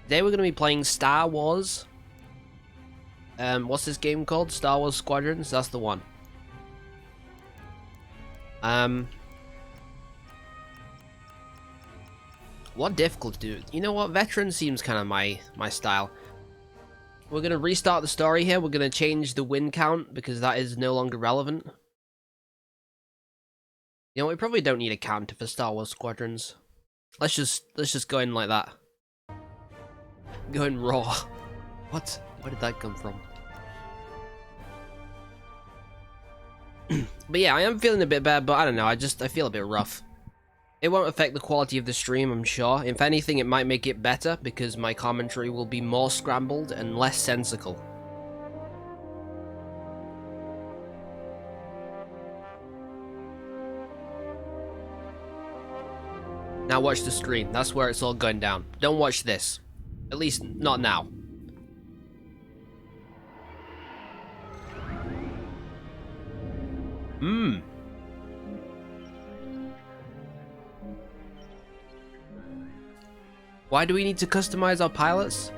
Today we're going to be playing Star Wars. What's this game called? Star Wars Squadrons? That's the one. What difficulty do? You know what? Veteran seems kind of my style. We're going to restart the story here. We're going to change the win count because that is no longer relevant. You know, we probably don't need a counter for Star Wars Squadrons. Let's just go in like that. Go in raw. What? Where did that come from? But yeah, I am feeling a bit bad, but I don't know, I feel a bit rough. It won't affect the quality of the stream, I'm sure. If anything, it might make it better, because my commentary will be more scrambled and less sensical. Now watch the screen, that's where it's all going down. Don't watch this. At least, not now. Why do we need to customize our pilots?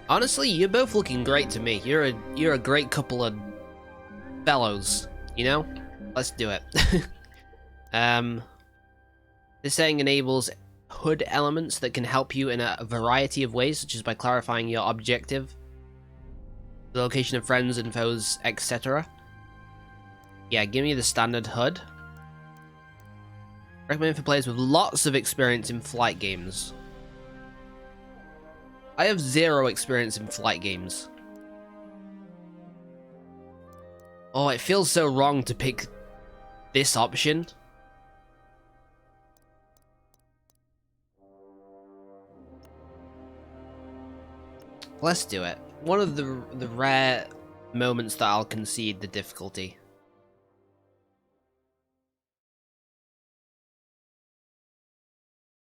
Honestly, you're both looking great to me. You're a great couple of fellows, you know? Let's do it. This saying enables HUD elements that can help you in a variety of ways, such as by clarifying your objective, the location of friends and foes, etc. Yeah, give me the standard HUD. Recommend for players with lots of experience in flight games. I have 0 experience in flight games. Oh, it feels so wrong to pick this option. Let's do it. One of the rare moments that I'll concede the difficulty.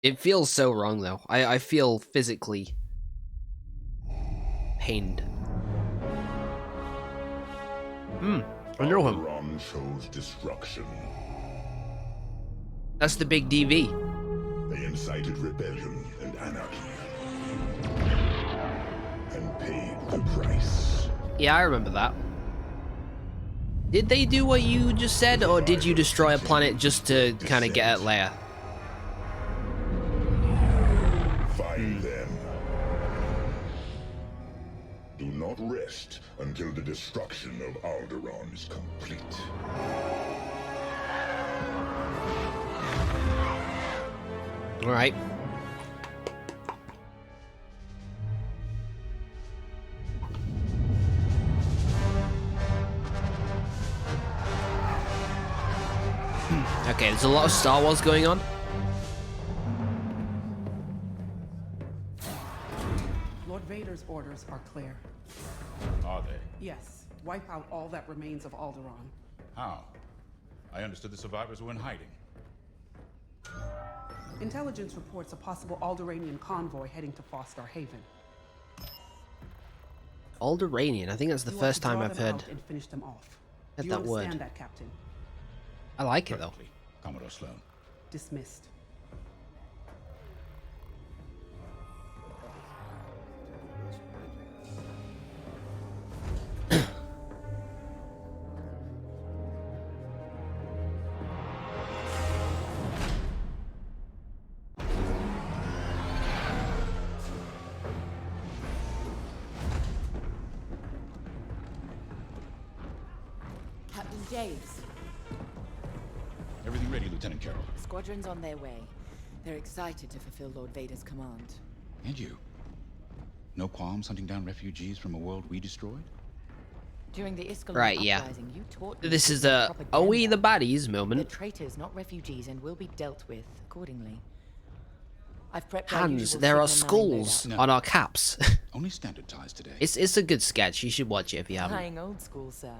It feels so wrong, though. I feel physically pained. I know him. Alderaan chose destruction. That's the big DV. They incited rebellion and anarchy. And paid the price. Yeah, I remember that. Did they do what you just said, or did you destroy a planet just to kind of get at Leia? Find them. Do not rest until the destruction of Alderaan is complete. Alright. Okay, there's a lot of Star Wars going on. Lord Vader's orders are clear. Are they? Yes, wipe out all that remains of Alderaan. How? I understood the survivors were in hiding. Intelligence reports a possible Alderaanian convoy heading to Foster Haven. Alderaanian, I think that's the You are first to time draw I've them heard out and finish them off. heard Do you that understand word. that, Captain? I like it though. Perfectly, Commodore Sloan. Dismissed. Captain James, Everything ready, Lieutenant Carroll. Squadrons on their way. They're excited to fulfill Lord Vader's command. And you? No qualms hunting down refugees from a world we destroyed? During the Iskalon Right, yeah. uprising, you taught me This to is use a are we the propaganda. baddies They're moment. traitors, not refugees, and will be dealt with accordingly. I've prepped our Hans, usual there are signal mining skulls No. on our caps. Only standard ties today. It's a good sketch. You should watch it if you loadout. haven't. Flying old school, sir.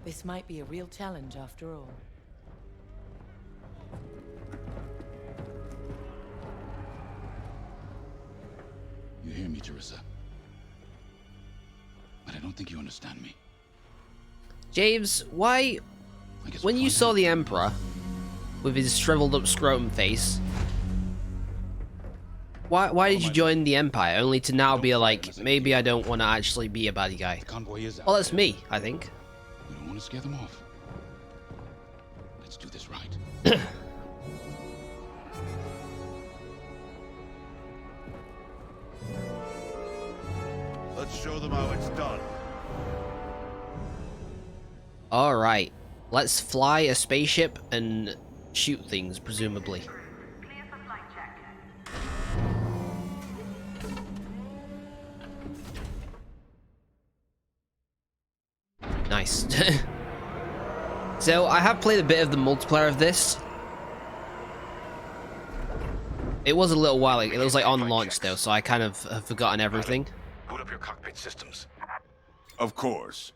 This might be a real challenge after all. You hear me, Teresa? But I don't think you understand me. James, why? I guess When you pride saw and- the Emperor, with his shriveled up scrotum face. Why did you join the Empire, only to now be like, maybe I don't want to actually be a baddie guy? The convoy is out Well, that's there. me, I think. We don't want to scare them off. Let's do this right. Let's show them how it's done. Alright, let's fly a spaceship and shoot things, presumably. Nice. So, I have played a bit of the multiplayer of this. It was a little while ago. It was like on launch though, so I kind of have forgotten everything. Boot up your cockpit systems. Of course.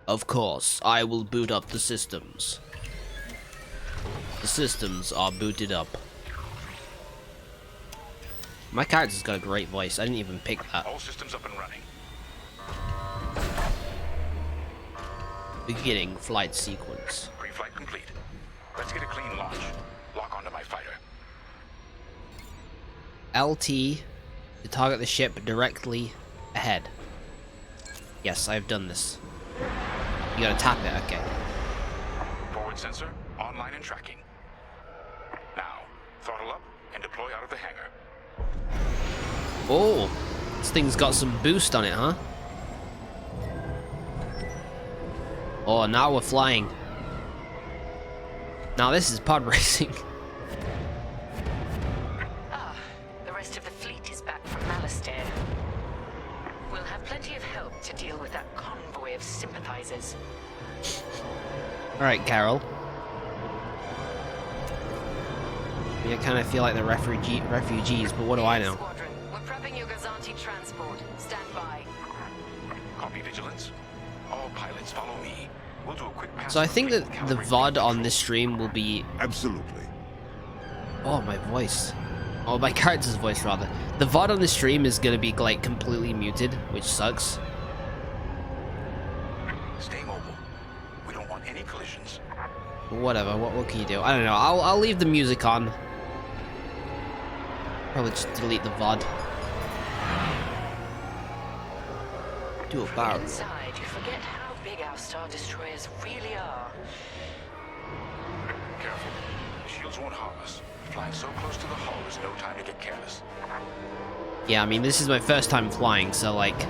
Of course, I will boot up the systems. The systems are booted up. My character's got a great voice. I didn't even pick that. All systems up and running. Beginning flight sequence. Pre-flight complete. Let's get a clean launch. Lock onto my fighter. LT to target the ship directly ahead. Yes, I've done this. You gotta tap it, okay. Forward sensor online and tracking. Now, throttle up and deploy out of the hangar. Oh, this thing's got some boost on it, huh? Oh, now we're flying. Now this is pod racing. Ah, the rest of the fleet is back from Malastair. We'll have plenty of help to deal with that convoy of sympathizers. Alright, Carol. I kind of feel like the refugees, but what do I know? Squadron, we're prepping your Gazanti transport. Stand by. Copy vigilance. All pilots follow me. We'll do a quick pass. So I think that the VOD on this stream will be... Absolutely. Oh, my voice. Oh, my character's voice, rather. The VOD on the stream is going to be, like, completely muted, which sucks. Stay mobile. We don't want any collisions. Whatever, what can you do? I don't know, I'll leave the music on. Probably just delete the VOD. Do a barrel. Inside, you forget how big our Star Destroyers really are. Careful. The shields won't harm us. Flying so close to the hull, there's no time to get careless. Yeah, I mean, this is my first time flying, so, like,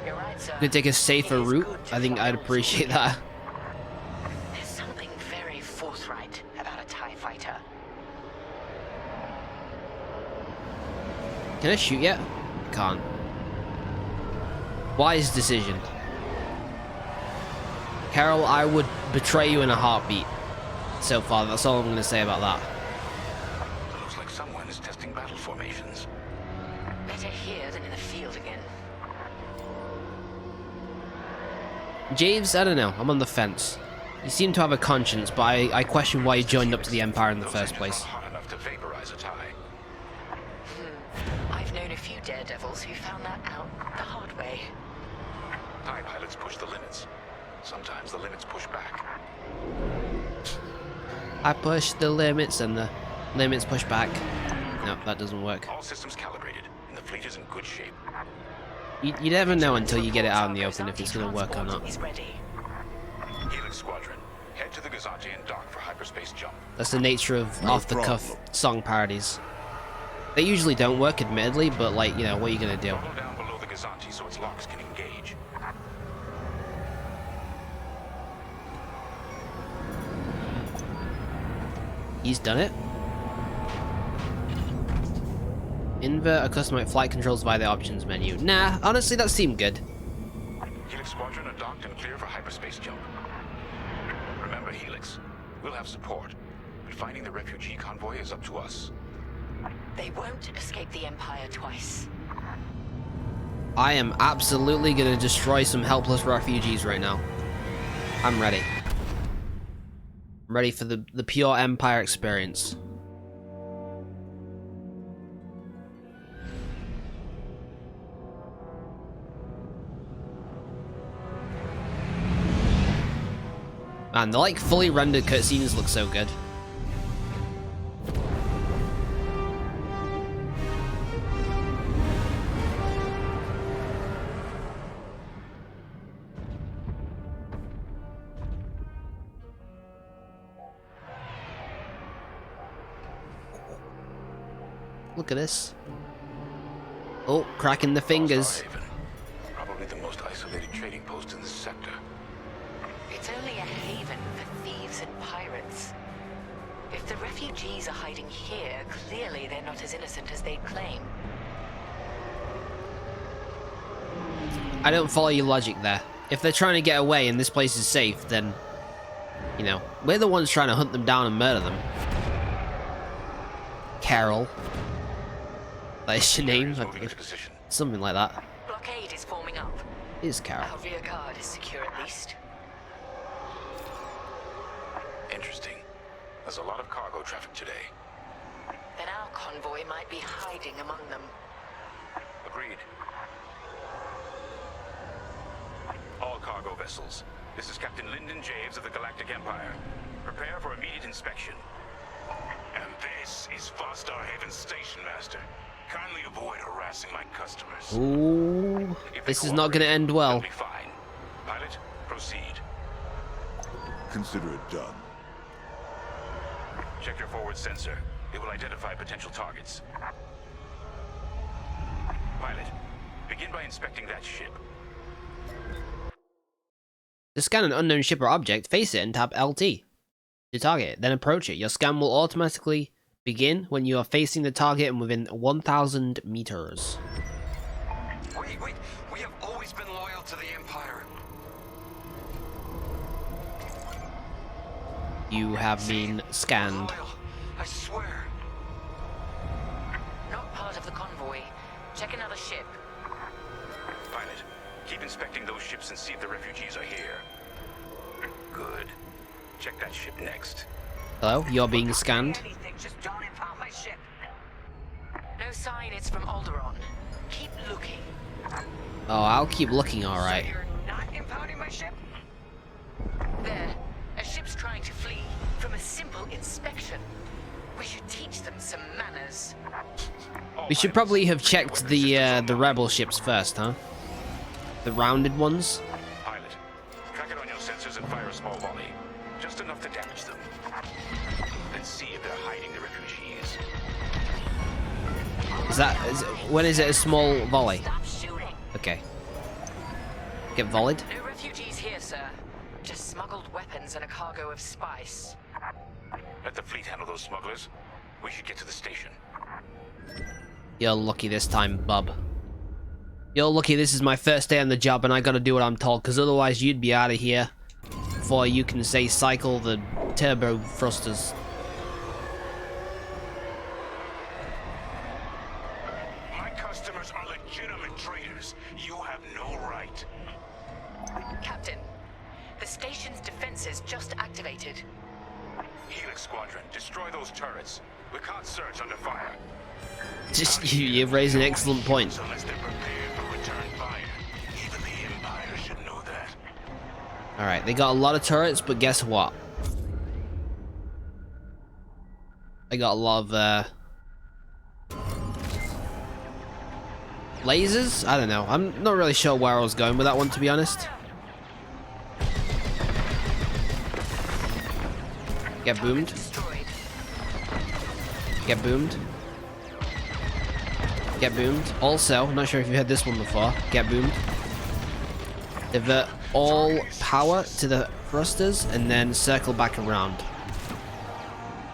You're right, sir. I'm gonna take a safer It is route. good to I think fly I'd all appreciate sorts. that. There's something very forthright about a TIE fighter. Can I shoot yet? Can't. Wise decision. Carol, I would betray you in a heartbeat. So far, that's all I'm gonna say about that. It looks like someone is testing battle formations. Better here than in the field again. James, I don't know. I'm on the fence. You seem to have a conscience, but I question why you joined up to the Empire in the Those first engines place. aren't hot enough to vaporize a tie. I've known a few daredevils who found that out the hard way. TIE pilots push the limits. Sometimes the limits push back. I push the limits and the limits push back. No, that doesn't work. All systems calibrated, and the fleet is in good shape. You never know until you get it out in the open if it's gonna work or not. Is ready. Helix Squadron, head to the Gazanti and dock for hyperspace jump. That's the nature of No off-the-cuff problem. song parodies. They usually don't work, admittedly, but, like, you know, what are you gonna do? Throttle down below the Gazanti so its locks can engage. He's done it. Invert or customize flight controls via the options menu. Nah, honestly, that seemed good. Helix Squadron are docked and clear for hyperspace jump. Remember, Helix, we'll have support, but finding the refugee convoy is up to us. They won't escape the Empire twice. I am absolutely gonna destroy some helpless refugees right now. I'm ready. I'm ready for the pure Empire experience. Man, the like fully rendered cutscenes look so good. Look at this. Oh, cracking the fingers. Haven. Probably the most isolated trading post in the sector. It's only a haven for thieves and pirates. If the refugees are hiding here, clearly they're not as innocent as they claim. I don't follow your logic there. If they're trying to get away and this place is safe, then, you know, we're the ones trying to hunt them down and murder them. Carol. That is your name? Moving into position. Something like that. Blockade is forming up. It is Carol. Our rear guard is secure at least. Interesting. There's a lot of cargo traffic today. Then our convoy might be hiding among them. Agreed. All cargo vessels. This is Captain Lyndon Javes of the Galactic Empire. Prepare for immediate inspection. And this is Vostar Haven Station Master. Kindly avoid harassing my customers. Ooh, this is not going to end well. They'll be fine. Pilot, proceed. Consider it done. Check your forward sensor. It will identify potential targets. Pilot, begin by inspecting that ship. To scan an unknown ship or object, face it and tap LT to target it, then approach it. Your scan will automatically begin when you are facing the target and within 1,000 meters. Wait, we have always been loyal to the Empire. You have been scanned. Loyal, I swear. Not part of the convoy. Check another ship. Pilot, keep inspecting those ships and see if the refugees are here. Good. Check that ship next. Hello, you're being scanned. Anything, just don't impound my ship. No sign it's from Alderaan. Keep looking. Oh, I'll keep looking, alright. So you're not impounding my ship? There. A ship's trying to flee from a simple inspection. We should teach them some manners. We should probably have checked the rebel ships first, huh? The rounded ones. Pilot, track it on your sensors and fire a small volley. Just enough to damage them. Then see if they're hiding the refugees. When is it a small volley? Stop shooting. Okay. Get volleyed? No refugees here, sir. Just smuggled weapons and a cargo of spice. Let the fleet handle those smugglers. We should get to the station. You're lucky this time, bub. You're lucky this is my first day on the job and I gotta do what I'm told, because otherwise you'd be out of here before you can say cycle the turbo thrusters. My customers are legitimate traders. You have no right. Captain, the station's defenses just activated. Helix Squadron, destroy those turrets. We can't search under fire. Just you've raised an excellent point. Unless they're prepared for return fire. Even the Empire should know that. Alright, they got a lot of turrets, but guess what? They got a lot of lasers? I don't know. I'm not really sure where I was going with that one, to be honest. Get boomed. Destroyed. Get boomed. Get boomed. Also, I'm not sure if you've heard this one before. Get boomed. Divert all power to the thrusters and then circle back around.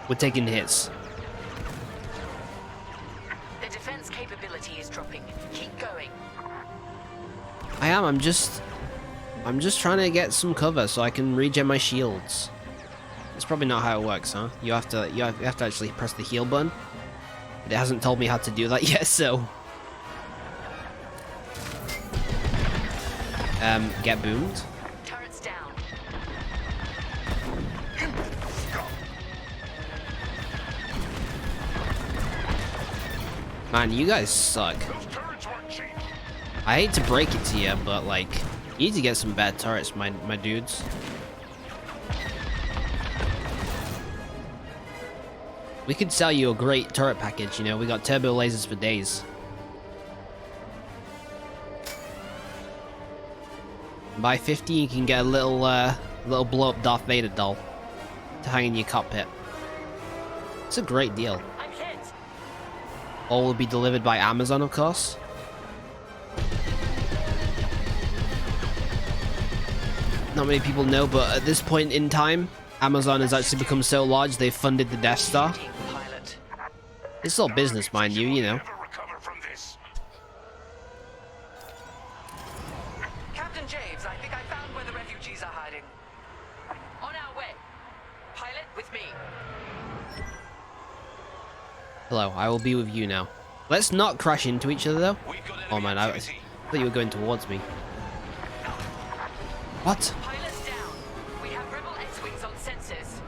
We're taking hits. The defense capability is dropping. Keep going. I am. I'm just trying to get some cover so I can regen my shields. It's probably not how it works, huh? You have to actually press the heal button. But it hasn't told me how to do that yet, so get boomed. Turrets down. Man, you guys suck. I hate to break it to you, but like, you need to get some bad turrets, my dudes. We could sell you a great turret package, you know, we got turbo lasers for days. Buy 50, you can get a little blow-up Darth Vader doll to hang in your cockpit. It's a great deal. I'm hit. All will be delivered by Amazon, of course. Not many people know, but at this point in time, Amazon has actually become so large they've funded the Death Star. Pilot. It's all business, mind you know. Never recover from this. Captain James, I think I found where the refugees are hiding. On our way. Pilot, with me. Hello, I will be with you now. Let's not crash into each other, though. We've got Oh enemy man, I activity. thought you were going towards me. What? Pilot's down. We have rebel X-wings on sensors.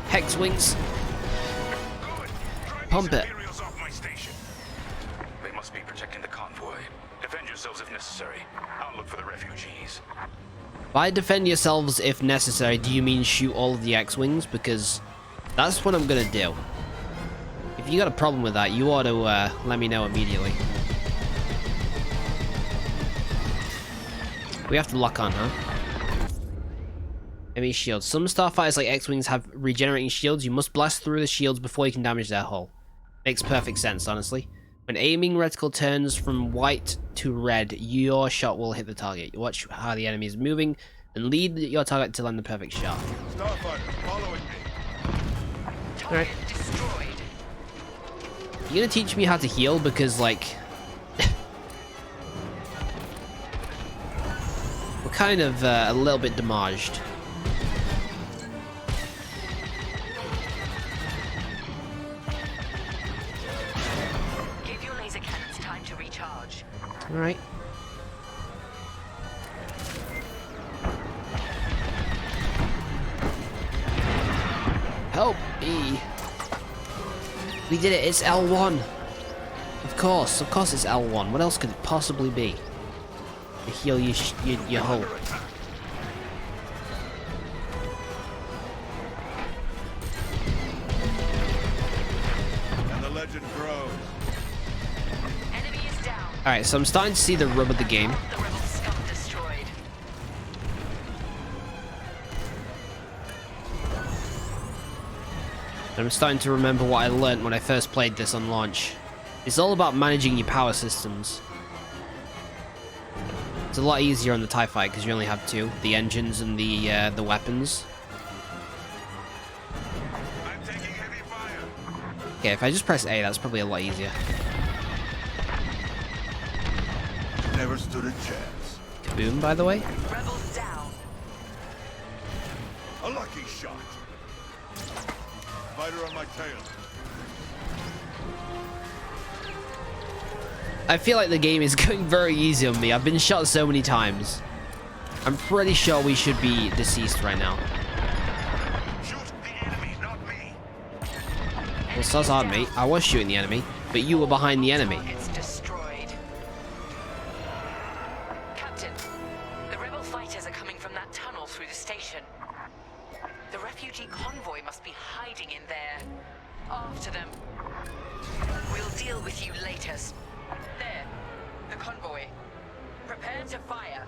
Hex wings. Good. Drive Pump these it. Imperials off my station. They must be protecting the convoy. Defend yourselves if necessary. I'll look for the refugees. By defend yourselves if necessary, do you mean shoot all of the X-wings? Because that's what I'm gonna do. If you got a problem with that, you ought to let me know immediately. We have to lock on, huh? Enemy shields. Some starfighters like X-wings have regenerating shields. You must blast through the shields before you can damage their hull. Makes perfect sense, honestly. When aiming, reticle turns from white to red, your shot will hit the target. You watch how the enemy is moving, and lead your target to land the perfect shot. Starfighter, following me. Alright. Destroyed. You gonna teach me how to heal? Because, like... we're kind of a little bit damaged. Give your laser cannons time to recharge. Alright. Help me. We did it, it's L1. Of course it's L1. What else could it possibly be? To heal your hull. And the legend grows. Enemy is down. Alright, so I'm starting to see the rub of the game. The rebel scum destroyed. I'm starting to remember what I learned when I first played this on launch. It's all about managing your power systems. It's a lot easier on the TIE fighter because you only have two, the engines and the weapons. I'm taking heavy fire. Okay, if I just press A, that's probably a lot easier. Never stood a chance. Kaboom, by the way. Rebels down. A lucky shot. Fighter on my tail. I feel like the game is going very easy on me. I've been shot so many times. I'm pretty sure we should be deceased right now. Shoot the enemy, not me. Well, sus on me. I was shooting the enemy, but you were behind the enemy. Targets destroyed. Captain, the rebel fighters are coming from that tunnel through the station. The refugee convoy must be hiding in there. After them. We'll deal with you later. There, the convoy. Prepare to fire.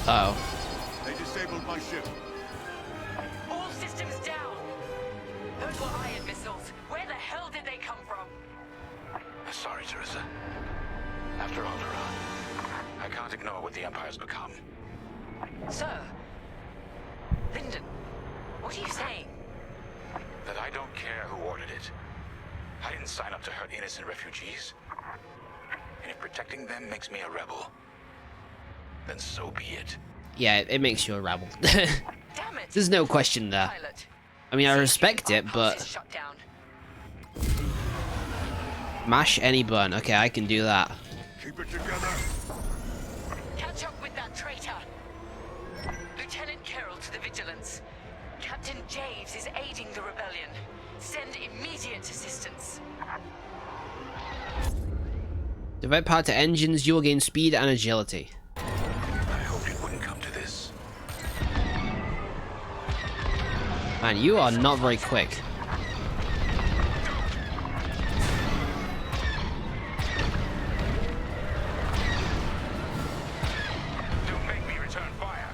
Uh-oh. They disabled my ship. All systems down. Those were iron missiles. Where the hell did they come from? Sorry, Teresa. After Alderaan, I can't ignore what the Empire's become. Sir. Lyndon, what are you saying? That I don't care who ordered it. I didn't sign up to hurt innocent refugees. And if protecting them makes me a rebel, then so be it. Yeah, it makes you a rebel. Damn it. There's no question there. Pilot. I mean, I respect it, but Shut down. mash any button. Okay, I can do that. Keep it together. Catch up with that traitor. Lieutenant Carroll to the Vigilance. Captain Javes is aiding the rebellion. Send immediate assistance. Divert power to engines, you will gain speed and agility. I hoped it wouldn't come Man, you are not very quick. Don't make me return fire.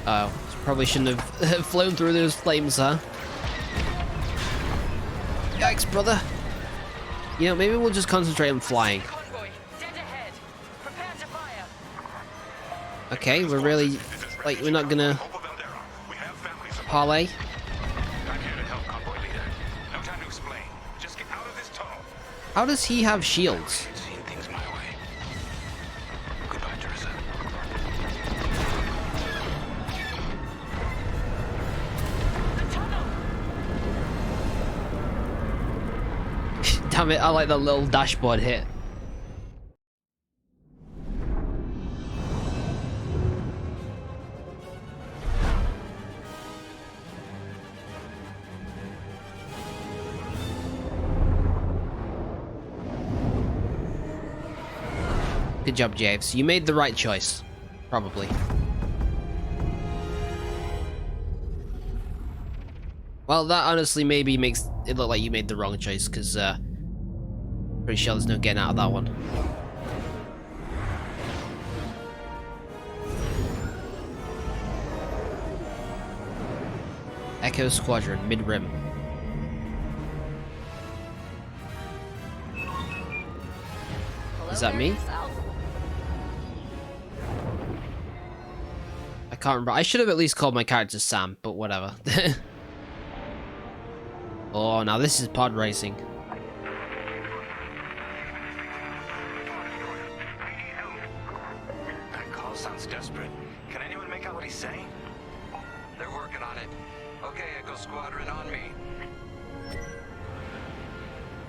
Oh, probably shouldn't have flown through those flames, huh? Yikes, brother. You know, maybe we'll just concentrate on flying. Convoy, dead ahead. Prepare to fire. Okay, we're really, like, we're not gonna We have family support. parlay. I'm here to help, convoy leader. No time to explain. Just get out of this tunnel. How does he have shields? Seeing things my way. Goodbye, Teresa. The tunnel. Damn it, I like that little dashboard hit. Good job, Javes. You made the right choice. Probably. Well, that honestly maybe makes it look like you made the wrong choice, because pretty sure there's no getting out of that one. Echo Squadron, mid-rim. Is that me? I can't remember. I should have at least called my character Sam, but whatever. Oh, now this is pod racing. That call sounds desperate. Can anyone make out what he's saying? They're working on it. Okay, Echo Squadron, on me.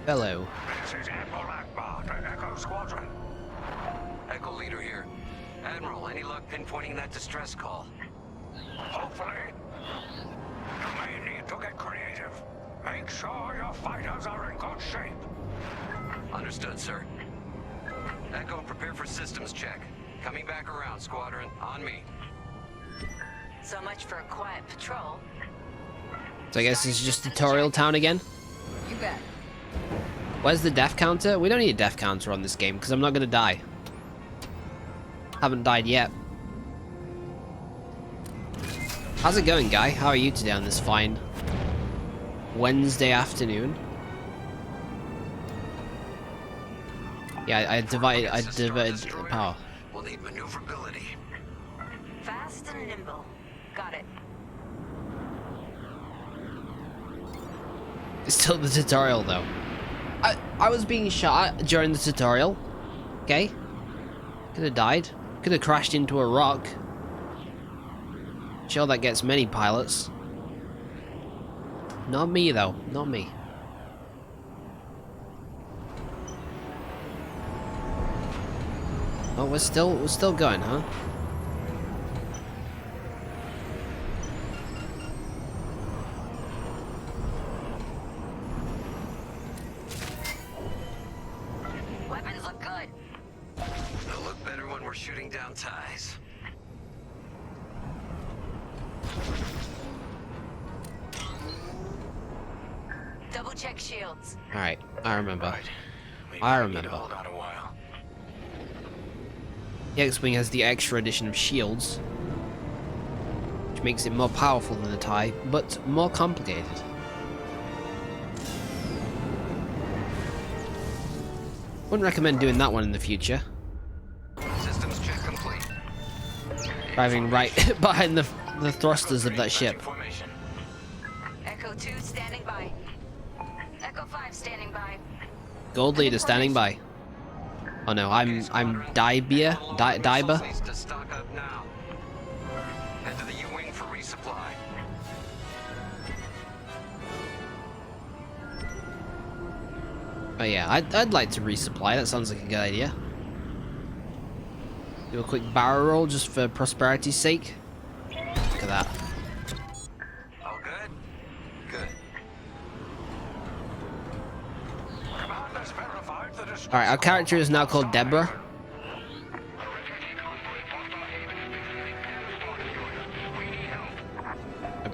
Hello. This is Admiral Akbar to Echo Squadron. Echo Leader here. Admiral, any luck pinpointing that distress call? Hopefully. You may need to get creative. Make sure your fighters are in good shape. Understood, sir. Echo, prepare for systems check. Coming back around, Squadron. On me. So much for a quiet patrol. So I guess it's just tutorial town again? You bet. Where's the death counter? We don't need a death counter on this game, because I'm not going to die. Haven't died yet. How's it going, guy? How are you today on this fine Wednesday afternoon? Yeah, I diverted power. We'll need maneuverability. Fast and nimble. Got it. It's still the tutorial, though. I was being shot during the tutorial. Okay? Could have died. Could have crashed into a rock. Sure, that gets many pilots. Not me, though. Not me. Oh, we're still going, huh? Weapons look good. They'll look better when we're shooting down ties. Double check shields. Alright, I remember. We I might need to remember. hold out a while. The X-Wing has the extra addition of shields, which makes it more powerful than the TIE, but more complicated. Wouldn't recommend doing that one in the future. Systems check complete. Driving right behind the thrusters of that ship. Formation. Echo 2 standing by. Echo 5 standing by. Gold leader standing by. Oh no, I'm Diber. Diber. Needs to stock up now. Head to the U-wing for resupply. Oh yeah, I'd like to resupply. That sounds like a good idea. Do a quick barrel roll just for prosperity's sake. Look at that. All good? Good. Commander's verified the distress Alright, our character is now called Deborah.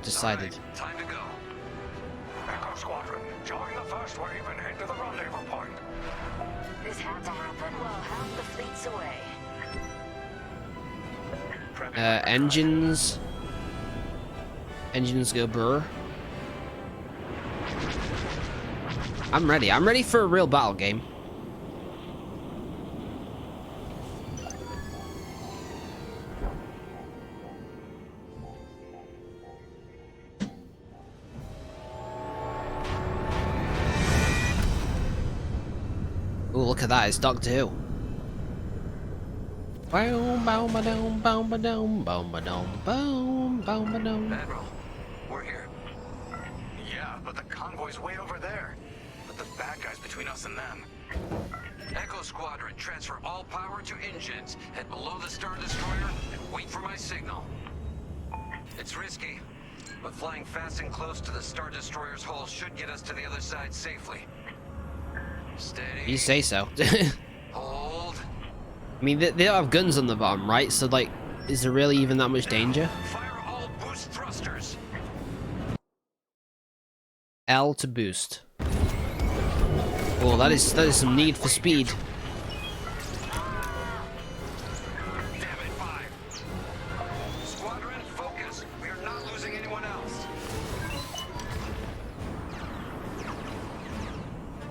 decided. Right, time to go. Echo Squadron, join the first wave and head to the rendezvous point. This had to happen while half the fleet's away. Engines. Engines go Brew. I'm ready. I'm ready for a real battle game. Ooh, look at that. It's Doctor Who. Boom, boom, ba-dum, boom, ba-dum, boom, ba-dum, boom, boom, ba-dum. Admiral, we're here. Yeah, but the convoy's way over there. Put the bad guys between us and them. Echo Squadron, transfer all power to engines. Head below the Star Destroyer and wait for my signal. It's risky, but flying fast and close to the Star Destroyer's hull should get us to the other side safely. Steady. You say so. Hold. I mean, they don't have guns on the bottom, right? So, like, is there really even that much danger? Fire all boost thrusters. L to boost. Oh, that is some need for speed. Damn it, 5. Squadron, focus. We are not losing anyone else.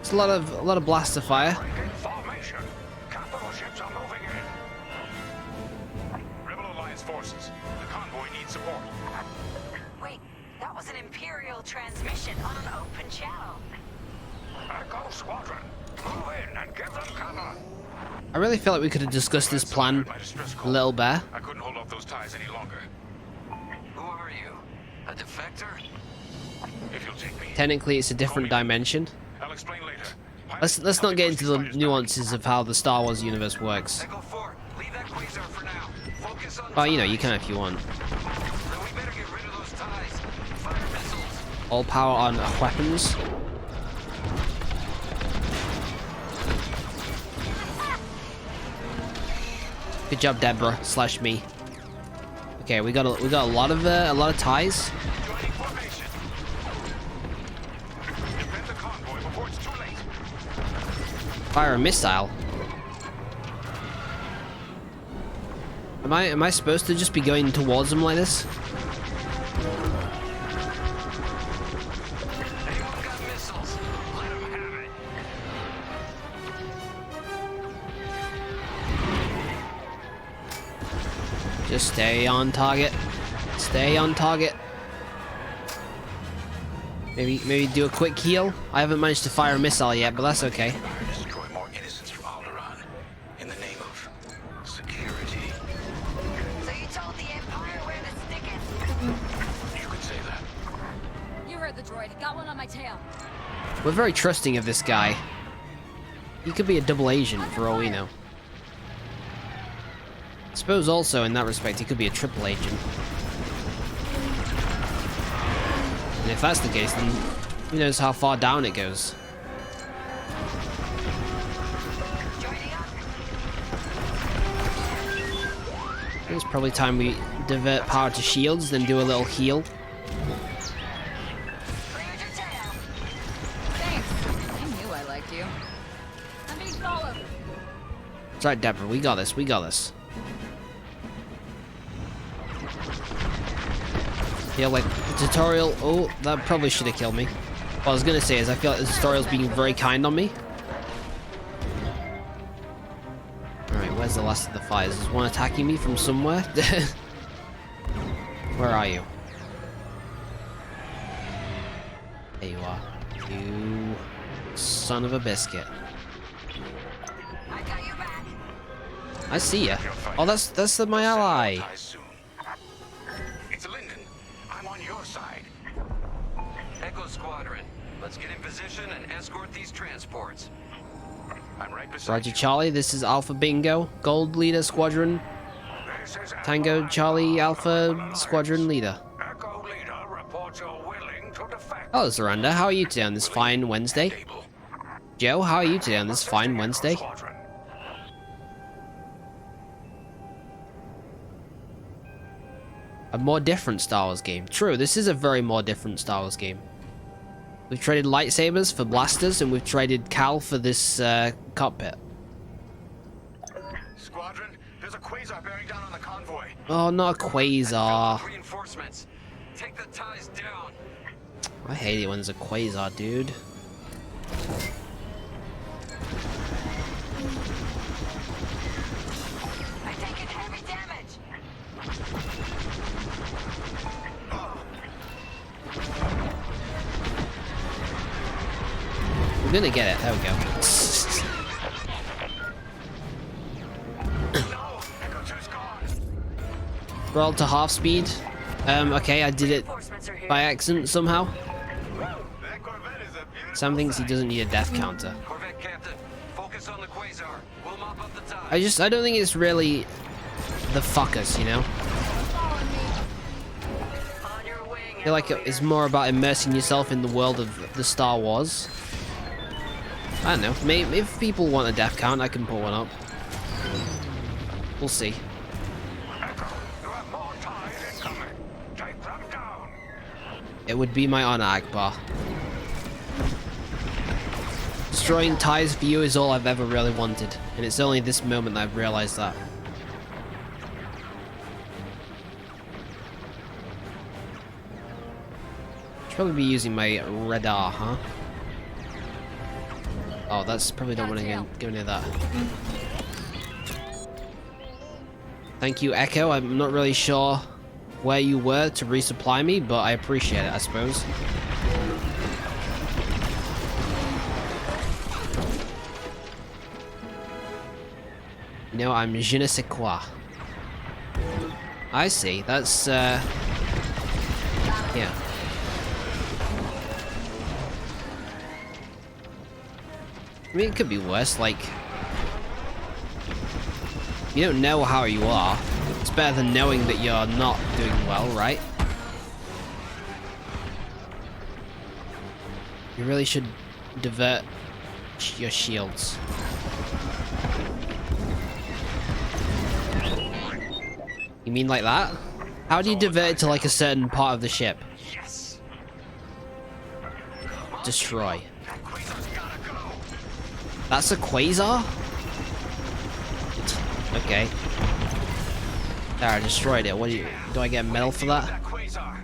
It's a lot of blaster fire. In formation. Capital ships are moving in. Rebel Alliance forces. The convoy needs support. Wait, that was an Imperial transmission on an open channel. Echo Squadron, move in and give them cover. I really feel like we could have discussed this plan My distress a call. little better. I couldn't hold off those ties any longer. Who are you? A defector? If you'll take me, Technically, it's a different dimension. I'll explain later. Let's not get into the nuances of how the Star Wars universe works. Echo 4, leave that quasar for now. Focus on Well, you know, you ties. can if you want. Then we better get rid of those ties. Fire missiles. All power on weapons. Good job, Deborah / me. Okay, we got a lot of ties. Joining formation. Defend the convoy before it's too late. Fire a missile. Am I supposed to just be going towards them like this? Anyone got missiles? Let them have it. Just stay on target. Stay on target. Maybe do a quick heal. I haven't managed to fire a missile yet, but that's okay. Destroy more innocents from Alderaan in the name of security. So you told the Empire where to stick it? You could say that. You heard the droid. Got one on my tail. We're very trusting of this guy. He could be a double agent for all we know. I suppose also in that respect he could be a triple agent. And if that's the case, then who knows how far down it goes. Joining up. I think it's probably time we divert power to shields, then do a little heal. Cleared your tail. Thanks. I knew I liked you. I'm being followed. That's right, Deborah, we got this, we got this. Yeah, like, the tutorial... Oh, that probably should have killed me. What I was gonna say is I feel like the tutorial's being very kind on me. Alright, where's the last of the fires? Is one attacking me from somewhere? Where are you? There you are. You son of a biscuit. I got your back. I see ya. Oh, that's my ally. Ties soon. It's Lyndon. I'm on your side. Echo Squadron, let's get in position and escort these transports. I'm right beside Roger, you. Charlie. This is Alpha Bingo, Gold Leader Squadron, This is Tango Charlie Alpha Squadron Leader. Echo Leader reports you're willing to defect. Hello, Zaranda. How are you today on this fine Wednesday? Stable. Joe, how are you today on this fine Wednesday? Squadron. A more different Star Wars game. True, this is a very more different Star Wars game. We've traded lightsabers for blasters, and we've traded Cal for this cockpit. Squadron, there's a quasar bearing down on the convoy. Oh, not a quasar. Reinforcements. Take the ties down. I hate it when there's a quasar, dude. I'm taking heavy damage. We're gonna get it. There we go. No, Echo 2's gone. Roll to half speed. Okay, I did it Reinforcements are here. by accident somehow. That Corvette is a beautiful Sam thinks he sight. doesn't need a death counter. Corvette captain, focus on the quasar. We'll mop up the ties. I don't think it's really the fuckers, you know? On your wing. I feel like it's more about immersing yourself in the world of the Star Wars. I don't know. Maybe if people want a death count, I can pull one up. We'll see. Echo, you have more ties incoming. Take them down. It would be my honor, Akbar. Destroying ties for you is all I've ever really wanted, and it's only this moment that I've realized that. Should probably be using my radar, huh? Oh, that's probably don't want to go near that. Thank you, Echo. I'm not really sure where you were to resupply me, but I appreciate it, I suppose. You know, I'm je ne sais quoi. I see. That's, yeah. I mean, it could be worse, like... You don't know how you are. It's better than knowing that you're not doing well, right? You really should divert your shields. You mean like that? How do you divert it to like a certain part of the ship? Yes. Destroy. That quasar's gotta go. That's a quasar? Okay. There, I destroyed it. What do I get a medal for that? That quasar.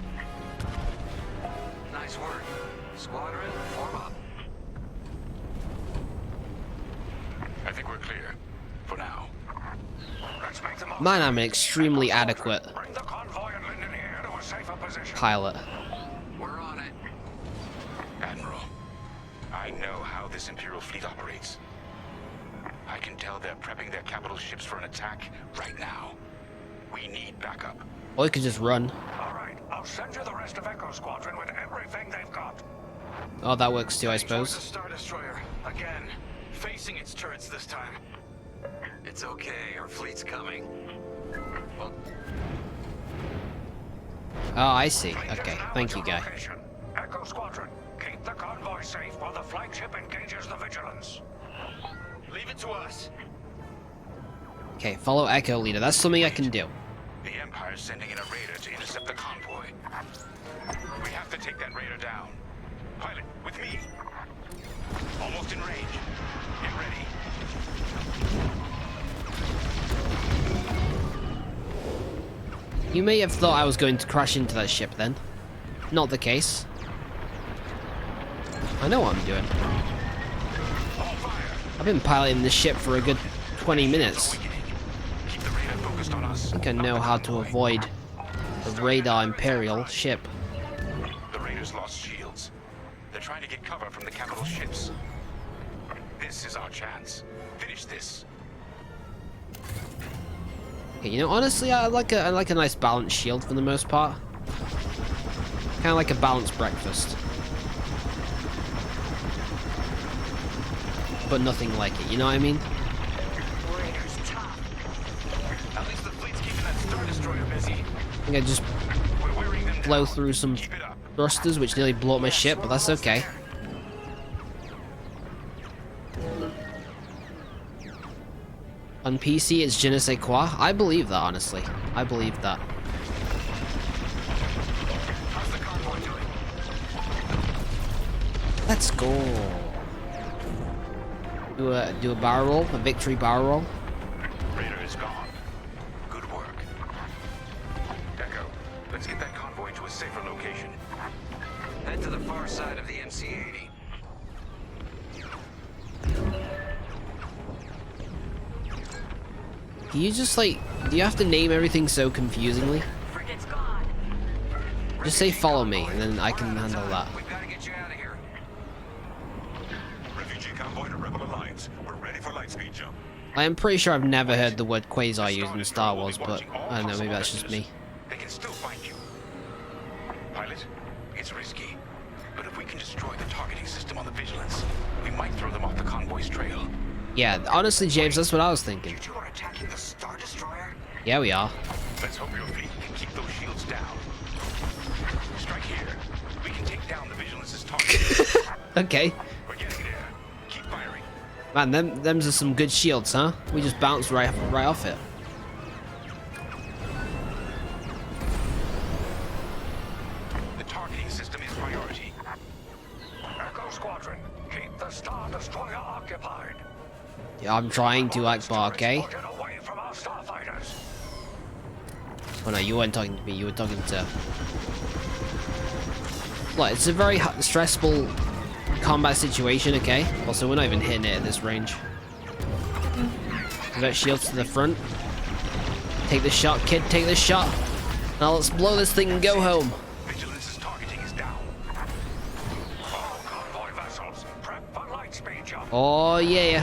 Nice work. Squadron, form up. I think we're clear. For now. Let's make the most. Man, I'm an extremely adequate Bring the convoy and Linden here to a safer position. pilot. We're on it. Admiral, I know how this Imperial fleet operates. I can tell they're prepping their capital ships for an attack right now. We need backup. Or you could just run. All right, I'll send you the rest of Echo Squadron with everything they've got. Oh, that works too, I Towards suppose. the Star Destroyer again, facing its turrets this time. It's okay. Our fleet's coming. Well, Oh, I see. Fleet is Okay, now thank at you, your guy. location. Echo Squadron, keep the convoy safe while the flagship engages the Vigilance. Leave it to us. Okay, follow Echo Leader. That's something I can do. The Empire's sending in a raider to intercept the convoy. We have to take that raider down. Pilot, with me. Almost in range. Get ready. You may have thought I was going to crash into that ship then. Not the case. I know what I'm doing. All fire. I've been piloting this ship for a good 20 minutes. Keep the radar focused on us. I think I know how to avoid a radar Imperial ship. The raiders lost shields. They're trying to get cover from the capital ships. This is our chance. Finish this. Okay, you know, honestly, I like a nice balanced shield for the most part. Kind of like a balanced breakfast. But nothing like it, you know what I mean? Raiders tough. At least the fleet's keeping that Star Destroyer busy. I think I just We're wearing them blow down. through some Keep it up. thrusters, which nearly blew up my ship, but that's okay. On PC, it's je ne sais quoi. I believe that, honestly. I believe that. Let's go. Do a barrel roll, a victory barrel roll. Raider is gone. Good work. Echo, let's get that convoy to a safer location. Head to the far side of the MC-80. Can you just like, do you have to name everything so confusingly? Frigate's gone. Just say follow me and then I can handle that. We've got to get you out of here. Refugee convoy to Rebel Alliance. We're ready for lightspeed jump. I am pretty sure I've never heard the word quasar used in Star Wars, but I don't know, maybe that's just me. They can still find you. Pilot, it's risky. But if we can destroy the targeting system on the Vigilance, we might throw them off the convoy's trail. Yeah, honestly, James, that's what I was thinking. You two are attacking the Star Destroyer? Yeah, we are. Let's hope your fleet can keep those shields down. Strike here. We can take down the Vigilance's target. Okay. We're getting there. Keep firing. Man, them's are some good shields, huh? We just bounced right off it. The targeting system is priority. Echo Squadron, keep the Star Destroyer occupied. Yeah, I'm trying to, Akbar, okay? Get away from our starfighters. Oh no, you weren't talking to me, you were talking to... Look, it's a very stressful combat situation, okay? Also, we're not even hitting it at this range. Got shields to the front. Take the shot, kid, take the shot. Now let's blow this thing and go home. Vigilance's targeting is down. All convoy vessels, prep for lightspeed jump. Oh yeah.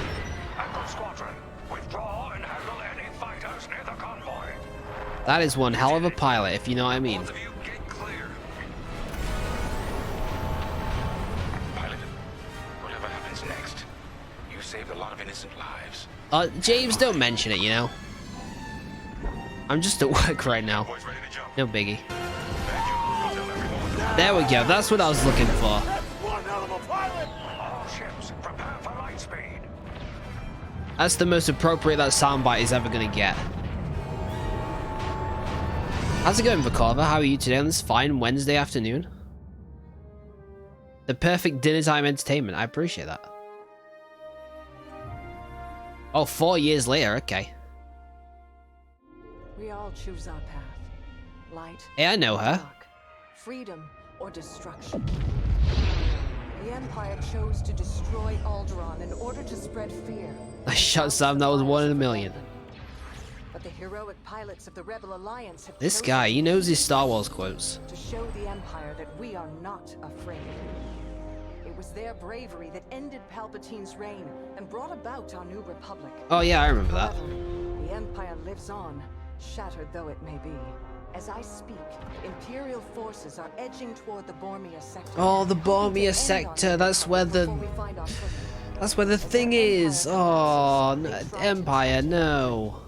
Echo Squadron, withdraw and handle any fighters near the convoy. That is one hell of a pilot, if you know what I mean. Both of you get clear. Pilot, whatever happens next, you saved a lot of innocent lives. James, don't mention it, you know? I'm just at work right now. Boys ready to jump. No biggie. Thank you. Tell everyone. There we go, that's what I was looking for. All ships, prepare for lightspeed. That's the most appropriate that soundbite is ever gonna get. How's it going, Vakova? How are you today on this fine Wednesday afternoon? The perfect dinner time entertainment. I appreciate that. Oh, 4 years later. Okay. We all choose our path. Light. Hey, I know her. Dark. Freedom or destruction. The Empire chose to destroy Alderaan in order to spread fear. I shot Sam. That was 1 in a million. But the heroic pilots of the Rebel Alliance have This chosen guy, he knows his Star Wars quotes. to show the Empire that we are not afraid. It was their bravery that ended Palpatine's reign and brought about our new republic. Oh yeah, I remember that. However, the Empire lives on, shattered though it may be. As I speak, Imperial forces are edging toward the Bormia sector. Oh, the hoping to Bormia end sector. our That's where the... before we find our footing. That's where the thing is. Oh, Empire, no.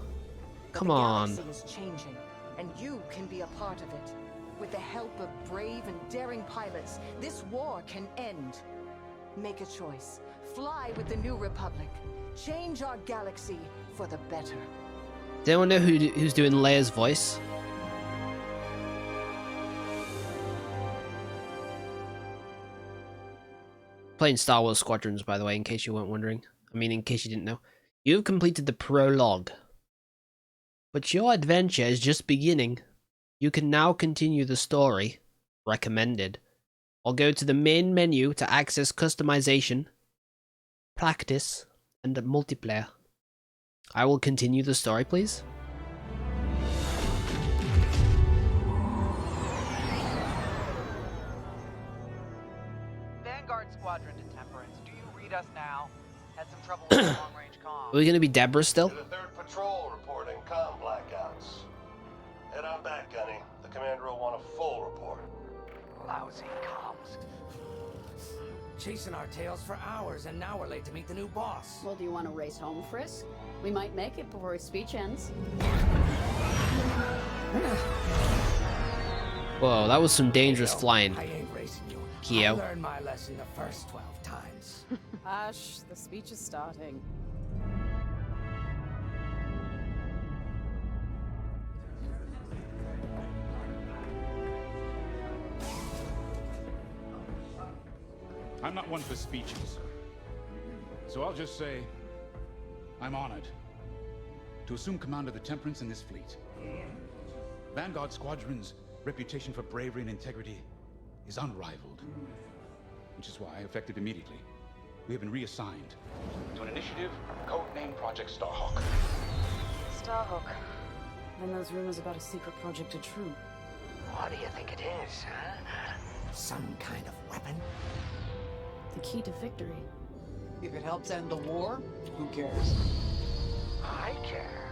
Come The on. galaxy is changing, and you can be a part of it. With the help of brave and daring pilots, this war can end. Make a choice. Fly with the New Republic. Change our galaxy for the better. Does anyone know who's doing Leia's voice? Playing Star Wars Squadrons, by the way, in case you weren't wondering. I mean, in case you didn't know. You've completed the prologue. But your adventure is just beginning. You can now continue the story, recommended, or go to the main menu to access customization, practice, and multiplayer. I will continue the story, please. Vanguard Squadron to Temperance. Do you read us now? Had some trouble with long-range comms. Are we gonna be Deborah still? To the 3rd Patrol reporting comm blackouts. Head on back, Gunny. The commander will want a full report. Lousy comms. Chasing our tails for hours, and now we're late to meet the new boss. Well, do you want to race home, Frisk? We might make it before his speech ends. Whoa, that was some dangerous flying. I ain't racing you. Keo. I learned my lesson the first 12 times. Hush, the speech is starting. I'm not one for speeches. So I'll just say, I'm honored to assume command of the Temperance in this fleet. Vanguard Squadron's reputation for bravery and integrity is unrivaled, which is why, effective immediately, we have been reassigned to an initiative codenamed Project Starhawk. Starhawk. Then those rumors about a secret project are true. What do you think it is, huh? Some kind of weapon? The key to victory. If it helps end the war, who cares? I care.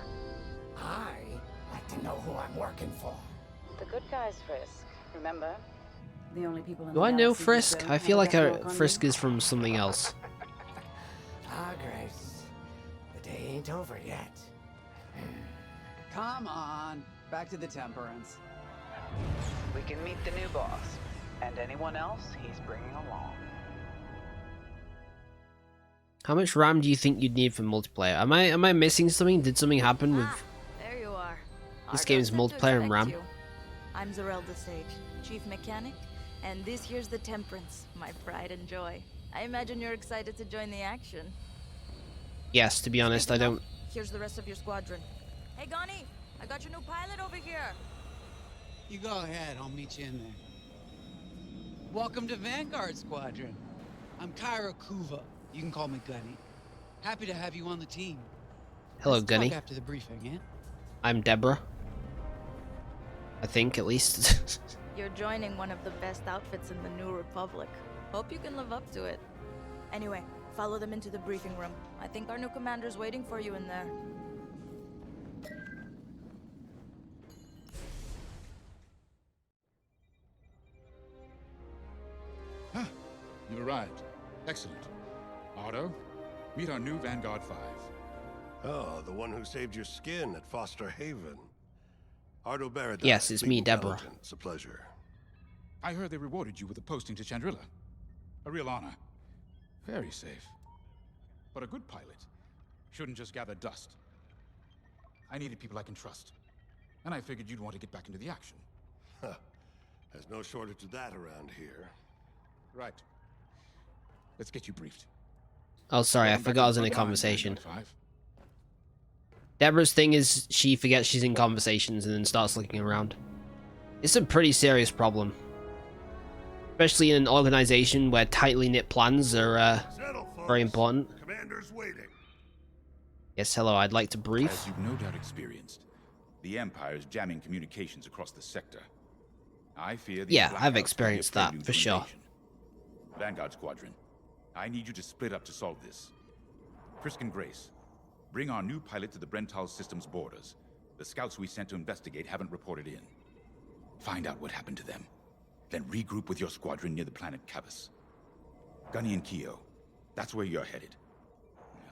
I like to know who I'm working for. The good guys, Frisk. Remember? The only people in Do the I know galaxy who Frisk? don't I have feel a like death mark on Frisk you. is from something else. Ah, Grace. The day ain't over yet. Come on, back to the Temperance. We can meet the new boss, and anyone else he's bringing along. How much RAM do you think you'd need for multiplayer? Am I missing something? Did something happen with There you are. this game's multiplayer and RAM? I'm Zarelda Sage, Chief Mechanic, and this here's the Temperance, my pride and joy. I imagine you're excited to join the action. Yes, to be honest, I don't. Here's the rest of your squadron. Hey, Gani, I got your new pilot over here. You go ahead, I'll meet you in there. Welcome to Vanguard Squadron. I'm Kyra Kuva. You can call me Gunny. Happy to have you on the team. Hello, Let's Gunny. talk after the briefing, yeah? I'm Deborah. I think, at least. You're joining one of the best outfits in the New Republic. Hope you can live up to it. Anyway, follow them into the briefing room. I think our new commander's waiting for you in there. Ah, you arrived. Excellent. Otto, meet our new Vanguard 5. Oh, the one who saved your skin at Foster Haven. Ardo Barrett. Yes, it's me, Deborah. It's a pleasure. I heard they rewarded you with a posting to Chandrilla. A real honor. Very safe. But a good pilot shouldn't just gather dust. I needed people I can trust. And I figured you'd want to get back into the action. Huh. There's no shortage of that around here. Right. Let's get you briefed. Oh, sorry, I forgot I was in a conversation. Deborah's thing is she forgets she's in conversations and then starts looking around. It's a pretty serious problem. Especially in an organization where tightly knit plans are very important. Commander's waiting. Yes, hello, I'd like to brief. As you've no doubt experienced, the Empire is jamming communications across the sector. I fear these Yeah, I've blackouts experienced will be a that, prelude for to sure. invasion. Vanguard Squadron, I need you to split up to solve this. Frisk and Grace, bring our new pilot to the Brental system's borders. The scouts we sent to investigate haven't reported in. Find out what happened to them. Then regroup with your squadron near the planet Cavus. Gunny and Keo, that's where you're headed.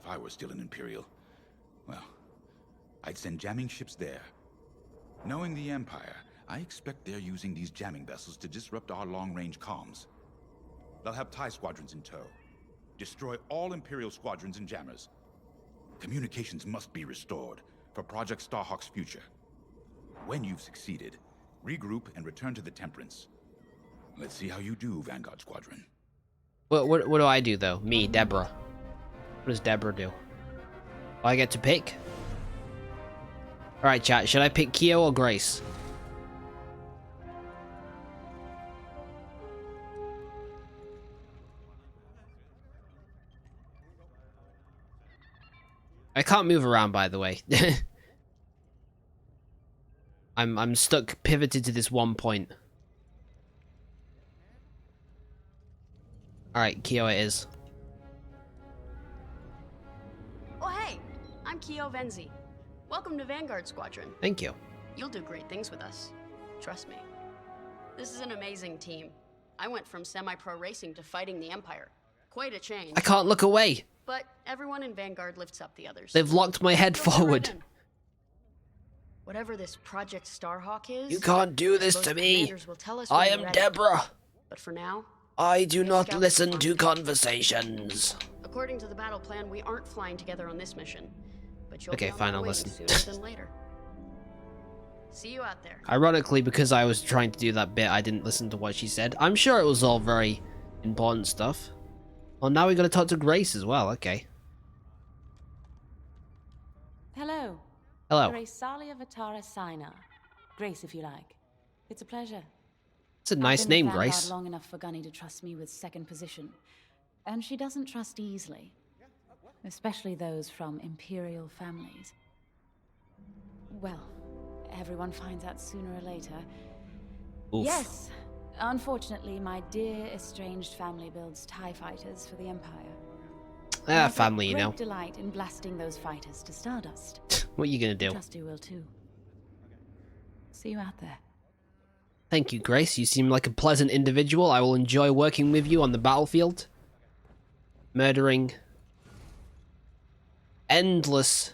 If I were still an Imperial, well, I'd send jamming ships there. Knowing the Empire, I expect they're using these jamming vessels to disrupt our long-range comms. They'll have TIE squadrons in tow. Destroy all Imperial squadrons and jammers. Communications must be restored for Project Starhawk's future. When you've succeeded, regroup and return to the Temperance. Let's see how you do, Vanguard Squadron. What do I do, though? Me, Deborah. What does Deborah do? I get to pick? Alright, chat, should I pick Keo or Grace? I can't move around, by the way. I'm stuck pivoted to this one point. Alright, Keo it is. Oh, hey! I'm Keo Venzi. Welcome to Vanguard Squadron. Thank you. You'll do great things with us. Trust me. This is an amazing team. I went from semi-pro racing to fighting the Empire. Quite a change. I can't look away. But everyone in Vanguard lifts up the others. They've locked my head forward. Whatever this Project Starhawk is, You can't do this to me. commanders will tell us I when am we're ready. Deborah. But for now, I do not Scouts listen on to mission. conversations. According to the battle plan, we aren't flying together on this mission. But you'll Okay, be on fine, that I'll wing listen. sooner than later. See you out there. Ironically, because I was trying to do that bit, I didn't listen to what she said. I'm sure it was all very important stuff. Oh, now we gotta talk to Grace as well. Okay. Hello. Hello. Grace Salia Vatara Sina. Grace, if you like. It's a pleasure. It's a nice I've been name, with Vanguard Grace. long enough for Gunny to trust me with second position. And she doesn't trust easily. Especially those from Imperial families. Well, everyone finds out sooner or later. Oof. Yes. Unfortunately, my dear estranged family builds TIE fighters for the Empire. Ah, family, you great know. delight in blasting those fighters to stardust. What are you gonna do? Trust you will too. See you out there. Thank you, Grace. You seem like a pleasant individual. I will enjoy working with you on the battlefield. Murdering endless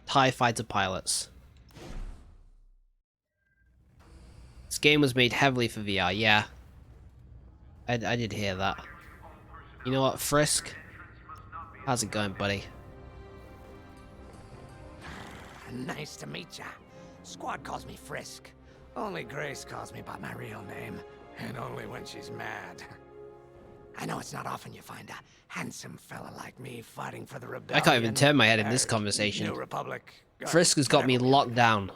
TIE fighter pilots. This game was made heavily for VR, yeah. I did hear that. You know what, Frisk? How's it going, buddy? Nice to meet ya. Squad calls me Frisk. Only Grace calls me by my real name, and only when she's mad. I know it's not often you find a handsome fella like me fighting for the rebellion. I can't even turn my head in this conversation. New Republic. Frisk has got me locked down.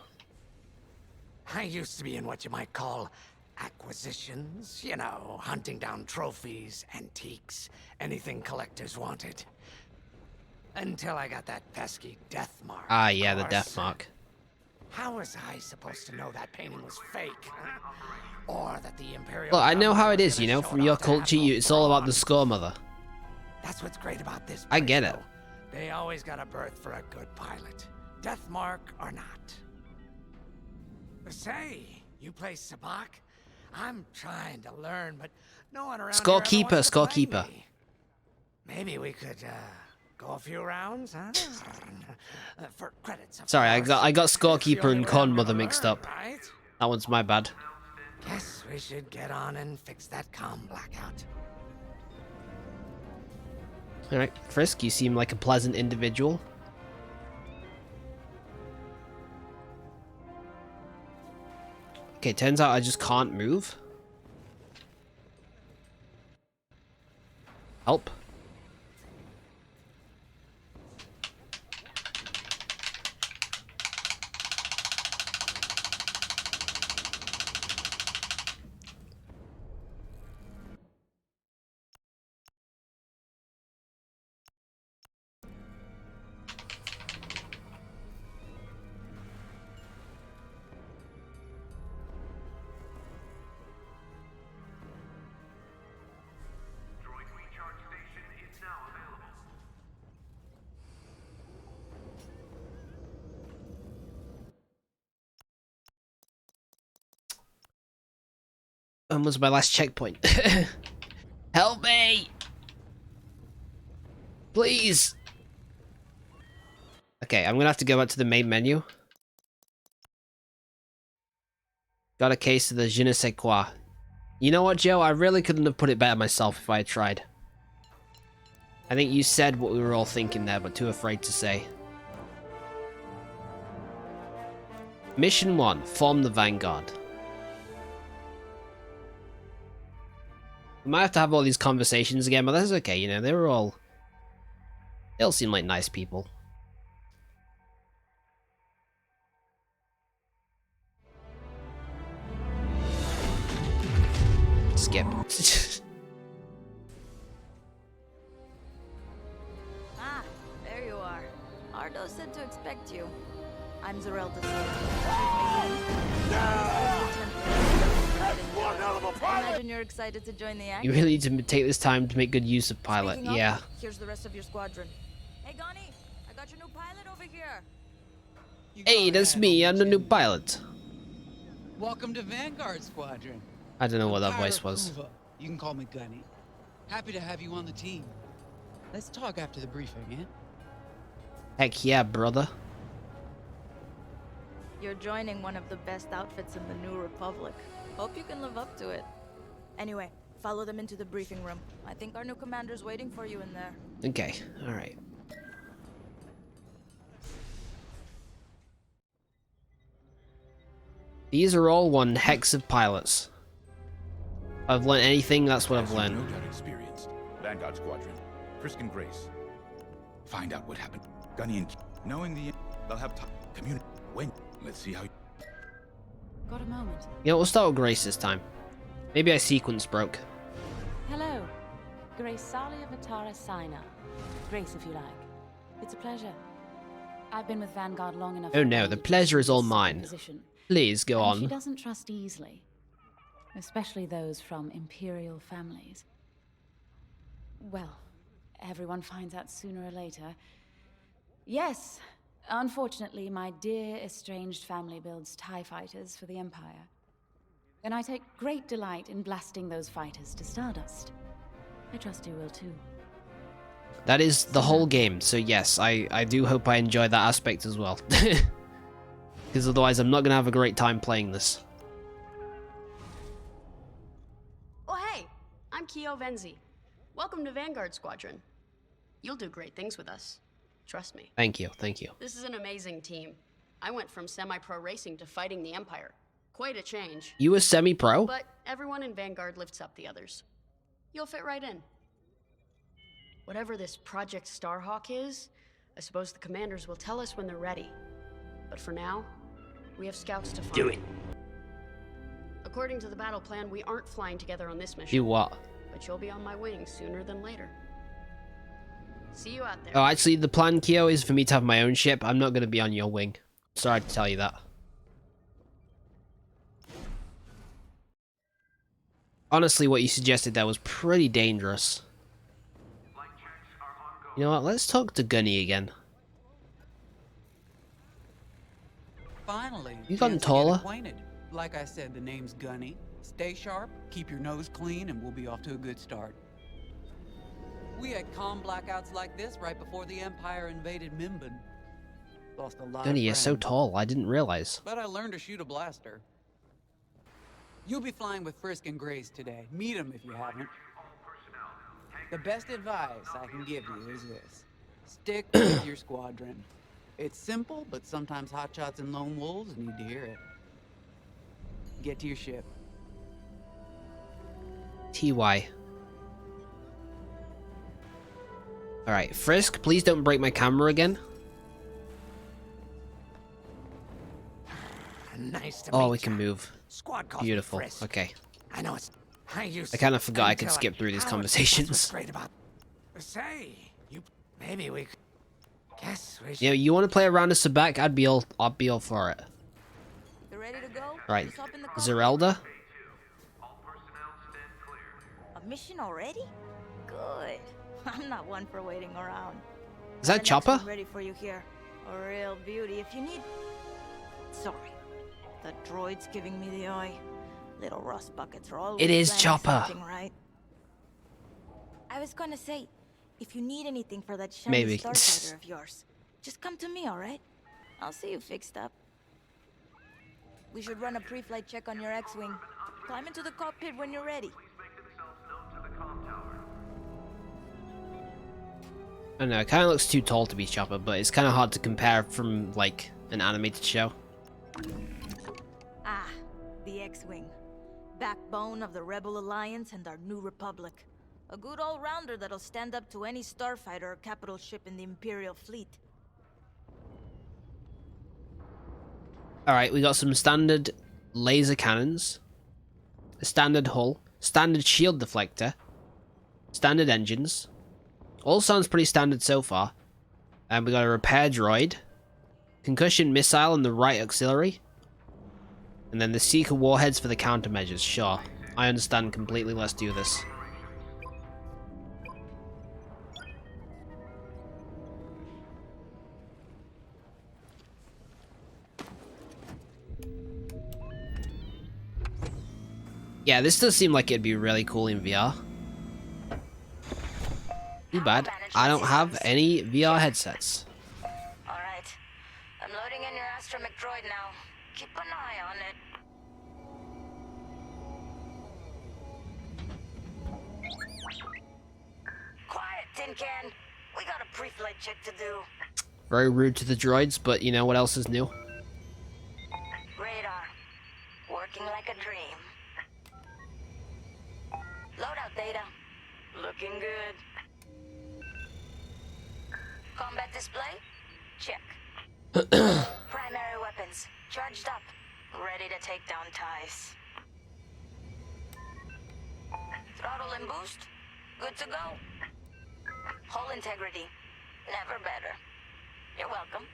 I used to be in what you might call acquisitions. You know, hunting down trophies, antiques, anything collectors wanted. Until I got that pesky death mark. Ah, yeah, the death mark. How was I supposed to know that painting was fake? Huh? Or that the Imperial... Look, I know how it is, you know, from your culture, it's all about the score, mother. That's what's great about this place, I get it. They always got a berth for a good pilot. Death mark or not. Say, you play Sabak? I'm trying to learn, but no one around Scorekeeper, here ever wants to play scorekeeper. me. Maybe we could, go a few rounds, huh? For credits, of Sorry, course. I got scorekeeper and corn mother gonna mixed learn, up. right? That one's my bad. Guess we should get on and fix that comm blackout. Alright, Frisk, you seem like a pleasant individual. Okay, turns out I just can't move. Help. When was my last checkpoint? Help me! Please! Okay, I'm gonna have to go back to the main menu. Got a case of the je ne sais quoi. You know what, Joe? I really couldn't have put it better myself if I had tried. I think you said what we were all thinking there, but too afraid to say. Mission 1. Form the Vanguard. We might have to have all these conversations again, but that's okay, you know, they all seem like nice people. Skip. Ah, there you are. Ardo said to expect you. I'm Zerelda. I imagine you're excited to join the action. You really need to take this time to make good use of pilot. Speaking of, Yeah. Here's the rest of your squadron. Hey, Gunny, I got your new pilot over here. Hey, that's me. I'm the new pilot. Welcome to Vanguard Squadron. I don't know what that I'm voice was. Kuva. You can call me Gunny. Happy to have you on the team. Let's talk after the briefing, eh? Heck yeah, brother. You're joining one of the best outfits in the New Republic. Hope you can live up to it. Anyway, follow them into the briefing room. I think our new commander's waiting for you in there. Okay, alright. These are all one hex of pilots. If I've learned anything, that's what I've learned. No doubt experienced. Vanguard Squadron. Frisk and Grace. Find out what happened. Gunny and knowing they'll have time. Communicate. When? Let's see how. Got a moment. You know, we'll start with Grace this time. Maybe our sequence broke. Hello. Grace Sali of Atara Sina. Grace, if you like. It's a pleasure. I've been with Vanguard long enough. Oh no, the pleasure is all mine. Please go on. She doesn't trust easily, especially those from Imperial families. Well, everyone finds out sooner or later. Yes, unfortunately, my dear estranged family builds TIE fighters for the Empire. And I take great delight in blasting those fighters to stardust. I trust you will too. That is the whole game, so yes, I do hope I enjoy that aspect as well. Because otherwise I'm not going to have a great time playing this. Oh hey, I'm Kyo Venzi. Welcome to Vanguard Squadron. You'll do great things with us. Trust me. Thank you, thank you. This is an amazing team. I went from semi-pro racing to fighting the Empire. Quite a change. You were semi-pro? But everyone in Vanguard lifts up the others. You'll fit right in. Whatever this Project Starhawk is, I suppose the commanders will tell us when they're ready. But for now, we have scouts to find. Do it. According to the battle plan, we aren't flying together on this mission. Do what? But you'll be on my wing sooner than later. See you out there. Oh, actually, the plan, Kyo, is for me to have my own ship. I'm not going to be on your wing. Sorry to tell you that. Honestly, what you suggested there was pretty dangerous. You know what? Let's talk to Gunny again. Finally, You gotten chance to get taller? acquainted. Like I said, the name's Gunny. Stay sharp, keep your nose clean, and we'll be off to a good start. We had calm blackouts like this right before the Empire invaded Minban. Lost a lot Gunny of is so friends. tall. I didn't realize. But I learned to shoot a blaster. You'll be flying with Frisk and Grace today. Meet them if you haven't. The best advice I can give you is this. Stick with your squadron. It's simple, but sometimes hotshots and lone wolves need to hear it. Get to your ship. TY. Alright, Frisk, please don't break my camera again. Nice to Oh, meet we can move. Squad calls me Beautiful. Frisk. Okay. I know it's. I kind of forgot I could skip through these conversations. Great about. Say, you maybe we. Guess we should. You know, you want to play around as Sabak? I'd be all for it. You ready to go? Right, Just hop in the car. Zerelda. A mission already? Good. I'm not one for waiting around. Is that The next Chopper? one ready for you here. A real beauty if you need. Sorry, the droid's giving me the eye. Little rust buckets are always. It is planning Chopper. something, right? I was gonna say, if you need anything for that shiny Maybe. starfighter of yours, just come to me, all right? I'll see you fixed up. We should run a pre-flight check on your X-wing. Climb into the cockpit when you're ready. I don't know, it kind of looks too tall to be Chopper, but it's kind of hard to compare from, like, an animated show. Ah, the X-wing. Backbone of the Rebel Alliance and our new Republic. A good all-rounder that'll stand up to any starfighter or capital ship in the Imperial fleet. Alright, we got some standard laser cannons, a standard hull, standard shield deflector, standard engines. All sounds pretty standard so far. And we got a repair droid, concussion missile and the right auxiliary, and then the seeker warheads for the countermeasures. Sure, I understand completely. Let's do this. Yeah, this does seem like it'd be really cool in VR. Too bad, I don't have any VR headsets. Alright. I'm loading in your astromech droid now. Keep an eye on it. Quiet, Tin Can. We got a pre-flight check to do. Very rude to the droids, but you know what else is new? Radar. Working like a dream. Loadout data. Looks Looking good. Combat display? Check. Primary weapons charged up, ready to take down ties. Throttle and boost, good to go. Hull integrity, never better. You're welcome.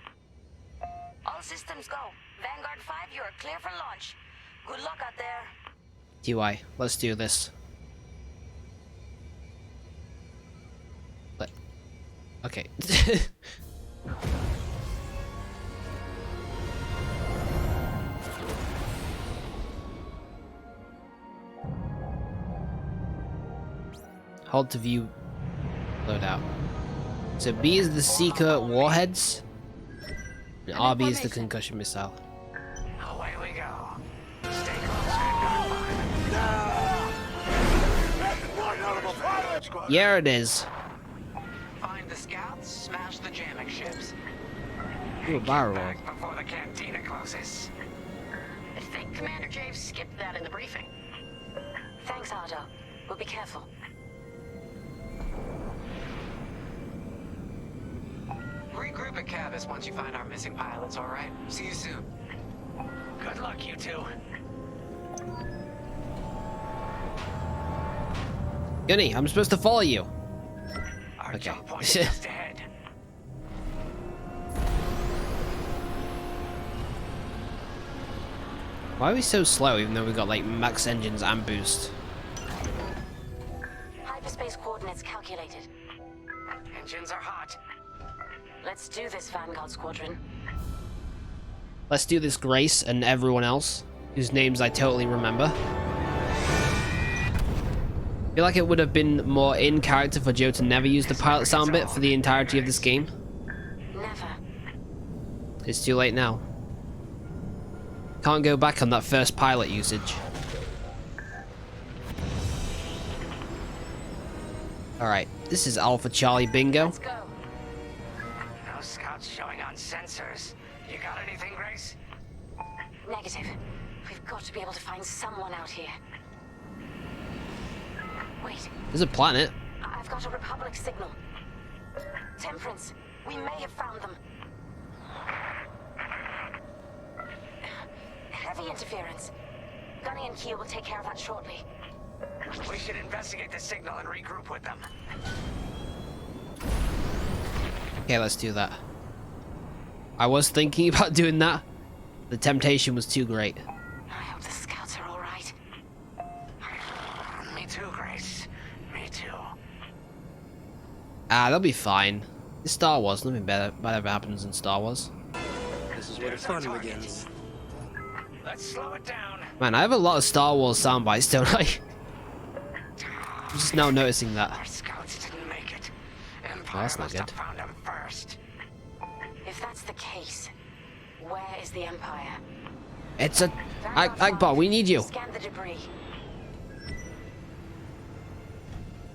All systems go. Vanguard 5, you are clear for launch. Good luck out there. DY, let's do this. Okay. Hold to view loadout. So B is the Seeker warheads, and RB is the concussion missile. Away we go. Yeah, it is. Find the scouts, smash the jamming ships. Ooh, barrel roll. Back before the cantina closes. I think Commander Javes skipped that in the briefing. Thanks, Otto. We'll be careful. Regroup at Cabus once you find our missing pilots, alright? See you soon. Good luck, you two. Gunny, I'm supposed to follow you. Our Okay. jump point is just ahead. Why are we so slow even though we've got like max engines and boost? Hyperspace coordinates calculated. Engines are hot. Let's do this, Vanguard Squadron. Let's do this, Grace and everyone else, whose names I totally remember. I feel like it would have been more in character for Joe to never use the pilot sound bit for the entirety of this game. Never. It's too late now. Can't go back on that first pilot usage. Alright, this is Alpha Charlie Bingo. Let's go. No scouts showing on sensors. You got anything, Grace? Negative. We've got to be able to find someone out here. Wait, There's a planet. I've got a Republic signal. Temperance, we may have found them. Heavy interference. Gunny and Keel will take care of that shortly. We should investigate the signal and regroup with them. Okay, let's do that. I was thinking about doing that. The temptation was too great. I hope the scouts are all right. Me too, Grace. Me too. Ah, they'll be fine. It's Star Wars. Nothing better whatever happens in Star Wars. This is where the fun begins. Let's slow it down. Man, I have a lot of Star Wars sound bites, don't I? I'm just now noticing that. Our scouts didn't make it. Oh, Empire that's not must have good. found them first. If that's the case, where is the Empire? It's a... Akbar, we need you. Scan the debris.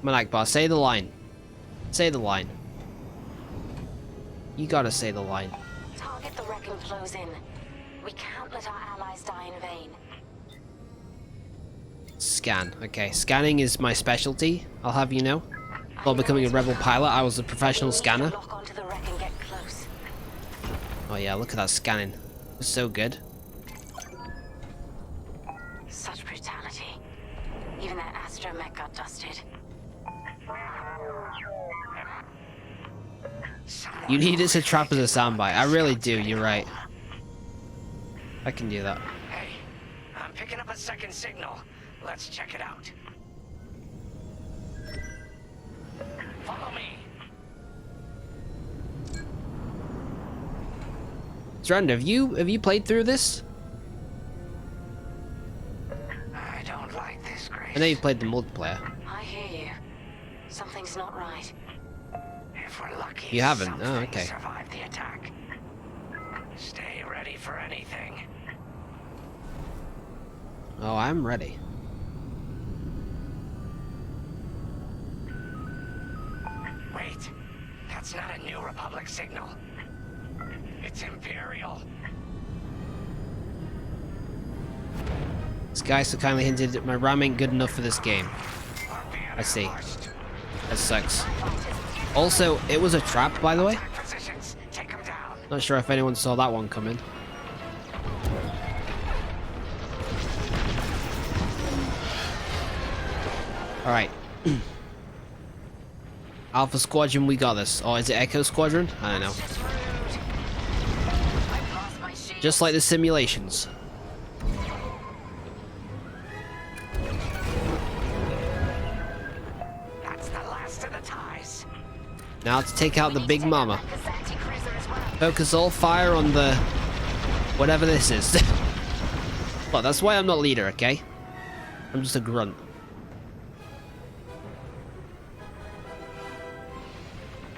Come on, Akbar, say the line. Say the line. You gotta say the line. Target the wreck and close in. We can't let our allies die in vain. Scan. Okay, scanning is my specialty, I'll have you know. While becoming a rebel pilot, I was a professional scanner. Lock onto the wreck and get close. Oh yeah, look at that scanning. It's so good. Such brutality. Even that astromech got dusted. You need it to trap as a soundbite. I really do, you're right. I can do that. Hey, I'm picking up a second signal. Let's check it out. Follow me. Surrender, have you played through this? I don't like this, Grace. I know you played the multiplayer. I hear you. Something's not right. If we're lucky, You haven't? Oh, something okay. survived the attack. Stay ready for anything. Oh, I'm ready. Wait, that's not a New Republic signal. It's Imperial. This guy so kindly hinted that my RAM ain't good enough for this game. I see. That sucks. Also, it was a trap, by the way. Not sure if anyone saw that one coming. Alright. Alpha Squadron, we got this. Or is it Echo Squadron? I don't know. Just like the simulations. That's the last of the ties. Now to take out the Big Mama. Focus all fire on the... whatever this is. Look, that's why I'm not leader, okay? I'm just a grunt.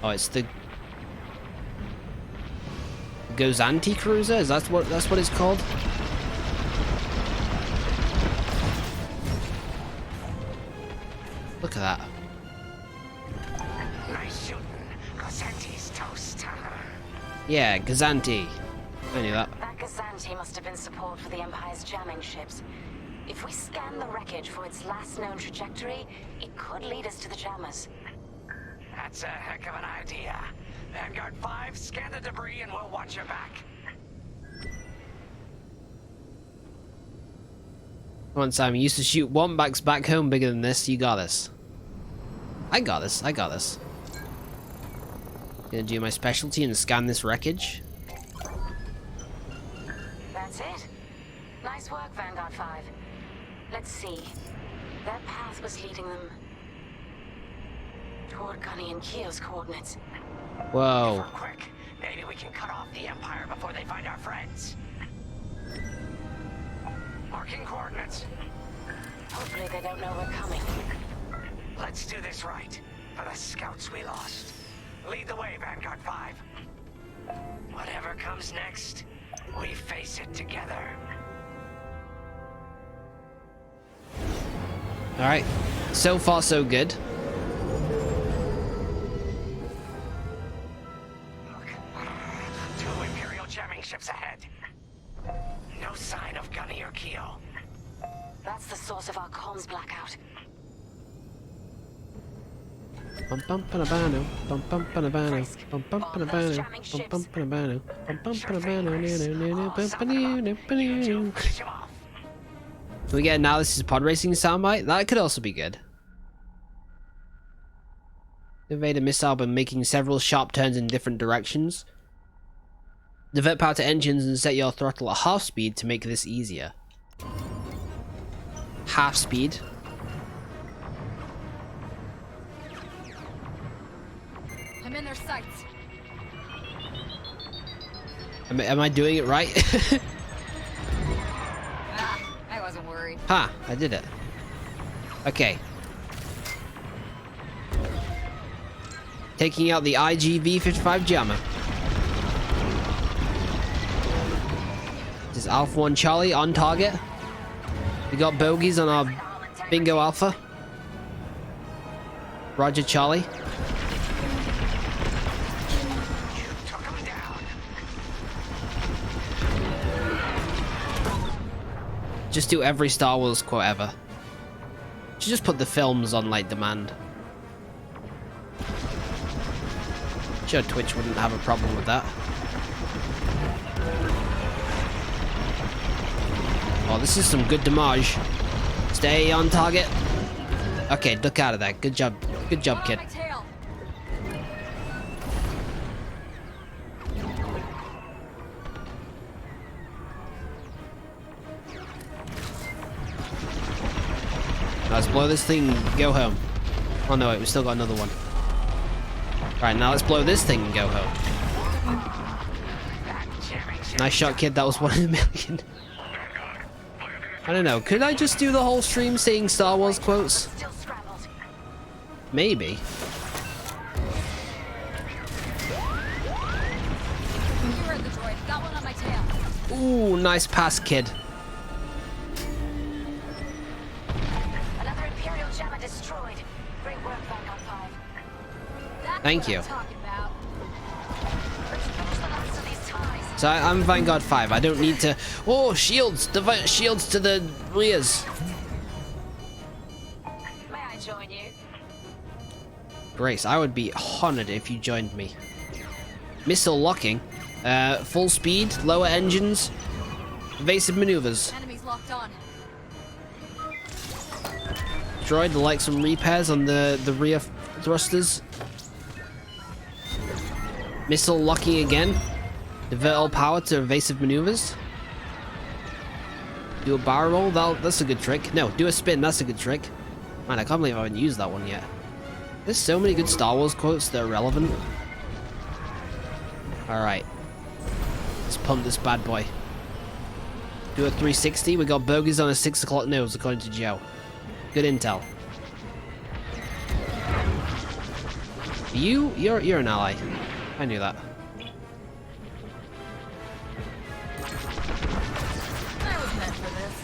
Oh, it's the... Gozanti Cruiser? Is that what it's called? Look at that. Nice shooting. Gozanti's toast. Yeah, Gozanti. I knew that. That Gozanti must have been support for the Empire's jamming ships. If we scan the wreckage for its last known trajectory, it could lead us to the jammers. That's a heck of an idea. Vanguard 5, scan the debris and we'll watch your back. Come on, Simon. You used to shoot wombats back home bigger than this. You got this. I got this. I got this. Gonna do my specialty and scan this wreckage. That's it. Nice work, Vanguard 5. Let's see. That path was leading them toward Gunny and Keo's coordinates. Whoa. If we're quick, maybe we can cut off the Empire before they find our friends. Marking coordinates. Hopefully they don't know we're coming. Let's do this right. For the scouts we lost. Lead the way, Vanguard 5. Whatever comes next, we face it together. Alright. So far, so good. Two Imperial jamming ships ahead. No sign of Gunny or Keo. That's the source of our comms blackout. Bum bum panabano, bum bum panabano, bum bum panabano, bum bum panabano, bum bum panabano. Can we get analysis pod racing soundbite? That could also be good. Evade a missile by making several sharp turns in different directions. Divert power to engines and set your throttle at half speed to make this easier. Half speed. I'm in their sights. Am I doing it right? I wasn't worried. Ha! I did it. Okay. Taking out the IGV-55 jammer. This is Alpha 1 Charlie on target. We got bogeys on our Bingo Alpha. Roger Charlie. Just do every Star Wars quote ever. Should just put the films on like demand. Sure, Twitch wouldn't have a problem with that. Oh, this is some good damage. Stay on target. Okay, duck out of that. Good job. Good job, kid. Let's blow this thing and go home. Oh no, wait, we still got another one. Right, now let's blow this thing and go home. Nice shot, kid. That was 1 in a million. I don't know. Could I just do the whole stream saying Star Wars quotes? Maybe. Ooh, nice pass, kid. Another Imperial jammer destroyed. Great work, Vanguard 5. Thank you. So I'm Vanguard 5. I don't need to... Oh, shields! Shields to the rears. May I join you? Grace, I would be honored if you joined me. Missile locking. Full speed, lower engines, evasive maneuvers. Enemies locked on. Droid, like some repairs on the rear thrusters. Missile locking again. Divert all power to evasive maneuvers. Do a barrel roll, that's a good trick. No, do a spin, that's a good trick. Man, I can't believe I haven't used that one yet. There's so many good Star Wars quotes that are relevant. Alright. Let's pump this bad boy. Do a 360, we got bogeys on a 6 o'clock nose according to Joe. Good intel. You're an ally. I knew that. I was meant for this.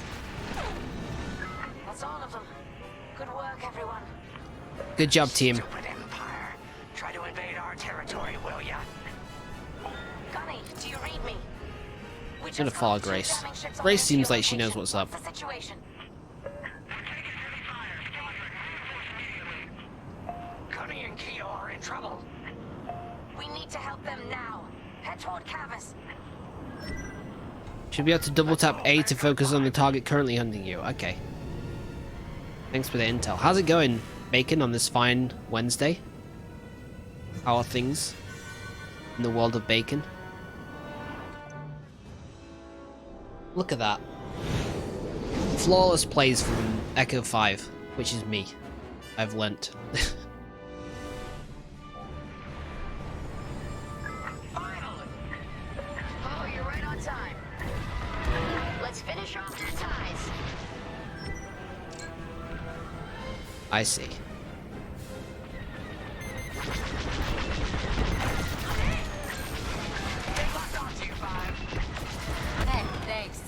That's all of them. Good work, everyone. Good job, team. Stupid Empire. Try to invade our territory, will ya? Gunny, do you read me? I'm gonna follow Grace. Grace seems like she knows what's up. What's the situation? Gunny and Keo are in trouble. We need to help them now. Head toward Cavis. Should be able to double tap A to focus on the target currently hunting you. Okay. Thanks for the intel. How's it going, Bacon, on this fine Wednesday? How are things in the world of bacon? Look at that. Flawless plays from Echo 5, which is me. I've learnt. Finally. Oh, you're right on time. Let's finish off the ties. I see. They locked onto you, Five. Hey, thanks.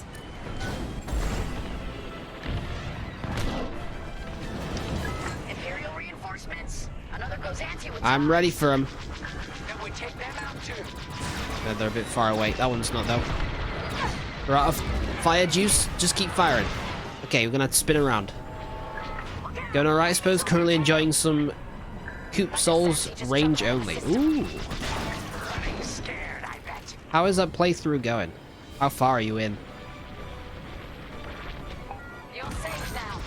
Imperial reinforcements. Another goes anti with I'm ready for him. Then we take them out too. They're a bit far away. That one's not, though. We're out of fire juice. Just keep firing. Okay, we're gonna have to spin around. Going alright, I suppose. Currently enjoying some Coop Souls range only. Ooh. How is that playthrough going? How far are you in? You're safe now.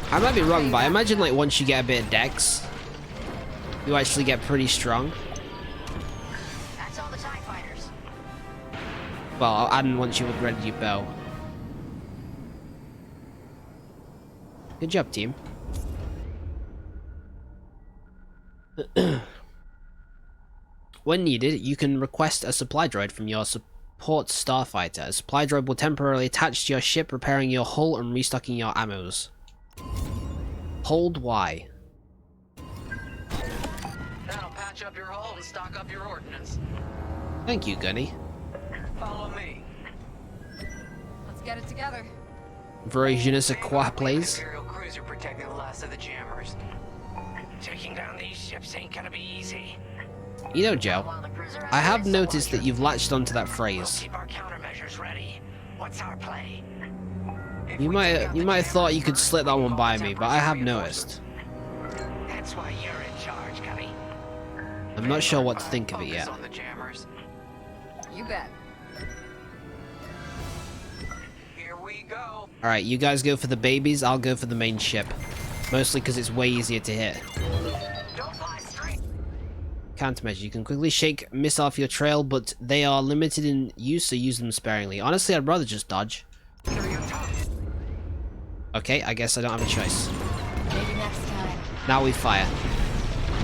I might be wrong, but I imagine like once you get a bit of dex, you actually get pretty strong. That's all the TIE fighters. Well, and once you upgrade your bow. Good job, team. When needed, you can request a supply droid from your support starfighter. A supply droid will temporarily attach to your ship, repairing your hull and restocking your ammos. Hold Y. That'll patch up your hull and stock up your ordnance. Thank you, Gunny. Follow me. Let's get it together. Very je ne sais quoi, please. Imperial cruiser protecting the last of the jammers. Taking down these ships ain't gonna be easy. You know, Joe, I have noticed that you've latched onto that phrase. Keep our countermeasures ready. What's our play? You might have thought you could slip that one by me, but I have noticed. That's why you're in charge, Gunny. I'm not sure what to think of it yet. On the jammers. You bet. Here we go. Alright, you guys go for the babies, I'll go for the main ship. Mostly because it's way easier to hit. Don't fly straight. Countermeasure. You can quickly shake miss off your trail, but they are limited in use, so use them sparingly. Honestly, I'd rather just dodge. Okay, I guess I don't have a choice. Maybe next time. Now we fire.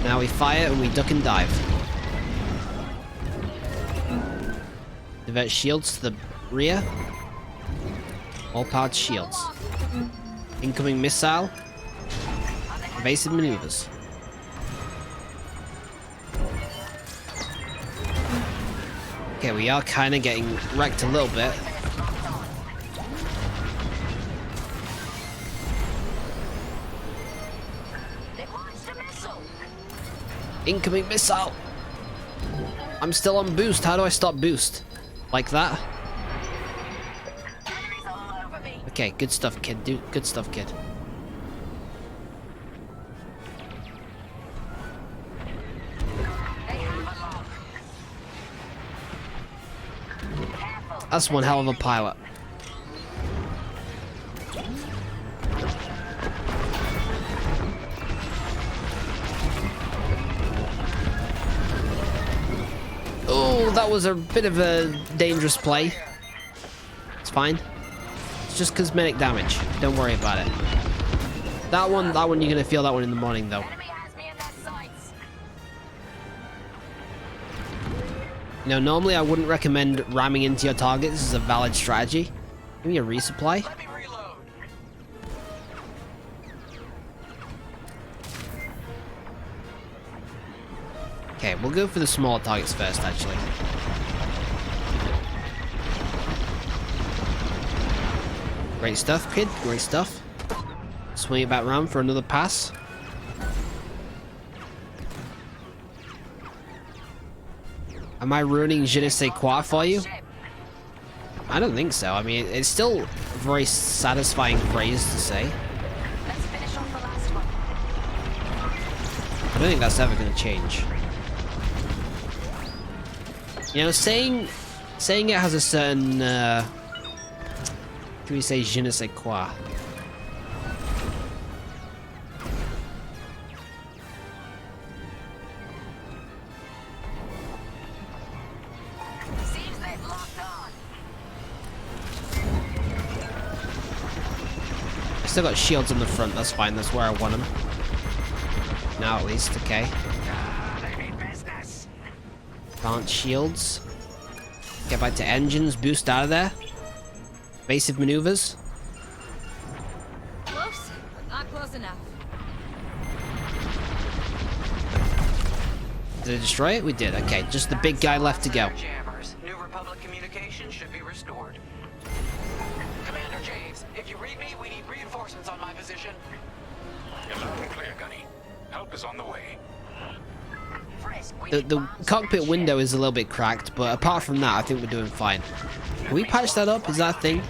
Now we fire and we duck and dive. Divert shields to the rear. All powered shields. Incoming missile. Evasive maneuvers. Okay, we are kind of getting wrecked a little bit. Incoming missile! I'm still on boost. How do I stop boost? Like that? Okay, good stuff, kid. Good stuff, kid. That's one hell of a pilot. Oh, that was a bit of a dangerous play. It's fine. It's just cosmetic damage. Don't worry about it. That one, you're gonna feel that one in the morning, though. You know, normally I wouldn't recommend ramming into your targets as a valid strategy. Give me a resupply. Okay, we'll go for the smaller targets first, actually. Great stuff, kid. Great stuff. Swing it back around for another pass. Am I ruining je ne sais quoi for you? I don't think so. I mean, it's still a very satisfying phrase to say. I don't think that's ever going to change. You know, saying it has a certain, can we say je ne sais quoi? Still got shields on the front, that's fine, that's where I want them. Now at least, okay. Plant shields. Get back to engines, boost out of there. Evasive maneuvers. Close, but not close enough. Did it destroy it? We did, okay. Just the big guy left to go. Jammers. New Republic communication should be restored. Commander James, if you read me, we need reinforcements on my position. You're loud and clear, Gunny. Help is on the way. The cockpit window is a little bit cracked, but apart from that, I think we're doing fine. Can we patch that up? Is that a thing?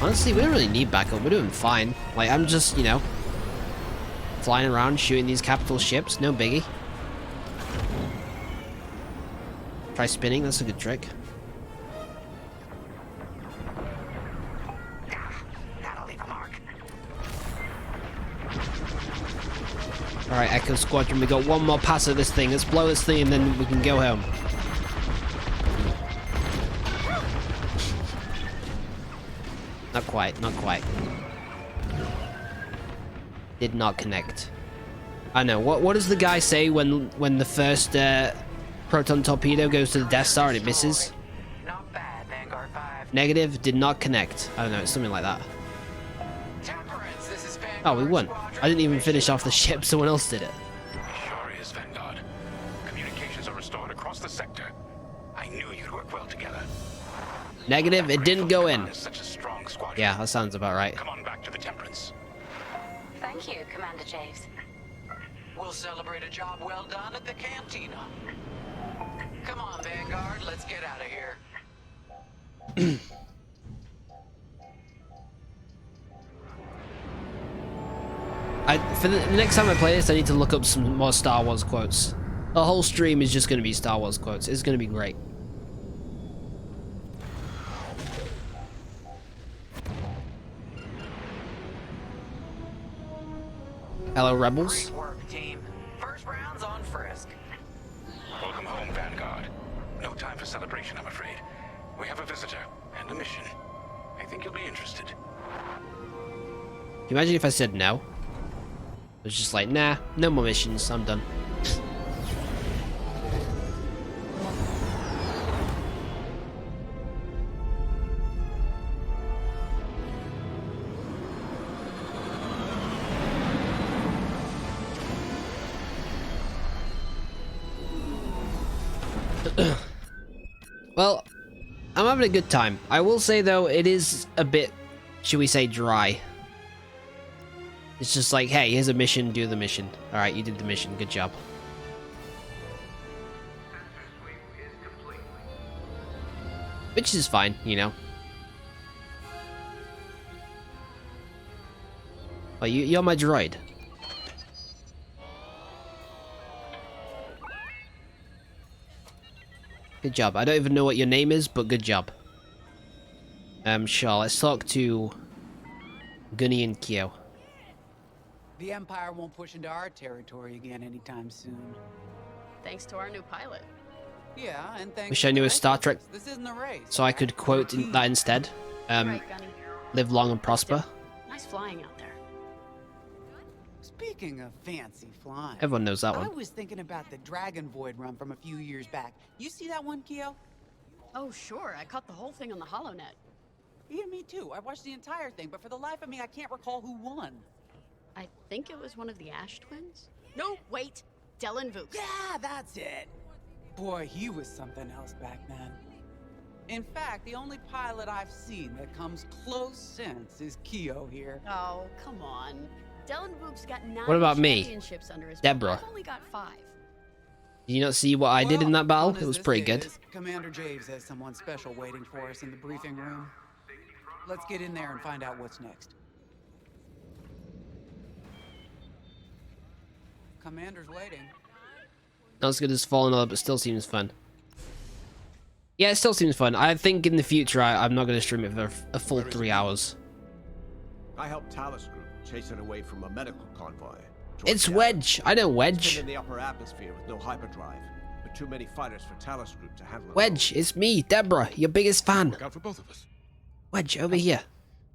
Honestly, we don't really need backup. We're doing fine. Like, I'm just, you know, flying around shooting these capital ships. No biggie. Try spinning. That's a good trick. Alright, Echo Squadron, we got one more pass at this thing. Let's blow this thing and then we can go home. Not quite, not quite. Did not connect. I know. What does the guy say when the first proton torpedo goes to the Death Star and it misses? Not bad, Vanguard 5. Negative, did not connect. I don't know, it's something like that. Temperance, this is Vanguard. Oh, we won. I didn't even finish off the ship, someone else did it. Sure is, Vanguard. Communications are restored across the sector. I knew you'd work well together. Negative, it didn't go in. Such a strong squadron. Yeah, that sounds about right. Come on back to the Temperance. Thank you, Commander Javes. We'll celebrate a job well done at the cantina. Come on, Vanguard, let's get out of here. For the next time I play this, I need to look up some more Star Wars quotes. The whole stream is just going to be Star Wars quotes. It's going to be great. Hello, Rebels. Great work, team. First round's on Frisk. Welcome home, Vanguard. No time for celebration, I'm afraid. We have a visitor and a mission. I think you'll be interested. Can you imagine if I said no? It was just like, nah, no more missions, I'm done. Well, I'm having a good time. I will say though, it is a bit, should we say, dry. It's just like, hey, here's a mission, do the mission. Alright, you did the mission, good job. Which is fine, you know. Well, you're my droid. Good job. I don't even know what your name is, but good job. Sure, let's talk to Gunny and Kyo. The Empire won't push into our territory again anytime soon. Thanks to our new pilot. Yeah, and thanks Wish to I knew the a rest Star of Trek us. This isn't a race. so I could quote that instead. Right, Gunny. Live long and prosper. Nice flying out there. Speaking of fancy flying, Everyone knows that I one. was thinking about the Dragon Void run from a few years back. You see that one, Kyo? Oh, sure. I caught the whole thing on the HoloNet. Yeah, me too. I watched the entire thing, but for the life of me, I can't recall who won. I think it was one of the Ash twins. No, wait. Dylan Vooks. Yeah, that's it. Boy, he was something else back then. In fact, the only pilot I've seen that comes close since is Kyo here. Oh, come on. Dylan Vooks got 9 What about me? championships under his Deborah? belt. I've only got 5. Did you not see what I did in that battle? It was pretty good. Commander Javes has someone special waiting for us in the briefing room. Let's get in there and find out what's next. Commander's waiting. Not as good as Fallen Order, but still seems fun. Yeah, it still seems fun. I think in the future I'm not going to stream it for a full 3 hours. I helped Talus Group chase it away from a medical convoy. It's Wedge. I know It's Wedge. been in the upper atmosphere with no hyperdrive, but too many fighters for Talus Group to handle it. Wedge, it's me, Deborah, your biggest fan. Look out for both of us. Wedge, over here.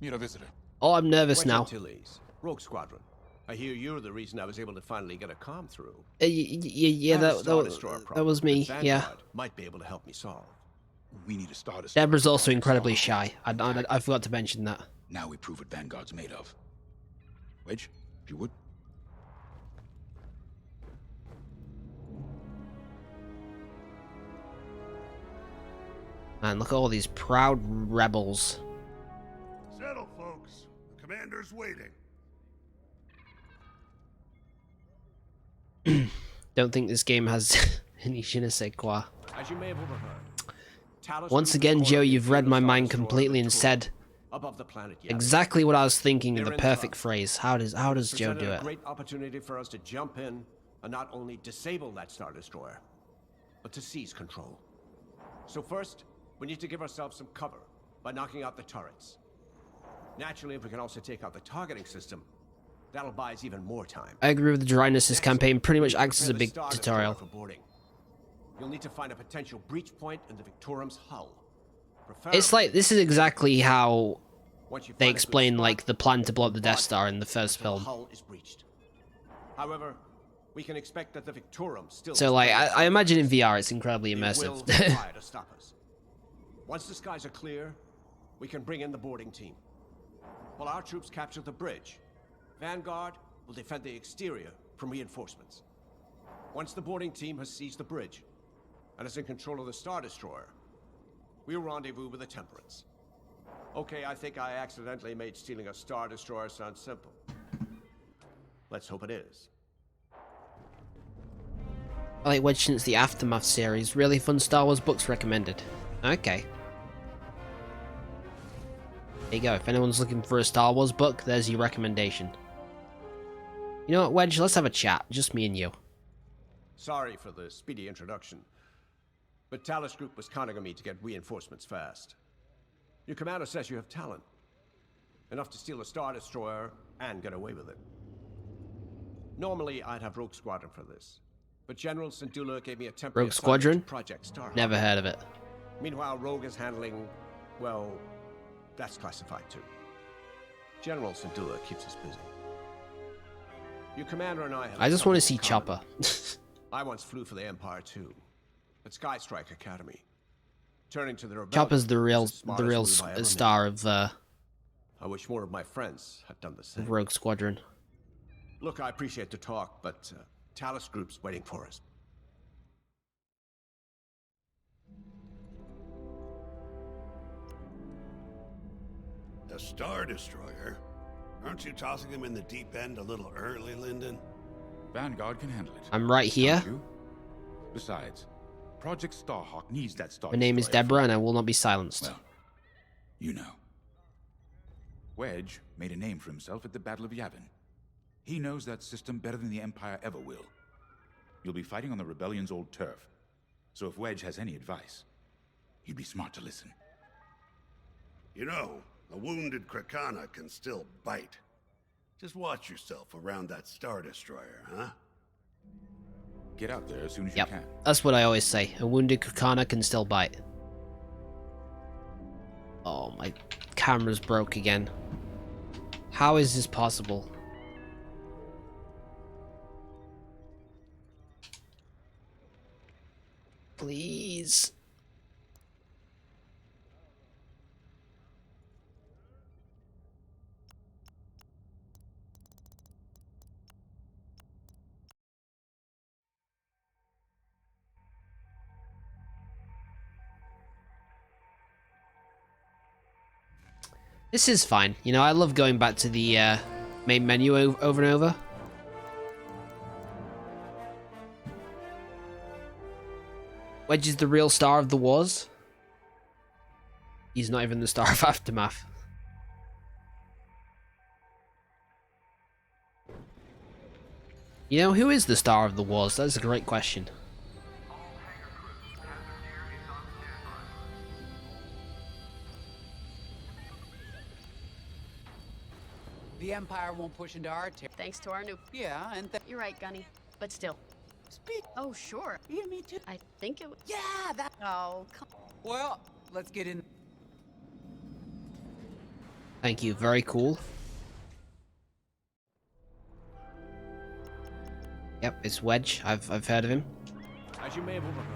Meet our visitor. Oh, I'm nervous Wedge now. Antilles, Rogue Squadron. I hear you're the reason I was able to finally get a comm through. Yeah, that was me. Yeah. Might be able to help me solve. We need a Star Destroyer. Deborah's also incredibly shy. I forgot to mention that. Now we prove what Vanguard's made of. Wedge, if you would. Man, look at all these proud rebels. Settle, folks. The commander's waiting. Don't think this game has any je ne sais quoi. As you may have overheard, Talus Once Group again, is Joe, ordered you've to read my Star mind Destroyer completely and Victoria said above the planet Yavin. exactly what I was thinking in the They're in perfect trouble. phrase. How does Joe Presented do a it? great opportunity for us to jump in and not only disable that Star Destroyer, but to seize control. So first, we need to give ourselves some cover by knocking out the turrets. Naturally, if we can also take out the targeting system, that'll buy us even more time. I agree with the dryness. This campaign pretty much acts as a Prepare the big Star tutorial. Destroyer for boarding. You'll need to find a potential breach point in the Victorum's hull. It's like, this is exactly how Once you they find a good explain, spot, like, the plan to blow up the Death Star in the first until the film. hull is breached. However, we can expect that the Victorum still. So, like, I imagine in VR it's incredibly It will immersive. try to stop us. Once the skies are clear, we can bring in the boarding team. While our troops capture the bridge, Vanguard will defend the exterior from reinforcements. Once the boarding team has seized the bridge and is in control of the Star Destroyer, we'll rendezvous with the Temperance. Okay, I think I accidentally made stealing a Star Destroyer sound simple. Let's hope it is. I like Wedge since the Aftermath series. Really fun Star Wars books recommended. Okay. There you go. If anyone's looking for a Star Wars book, there's your recommendation. You know what, Wedge? Let's have a chat. Just me and you. Sorry for the speedy introduction, but Talus Group was counting on me to get reinforcements fast. Your commander says you have talent. Enough to steal a Star Destroyer and get away with it. Normally, I'd have Rogue Squadron for this, but General Syndulla gave me a temporary Rogue Squadron? Project Star. Never heard of it. Meanwhile, Rogue is handling, well, that's classified too. General Syndulla keeps us busy. Your commander and I have I just want to see something in Chopper. common. I once flew for the Empire too, at Sky Strike Academy. Turning to the rebellion. Chopper's the real was smartest move I ever made. star of I wish more of my friends had done the same. Rogue Squadron. Look, I appreciate the talk, but Talus Group's waiting for us. A Star Destroyer? Aren't you tossing him in the deep end a little early, Lyndon? Vanguard can handle it. I'm right here. Can't you? Besides, Project Starhawk needs that Star My name is Destroyer. Deborah, and I will not be silenced. Well, you know. Wedge made a name for himself at the Battle of Yavin. He knows that system better than the Empire ever will. You'll be fighting on the Rebellion's old turf. So if Wedge has any advice, you'd be smart to listen. You know, a wounded Krakana can still bite. Just watch yourself around that Star Destroyer, huh? Get out there as soon as you can. That's what I always say. A wounded Krakana can still bite. Oh, my camera's broke again. How is this possible? Please. This is fine. You know, I love going back to the main menu over and over. Wedge is the real star of the wars. He's not even the star of Aftermath. You know, who is the star of the wars? That's a great question. The Empire won't push into our territory. Thanks to our new... Yeah, and You're right, Gunny. But still. Speak. Oh, sure. Yeah, me too. I think it was... Yeah, that... Oh, come... Well, let's get in. Thank you. Very cool. Yep, it's Wedge. I've heard of him. As you may have overheard,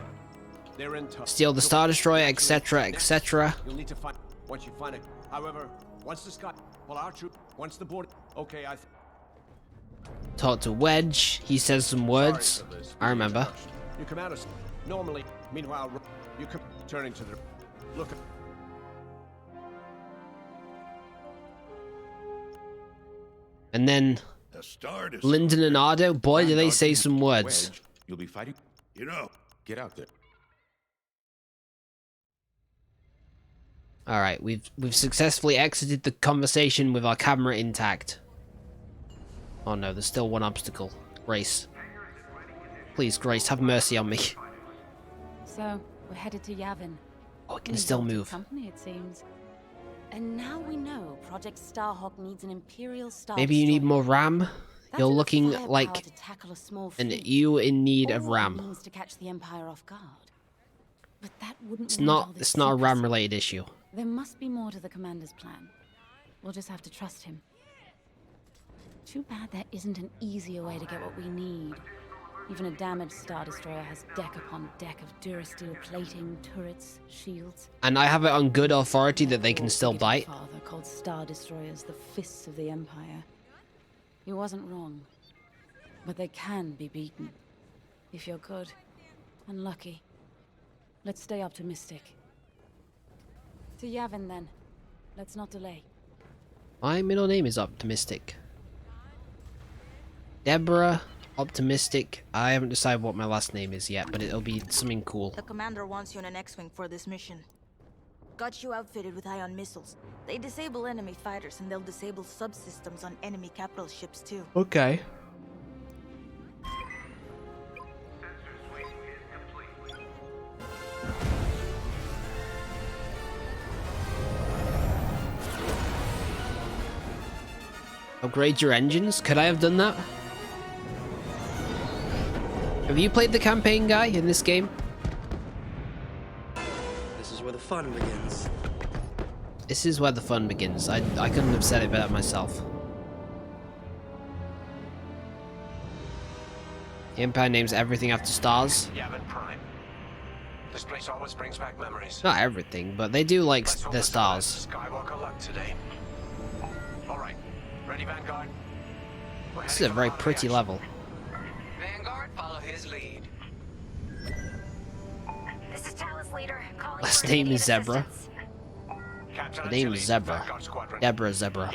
they're in touch. Steal the Star Destroyer, etc., etc. You'll need to find... Once you find it... However, once the sky... Well, our troop... Once the board... Okay, Talk to Wedge. He says some words. I remember. You come out of... Normally, meanwhile, you come... Turning to the... Look... And then... The Star Destroyer. Lyndon and Ardo, boy, do they say some words. Wedge, you'll be fighting. You know. Get out there. Alright, we've successfully exited the conversation with our camera intact. Oh no, there's still one obstacle. Grace. Please, Grace, have mercy on me. So, we're headed to Yavin. Oh, it can still move. Company, it seems. And now we know Project Starhawk needs an Imperial Star Maybe you need more RAM? That's You're enough looking firepower like to tackle a small an fleet. you in need of Or RAM. means to catch the Empire off guard. But that wouldn't It's need not all this it's not a secrecy. RAM related issue. There must be more to the commander's plan. We'll just have to trust him. Too bad there isn't an easier way to get what we need. Even a damaged Star Destroyer has deck upon deck of Durasteel plating, turrets, shields. And I have it on good authority that they can still bite. Father called Star Destroyers the fists of the Empire. He wasn't wrong. But they can be beaten. If you're good and lucky. Let's stay optimistic. To Yavin, then. Let's not delay. My middle name is Optimistic. Deborah Optimistic. I haven't decided what my last name is yet, but it'll be something cool. The commander wants you in an X-Wing for this mission. Got you outfitted with ion missiles. They disable enemy fighters, and they'll disable subsystems on enemy capital ships, too. Okay. Upgrade your engines? Could I have done that? Have you played the campaign, guy, in this game? This is where the fun begins. This is where the fun begins. I couldn't have said it better myself. The Empire names everything after stars. Yavin Prime. This place always brings back memories. Not everything, but they do like their stars. Skywalker luck today. All right, ready, Vanguard? This is a very pretty level. Vanguard, follow his lead. This is Talus Leader. Calling Last for name immediate is Zebra. assistance. The name is Zebra. Deborah Zebra.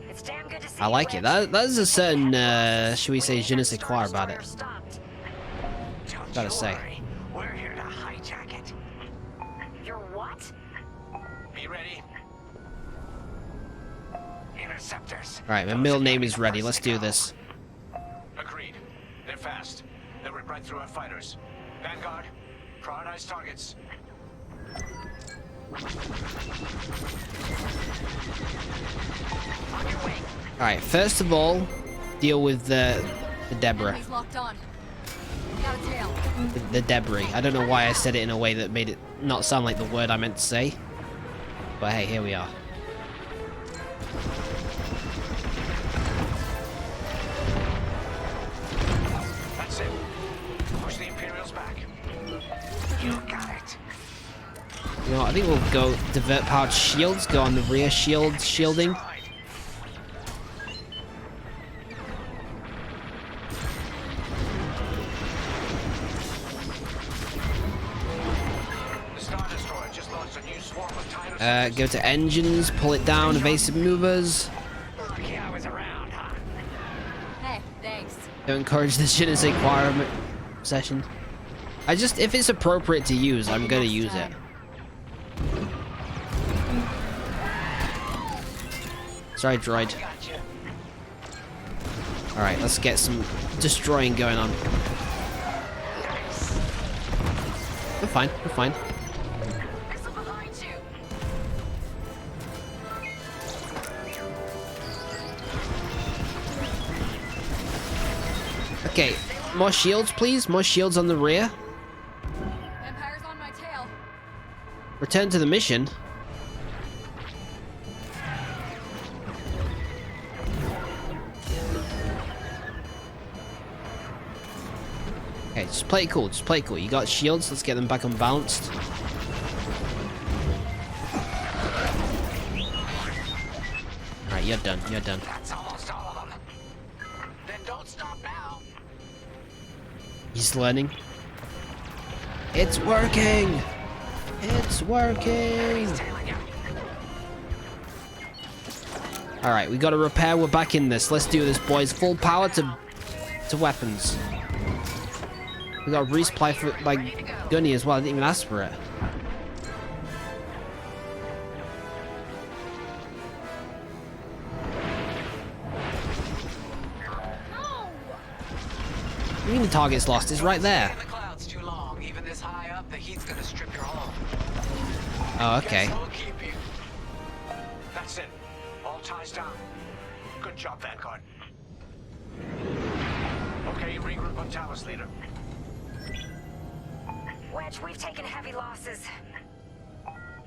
It's damn good to see I like it. That is a certain, should we say, je ne sais quoi about it. Gotta say. We're here to hijack it. You're what? Be ready. Interceptors. Alright, my middle name is ready. Let's do this. Agreed. They're fast. They'll rip right through our fighters. Vanguard, prioritize targets. On your way. Alright, first of all, deal with the debris. Enemies locked on. Got a tail. The debris. I don't know why I said it in a way that made it not sound like the word I meant to say. But hey, here we are. That's it. Push the Imperials back. You got it. You know what, I think we'll go divert powered shields, go on the rear shielding. Go to engines, pull it down, evasive movers. Hey, thanks. Don't encourage this je ne sais quoi session. If it's appropriate to use, I'm gonna use it. Sorry, droid. Alright, let's get some destroying going on. We're fine, we're fine. Okay, more shields, please. More shields on the rear. Empire's on my tail. Return to the mission. Okay, just play it cool. Just play it cool. You got shields. Let's get them back unbalanced. Alright, you're done. You're done. That's almost all of them. Then don't stop now. He's learning. It's working! It's working! Alright, we gotta repair. We're back in this. Let's do this, boys. Full power to weapons. We got resupply for, like, Gunny as well. I didn't even ask for it. You mean the target's lost? It's right there. The cloud's too long. Even this high up, the heat's gonna strip your hull. Oh, okay. Guess we'll keep you. That's it. All ties down. Good job, Vanguard. Okay, regroup on Talus, leader. Wedge, we've taken heavy losses.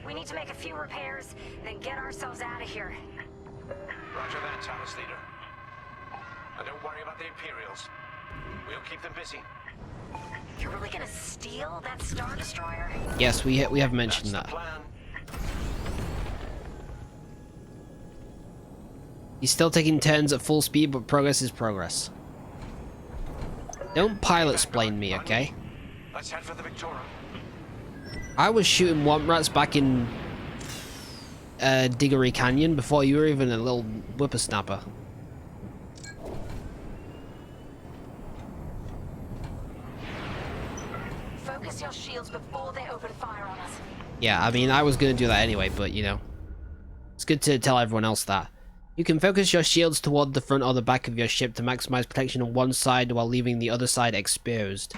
We need to make a few repairs, then get ourselves out of here. Roger that, Talus, leader. And don't worry about the Imperials. We'll keep them busy. You're really gonna steal that Star Destroyer? Yes, we have mentioned that. He's still taking turns at full speed, but progress is progress. Don't pilot-splain me, okay? Let's head for the Victoria. I was shooting womp rats back in Diggory Canyon before you were even a little whippersnapper. Focus your shields before they open fire on us. Yeah, I mean, I was gonna do that anyway, but you know. It's good to tell everyone else that. You can focus your shields toward the front or the back of your ship to maximize protection on one side while leaving the other side exposed.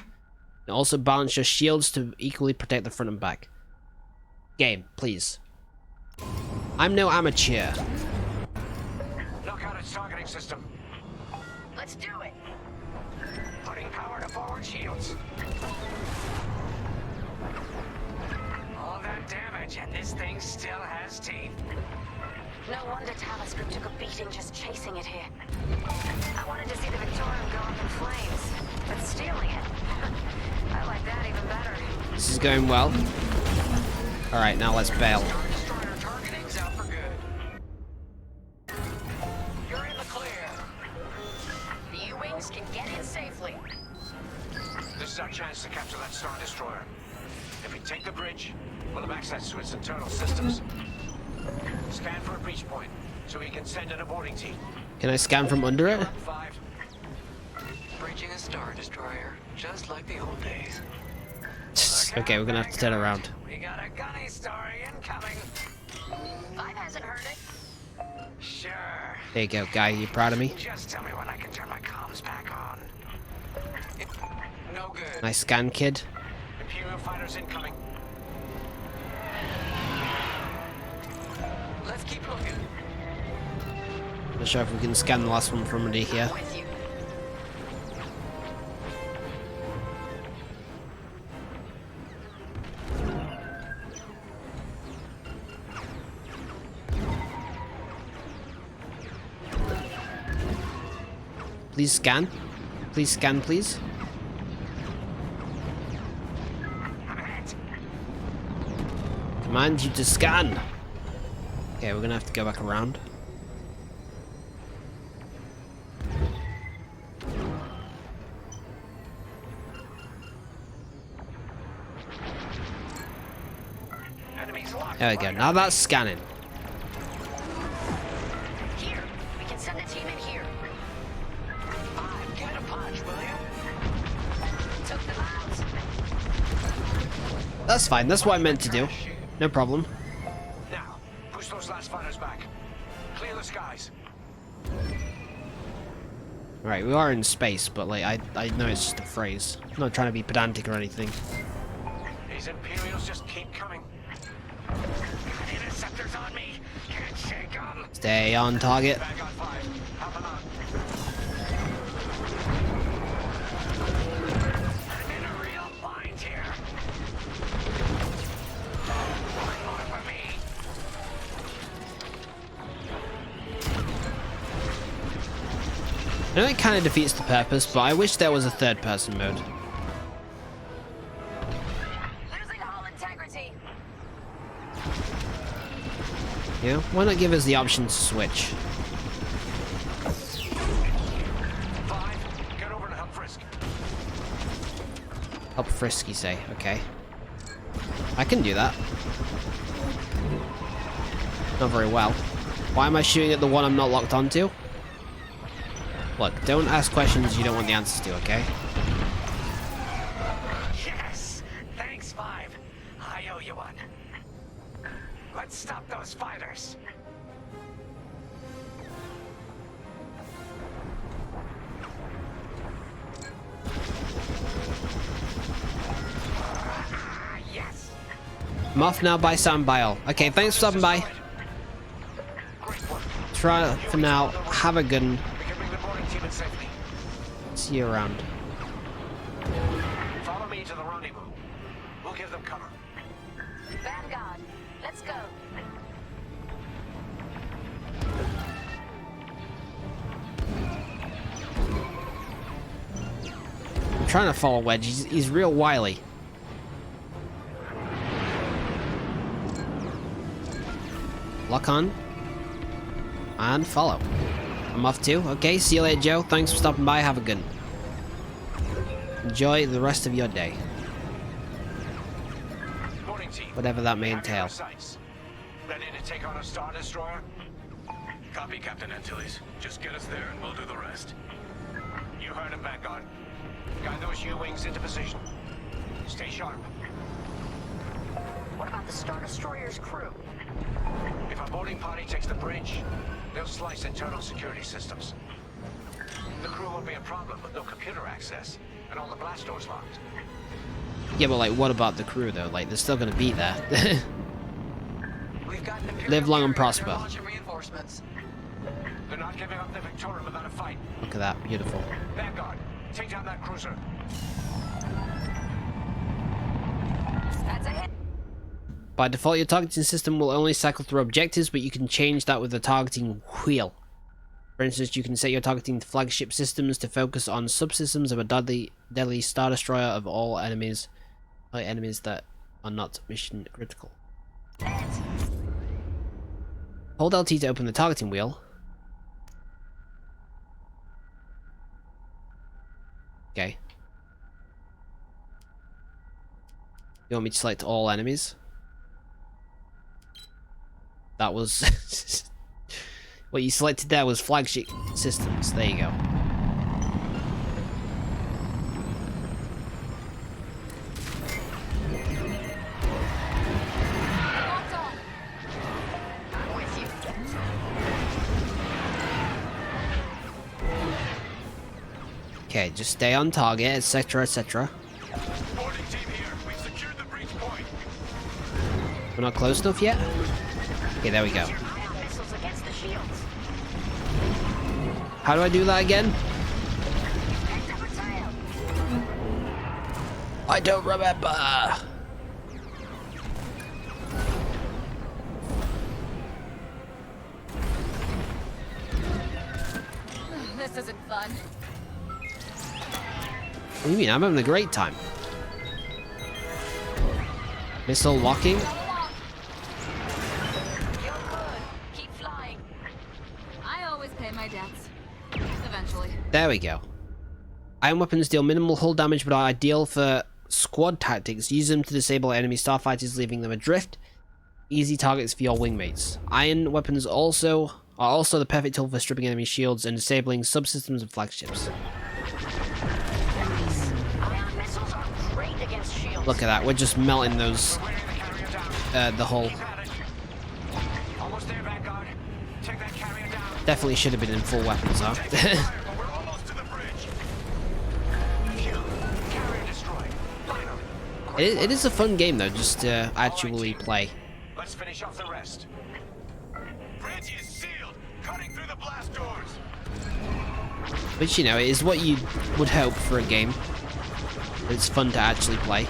And also balance your shields to equally protect the front and back. Game, please. I'm no amateur. Knock out its targeting system. Let's do it. Putting power to forward shields. All that damage, and this thing still has teeth. No wonder Talus Group took a beating just chasing it here. I wanted to see the Victorian go up in flames, but stealing it, I like that even better. This is going well. Alright, now let's bail. Destroyer targeting's out for good. You're in the clear. The U-Wings can get in safely. This is our chance to capture that Star Destroyer. If we take the bridge, we'll have access to its internal systems. Scan for a breach point, so we can send an aborting team. Can I scan from under it? 5. Bridging a Star Destroyer, just like the old days. Okay, we're gonna have to turn around. We got a gunny story incoming. 5 hasn't heard it. Sure. There you go, guy. You proud of me? Just tell me when I can turn my comms back on. No good. Nice scan, kid. Imperial fighters incoming. Let's keep looking. Not sure if we can scan the last one from under here. Please scan. Please scan, please. Command you to scan. Okay, we're gonna have to go back around. There we go. Now that's scanning. Here, we can send a team in here. Get a punch, will you? Took them out. That's fine. That's what I meant to do. No problem. Now, push those last fighters back. Clear the skies. Right, we are in space, but like I know it's just a phrase. I'm not trying to be pedantic or anything. These Imperials just keep coming. Interceptors on me. Can't shake them. Stay on target. Vanguard 5. Help them out. I'm in a real bind here. One more for me. I know it kind of defeats the purpose, but I wish there was a third-person mode. Losing hull integrity. Yeah, why not give us the option to switch? 5, get over and help Frisk. Help Frisky say, okay. I can do that. Not very well. Why am I shooting at the one I'm not locked onto? Look, don't ask questions you don't want the answers to, okay? Yes! Thanks, 5. I owe you one. Let's stop those fighters. Yes! I'm off now by Sam Bile. Okay, thanks for stopping by. Try for now. Have a good one. See you around. Follow me to the rendezvous. We'll give them cover. Vanguard, let's go. I'm trying to follow Wedge. He's real wily. Lock on. And follow. I'm off too. Okay, see you later, Joe. Thanks for stopping by. Have a good one. Enjoy the rest of your day. Whatever that may entail. Ready to take on a Star Destroyer? Copy, Captain Antilles. Just get us there and we'll do the rest. You heard him, Vanguard. Guide those U-wings into position. Stay sharp. What about the Star Destroyer's crew? If a boarding party takes the bridge, they'll slice internal security systems. The crew won't be a problem with no computer access, and all the blast doors locked. Yeah, but like, what about the crew though? Like, they're still gonna be there. Live long and prosper. Reinforcements. They're not giving up the Victorium without a fight. Look at that, beautiful. Vanguard, take down that cruiser. That's a hit. By default, your targeting system will only cycle through objectives, but you can change that with the targeting wheel. For instance, you can set your targeting flagship systems to focus on subsystems of a deadly Star Destroyer of all enemies, like enemies that are not mission critical. Hold LT to open the targeting wheel. Okay. You want me to select all enemies? That was... what you selected there was flagship systems. There you go. Okay, just stay on target, etc., etc. Boarding team here. We've We're not close enough yet? Okay, there we go. Missiles against the shields. How do I do that again? I don't remember. This isn't fun. What do you mean? I'm having a great time. Missile locking? You're good. Keep flying. I always pay my debts. Eventually. There we go. Iron weapons deal minimal hull damage but are ideal for squad tactics. Use them to disable enemy starfighters, leaving them adrift. Easy targets for your wingmates. Iron weapons are also the perfect tool for stripping enemy shields and disabling subsystems of flagships. Ion missiles are great against shields. Look at that, we're just melting those, the hull. Almost there, Vanguard. Take that carrier down. Definitely should have been in full weapons though. We're almost to the bridge. Carrier destroyed. Final. It is a fun game though, just to actually play. Let's finish off the rest. Bridge is sealed. Cutting through the blast doors. Which, you know, is what you would hope for a game. It's fun to actually play.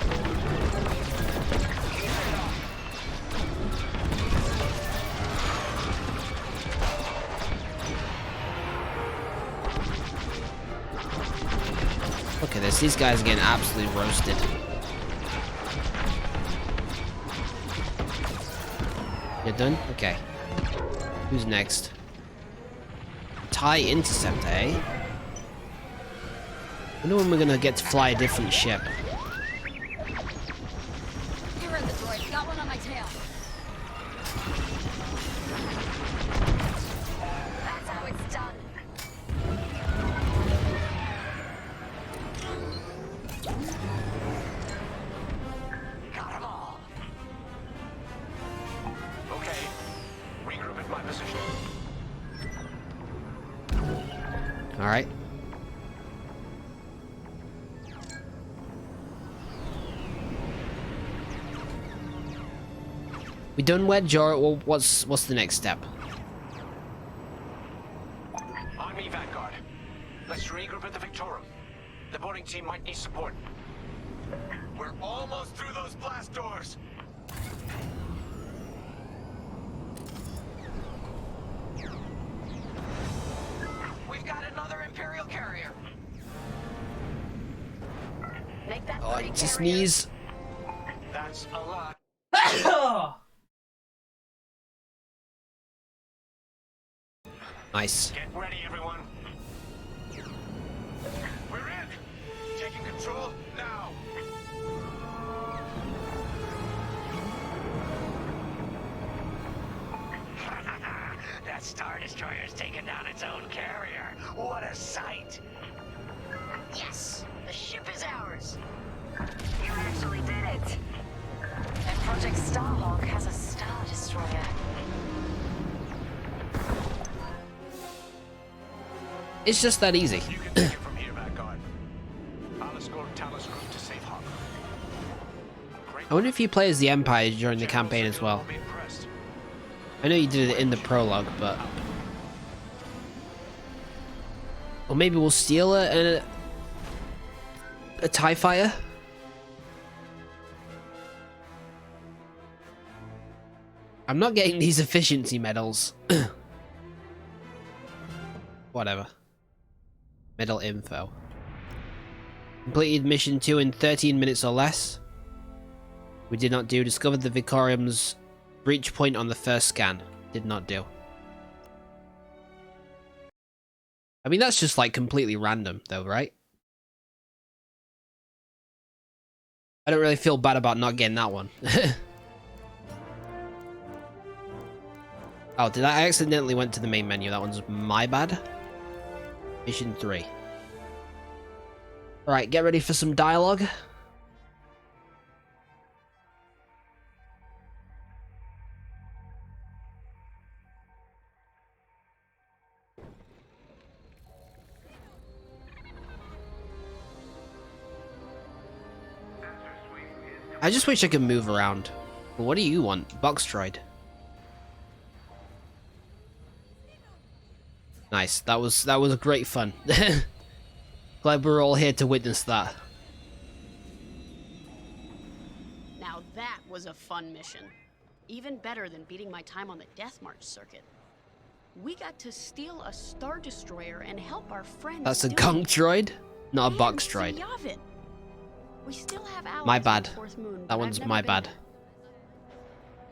Look at this, these guys are getting absolutely roasted. You're done? Okay. Who's next? TIE Interceptor, eh? I wonder when we're gonna get to fly a different ship. You're in the droid. Got one on my tail. That's how it's done. Got them all. Okay. Regroup at my position. Alright. We done Wedge, or well, what's the next step? On me, Vanguard. Let's regroup at the Victorum. The boarding team might need support. We're almost through those blast doors. We've got another Imperial carrier. Make that Oh, I need to sneeze. That's a lot. Nice. Get ready, everyone. We're in. Taking control now. That Star Destroyer's taken down its own carrier. What a sight. Yes, the ship is ours. You actually did it. And Project Starhawk has a Star Destroyer. It's just that easy. You can take it from here, Vanguard. I'll escort Talos Group to safe harbor. I wonder if you play as the Empire during the campaign as well. I know you did it in the prologue, but... Or maybe we'll steal a TIE fighter? I'm not getting these efficiency medals. Whatever. Medal info. Completed mission 2 in 13 minutes or less. We did not do. Discovered the Victorium's breach point on the first scan. Did not do. I mean, that's just like completely random though, right? I don't really feel bad about not getting that one. Oh, did I accidentally went to the main menu? That one's my bad. Mission 3. Alright, get ready for some dialogue. I just wish I could move around. What do you want? Box droid. Nice. That was great fun. Glad we're all here to witness that. Now that was a fun mission. Even better than beating my time on the Death March circuit. We got to steal a Star Destroyer and help our friends. That's a gunk droid, not a box droid. Yavin. We still have allies My on bad. the Fourth Moon, That but one's I've never my been bad. there.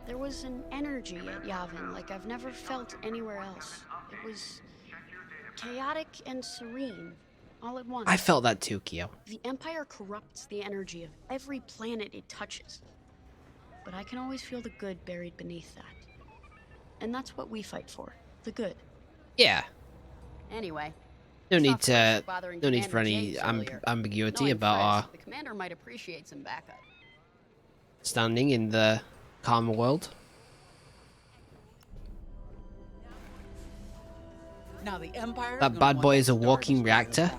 There was an energy at Yavin like I've never felt anywhere else. It was chaotic and serene, all at once. I felt that too, Kyo. The Empire corrupts the energy of every planet it touches. But I can always feel the good buried beneath that. And that's what we fight for, the good. Yeah. Anyway. No need Software's to. bothering No need for Commander any James earlier. ambiguity Knowing about our Frisk, the commander might appreciate some backup. standing in the Karma world. Now the Empire. That bad boy is a walking reactor.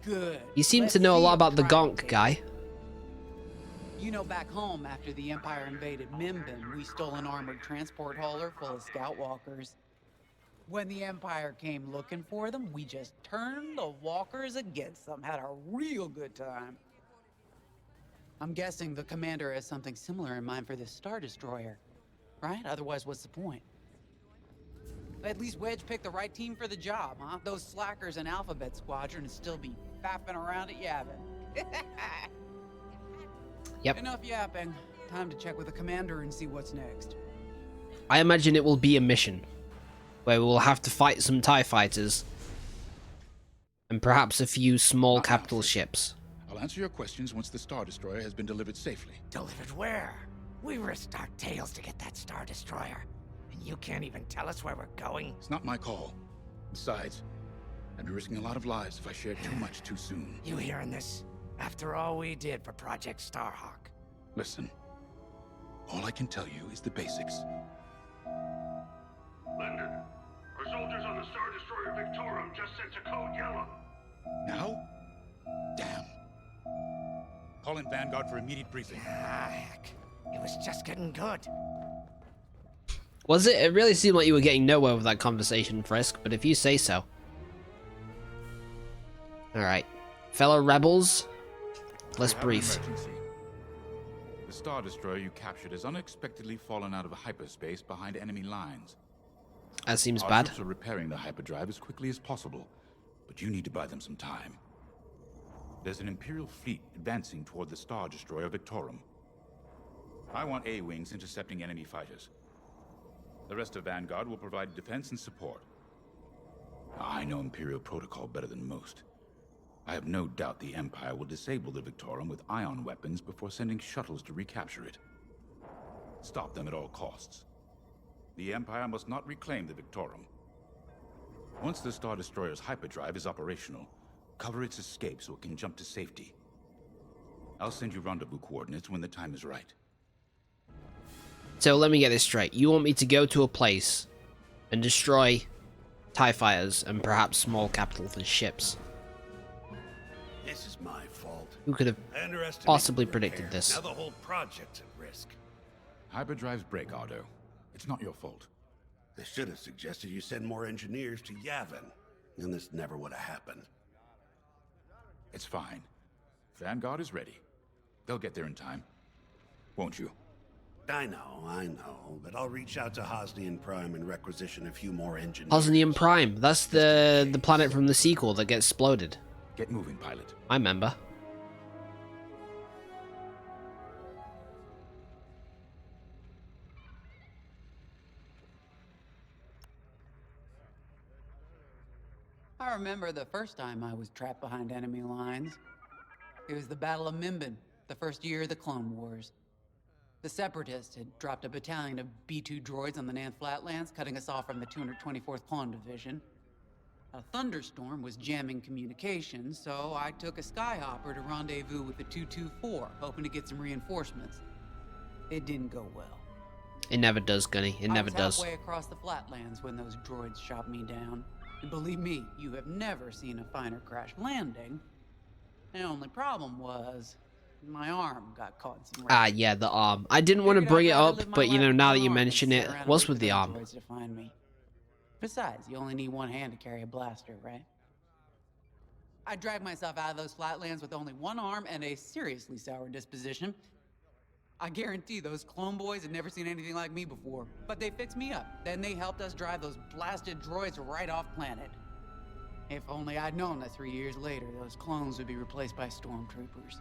Good. You seem Let's to know a see lot him about the try gonk it. guy. You know, back home after the Empire invaded Mimbin, we stole an armored transport hauler full of scout walkers. When the Empire came looking for them, we just turned the walkers against them. Had a real good time. I'm guessing the commander has something similar in mind for this Star Destroyer, right? Otherwise, what's the point? At least Wedge picked the right team for the job, huh? Those slackers in Alphabet Squadron would still be fapping around at Yavin. Yep. Enough yapping. Time to check with the commander and see what's next. I imagine it will be a mission where we will have to fight some TIE fighters and perhaps a few small capital ships. I'll answer your questions once the Star Destroyer has been delivered safely. Delivered where? We risked our tails to get that Star Destroyer. And you can't even tell us where we're going? It's not my call. Besides, I'd be risking a lot of lives if I shared too much too soon. You hearing this? After all we did for Project Starhawk. Listen, all I can tell you is the basics. Linden, our soldiers on the Star Destroyer Victorum just sent a code yellow. Now? Damn. Call in Vanguard for immediate briefing. Ah, heck. It was just getting good. Was it? It really seemed like you were getting nowhere with that conversation, Frisk, but if you say so. Alright. Fellow rebels, let's We have an brief. emergency. The Star Destroyer you captured has unexpectedly fallen out of hyperspace behind enemy lines. That seems Our bad. troops are repairing the hyperdrive as quickly as possible, but you need to buy them some time. There's an Imperial fleet advancing toward the Star Destroyer Victorum. I want A-wings intercepting enemy fighters. The rest of Vanguard will provide defense and support. I know Imperial protocol better than most. I have no doubt the Empire will disable the Victorum with ion weapons before sending shuttles to recapture it. Stop them at all costs. The Empire must not reclaim the Victorum. Once the Star Destroyer's hyperdrive is operational, cover its escape so it can jump to safety. I'll send you rendezvous coordinates when the time is right. So let me get this straight. You want me to go to a place and destroy TIE fighters and perhaps small capital ships? This is my fault. Who could have I underestimated possibly the predicted repair. this? Now the whole project's at risk. Hyperdrives break, Otto. It's not your fault. They should have suggested you send more engineers to Yavin, and this never would have happened. It's fine. Vanguard is ready. They'll get there in time. Won't you? I know, but I'll reach out to Hosnian Prime and requisition a few more engineers. Hosnian Prime. That's the planet from the sequel that gets exploded. Get moving, pilot. I remember. I remember the first time I was trapped behind enemy lines. It was the Battle of Mimbin, the first year of the Clone Wars. The Separatists had dropped a battalion of B-2 droids on the Nanth Flatlands, cutting us off from the 224th Clone Division. A thunderstorm was jamming communications, so I took a skyhopper to rendezvous with the 224, hoping to get some reinforcements. It didn't go well. It never does, Gunny. It never I does. was halfway across the Flatlands when those droids shot me down. And believe me, you have never seen a finer crash landing. The only problem was, My arm got caught in some Ah, yeah, the arm. I didn't want to bring it up, but you know, now that you mention it, what's with the arm? To find me. Besides, you only need one hand to carry a blaster, right? I dragged myself out of those flatlands with only one arm and a seriously sour disposition. I guarantee those clone boys had never seen anything like me before, but they fixed me up. Then they helped us drive those blasted droids right off planet. If only I'd known that 3 years later, those clones would be replaced by stormtroopers.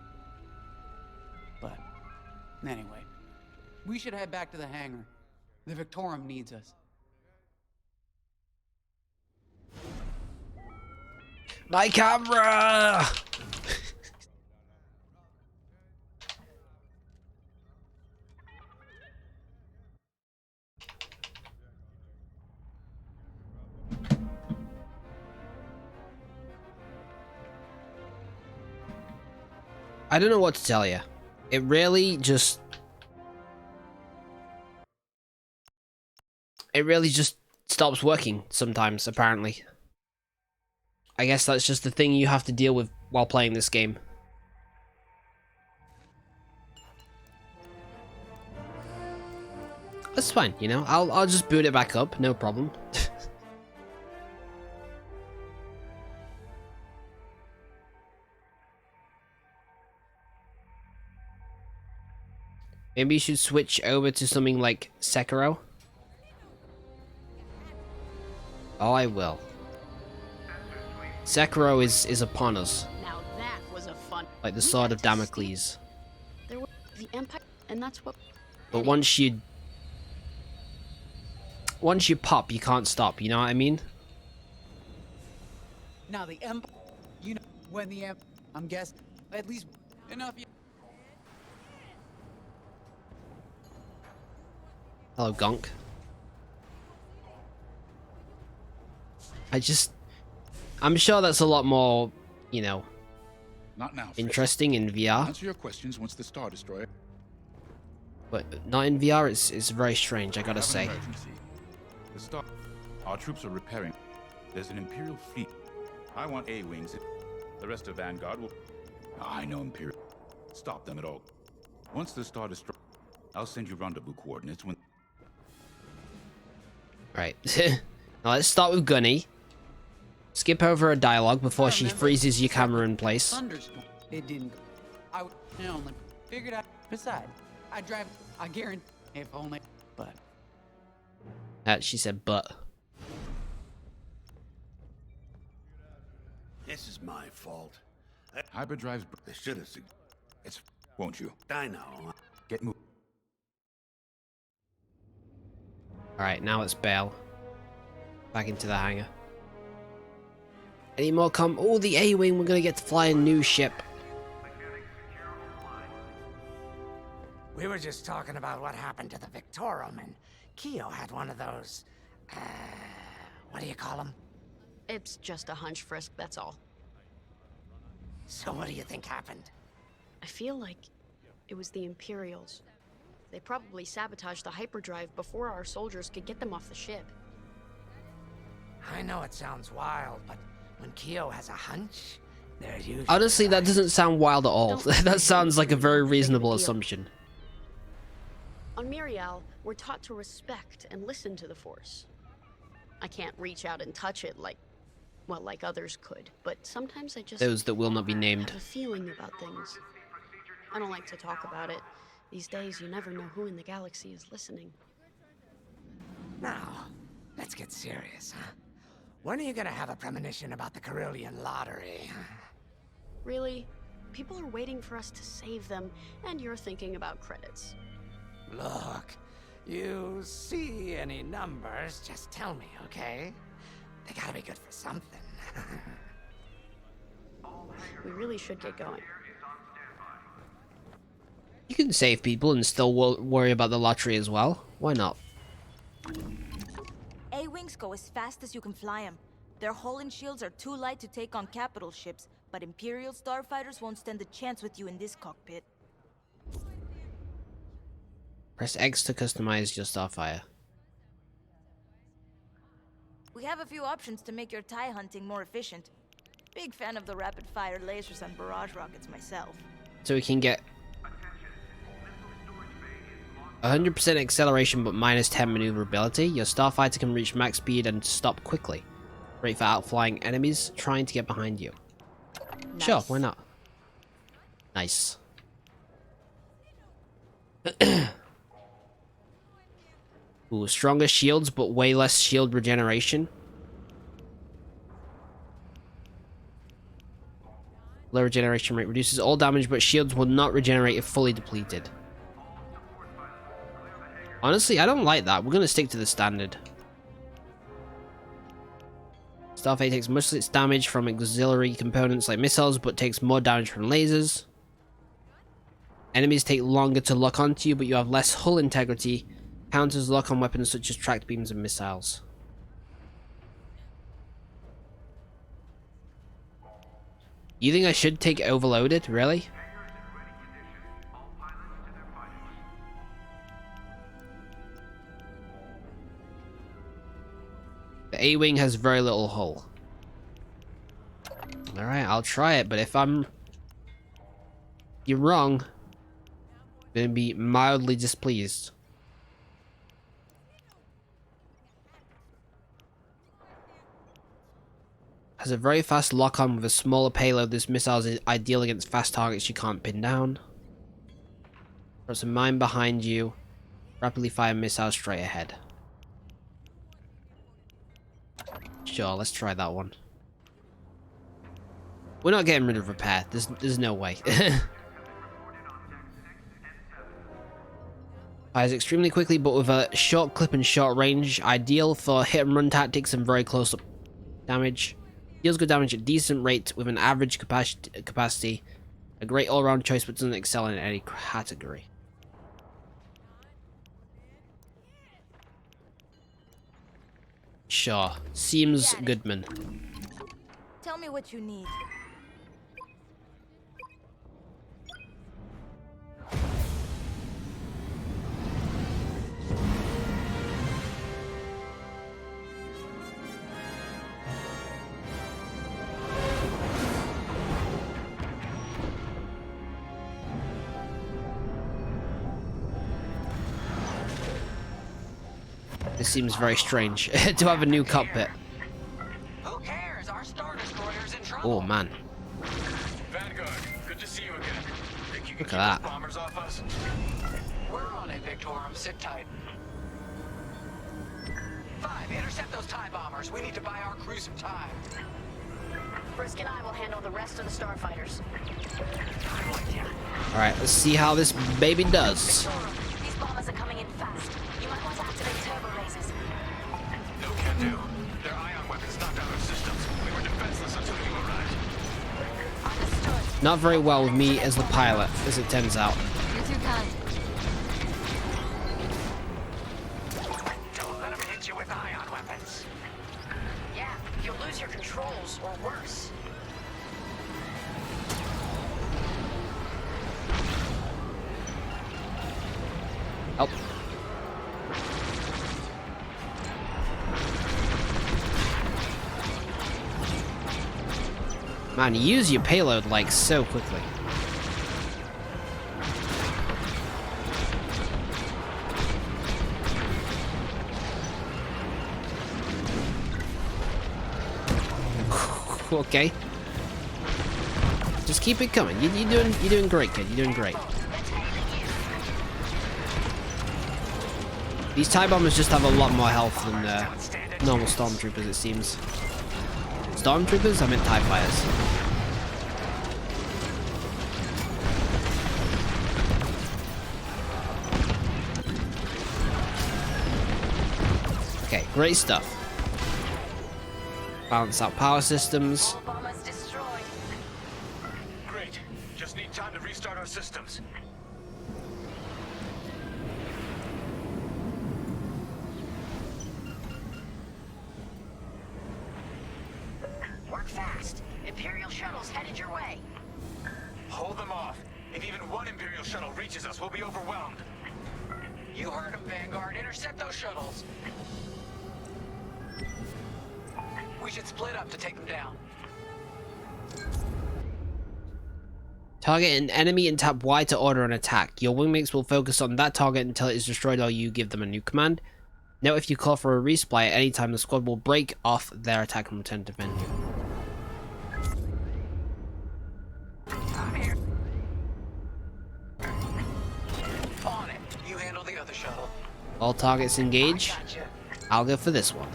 But anyway, we should head back to the hangar. The Victorum needs us. My camera! I don't know what to tell you. It really just stops working sometimes, apparently. I guess that's just the thing you have to deal with while playing this game. That's fine, you know. I'll just boot it back up, no problem. Maybe you should switch over to something like Sekiro. Oh, I will. Sekiro is upon us. Now that was a fun. Like the sword of Damocles. There was the Empire, and that's what. But once you pop, you can't stop. You know what I mean? Now the Empire, you know, when the I'm guessing at least enough. Hello, Gonk. I'm sure that's a lot more, you know, not now. Interesting in VR. Answer your questions once the Star Destroyer. But not in VR. It's very strange. I gotta say. The Star. Our troops are repairing. There's an Imperial fleet. I want A-wings. The rest of Vanguard will. I know Imperial. Stop them at all. Once the Star Destroyer, I'll send you rendezvous coordinates when. Right. Now let's start with Gunny. Skip over a dialogue before she freezes your camera in place. Thunderstorm. It didn't go. I only figured out. Besides, I guarantee. If only. But. She said, but. This is my fault. Hyperdrive's. They should have. It's. Won't you? I know. Get moved. Alright, now it's Bale. Back into the hangar. Any more oh, the A-Wing, we're gonna get to fly a new ship. We were just talking about what happened to the Victorum, and Keo had one of those, what do you call them? It's just a hunch, Frisk, that's all. So what do you think happened? I feel like it was the Imperials. They probably sabotaged the hyperdrive before our soldiers could get them off the ship. I know it sounds wild, but when Keo has a hunch, they're usually... Honestly, that doesn't sound wild at all. That sounds like a very reasonable assumption. On Miriel, we're taught to respect and listen to the Force. I can't reach out and touch it like others could, but sometimes I just... Those that will not be named. have a feeling about things. I don't like to talk about it. These days, you never know who in the galaxy is listening. Now, let's get serious, huh? When are you gonna have a premonition about the Carillion lottery? Really? People are waiting for us to save them, and you're thinking about credits. Look, you see any numbers, just tell me, okay? They gotta be good for something. We really should get going. You can save people and still worry about the lottery as well. Why not? A-Wings go as fast as you can fly them. Their hull and shields are too light to take on capital ships, but Imperial starfighters won't stand a chance with you in this cockpit. Press X to customize your starfire. We have a few options to make your TIE hunting more efficient. Big fan of the rapid-fire lasers and barrage rockets myself. So we can get 100% acceleration but minus 10 maneuverability. Your starfighter can reach max speed and stop quickly. Great for outflying enemies trying to get behind you. Nice. Sure, why not? Nice. Ooh, stronger shields but way less shield regeneration. Low regeneration rate reduces all damage, but shields will not regenerate if fully depleted. Honestly, I don't like that. We're gonna stick to the standard. Starfire takes much less damage from auxiliary components like missiles, but takes more damage from lasers. Enemies take longer to lock onto you, but you have less hull integrity. Counters lock on weapons such as tracked beams and missiles. You think I should take Overloaded? Really? The A-Wing has very little hull. Alright, I'll try it, but if you're wrong, I'm gonna be mildly displeased. Has a very fast lock-on with a smaller payload. This missile is ideal against fast targets you can't pin down. There's a mine behind you. Rapidly fire missiles straight ahead. Sure, let's try that one. We're not getting rid of repair. There's no way. Fires extremely quickly, but with a short clip and short range. Ideal for hit and run tactics and very close up damage. Deals good damage at decent rate with an average capacity. A great all-round choice, but doesn't excel in any category. Sure. Seems Goodman. Tell me what you need. This seems very strange to have a new cockpit. Who cares? Our Star Destroyer's in trouble. Oh man. Vanguard, good to see you again. Think you can Look keep at those that. bombers off us? We're on it, Victorum. Sit tight. 5, intercept those TIE bombers. We need to buy our crew some time. Frisk and I will handle the rest of the starfighters. Alright, let's see how this baby does. These bombers are coming in fast. You might want to activate turbo lasers. No can do. Their ion weapons knocked out our systems. We were defenseless until you arrived. Understood. Not very well with me as the pilot, as it turns out. You're too kind. Don't let them hit you with ion weapons. Yeah, you'll lose your controls, or worse. Help. Man, you use your payload like so quickly. Okay. Just keep it coming. You're doing great, kid. You're doing great. These TIE bombers just have a lot more health than normal stormtroopers, it seems. Stormtroopers? I meant TIE fighters. Okay, great stuff. Balance out power systems. Bombers destroyed. Great. Just need time to restart our systems. Work fast. Imperial shuttles headed your way. Hold them off. If even one Imperial shuttle reaches us, we'll be overwhelmed. You heard them, Vanguard. Intercept those shuttles. We should split up to take them down. Target an enemy and tap Y to order an attack. Your wingmates will focus on that target until it is destroyed or you give them a new command. Note if you call for a resupply at any time, the squad will break off their attack and return to defend you. On it. You handle the other shuttle. All targets engage. I'll go for this one.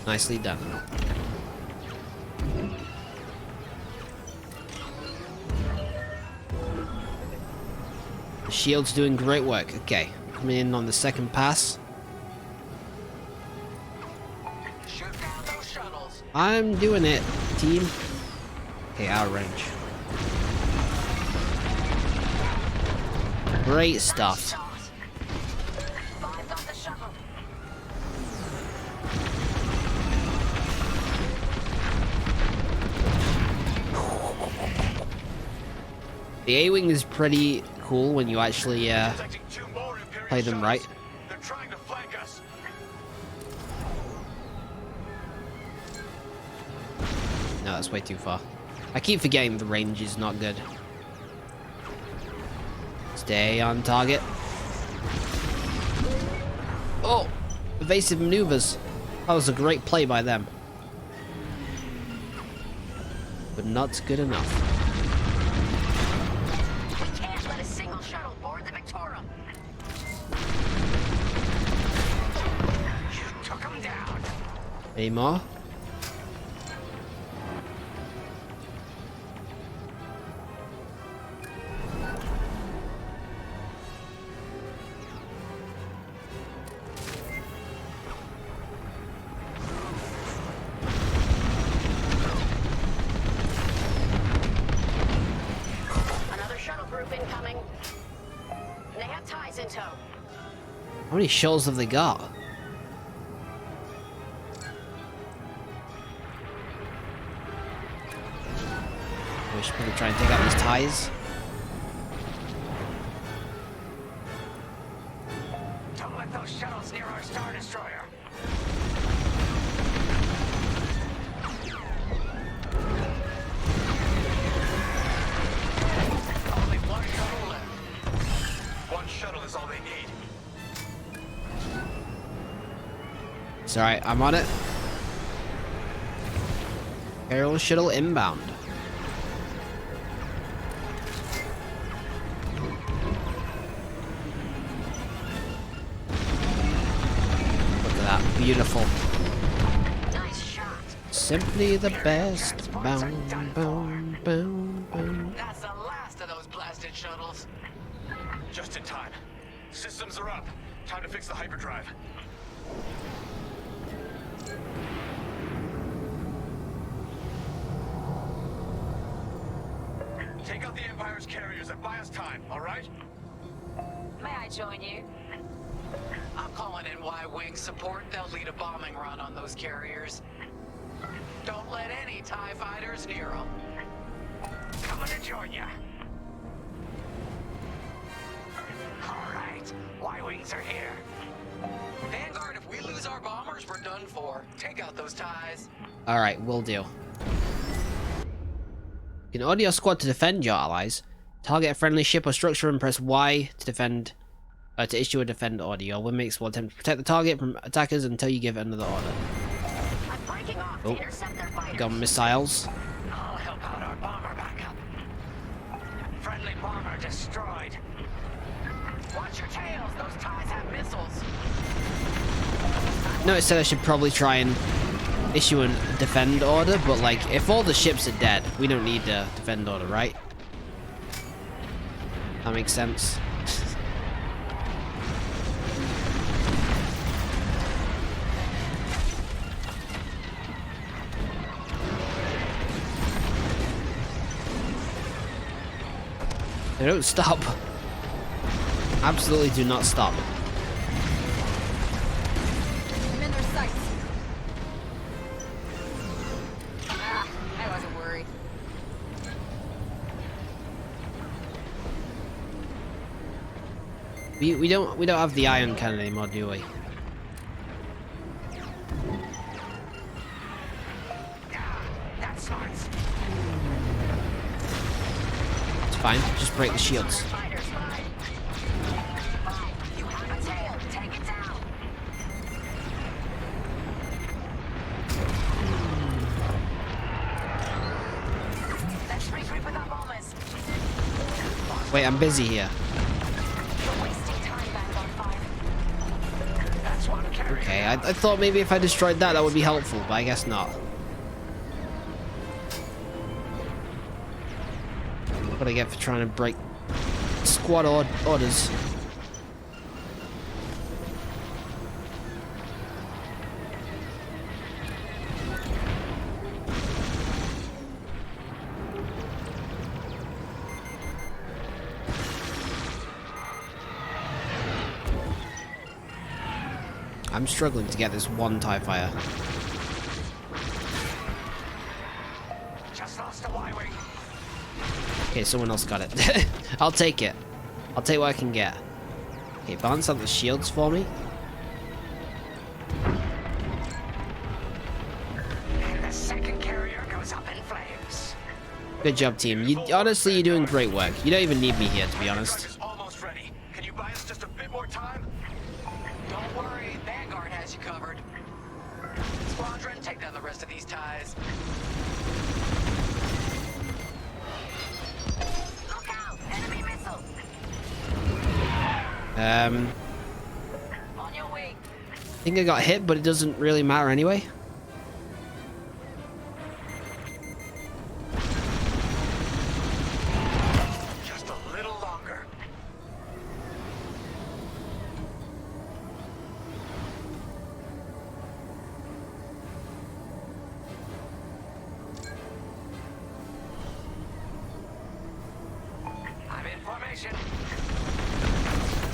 Nicely done. The shield's doing great work. Okay, coming in on the second pass. I'm doing it, team. Okay, out of range. Great stuff. The A-Wing is pretty cool when you actually play them right. They're trying to flank us. No, that's way too far. I keep forgetting the range is not good. Stay on target. Oh! Evasive maneuvers. That was a great play by them. But not good enough. Any more? Another shuttle group incoming. They have ties in tow. How many shells have they got? We should probably try and take out these ties. Don't let those shuttles near our Star Destroyer. Only one shuttle left. One shuttle is all they need. It's alright, I'm on it. Aerial shuttle inbound. Beautiful. Nice shot. Simply the best. Boom, boom, boom, boom. That's the last of those blasted shuttles. Just in time. Systems are up. Time to fix the hyperdrive. Take out the Empire's carriers and buy us time, all right? May I join you? I'm calling in Y-Wing support. They'll lead a bombing run on those carriers. Don't let any TIE fighters near them. Coming to join ya. All right, Y-Wings are here. Vanguard, if we lose our bombers, we're done for. Take out those ties. Alright, will do. You can order your squad to defend your allies. Target a friendly ship or structure and press Y to defend. To issue a defend order. Your wingmates will attempt to protect the target from attackers until you give another order. Oh, got missiles. I'll help out our bomber backup. Friendly bomber destroyed. Watch your tails. Those ties have missiles. No, it said I should probably try and issue a defend order, but like, if all the ships are dead, we don't need a defend order, right? That makes sense. They don't stop. Absolutely do not stop. I'm in their sights. Ah, I wasn't worried. We don't have the ion cannon anymore, do we? fine. Just break the shields. Wait, I'm busy here. Okay, I thought maybe if I destroyed that would be helpful, but I guess not. What I get for trying to break squad orders. I'm struggling to get this one TIE fighter. Just lost a Y-wing. Okay, someone else got it. I'll take it. I'll take what I can get. Okay, balance out the shields for me. And the second carrier goes up in flames. Good job, team. Honestly, you're doing great work. You don't even need me here, to be honest. Almost ready. Can you buy us just a bit more time? Don't worry, Vanguard has you covered. Squadron, take down the rest of these ties. Look out! Enemy missile! On your way. I think I got hit, but it doesn't really matter anyway. Just a little longer. I'm in formation.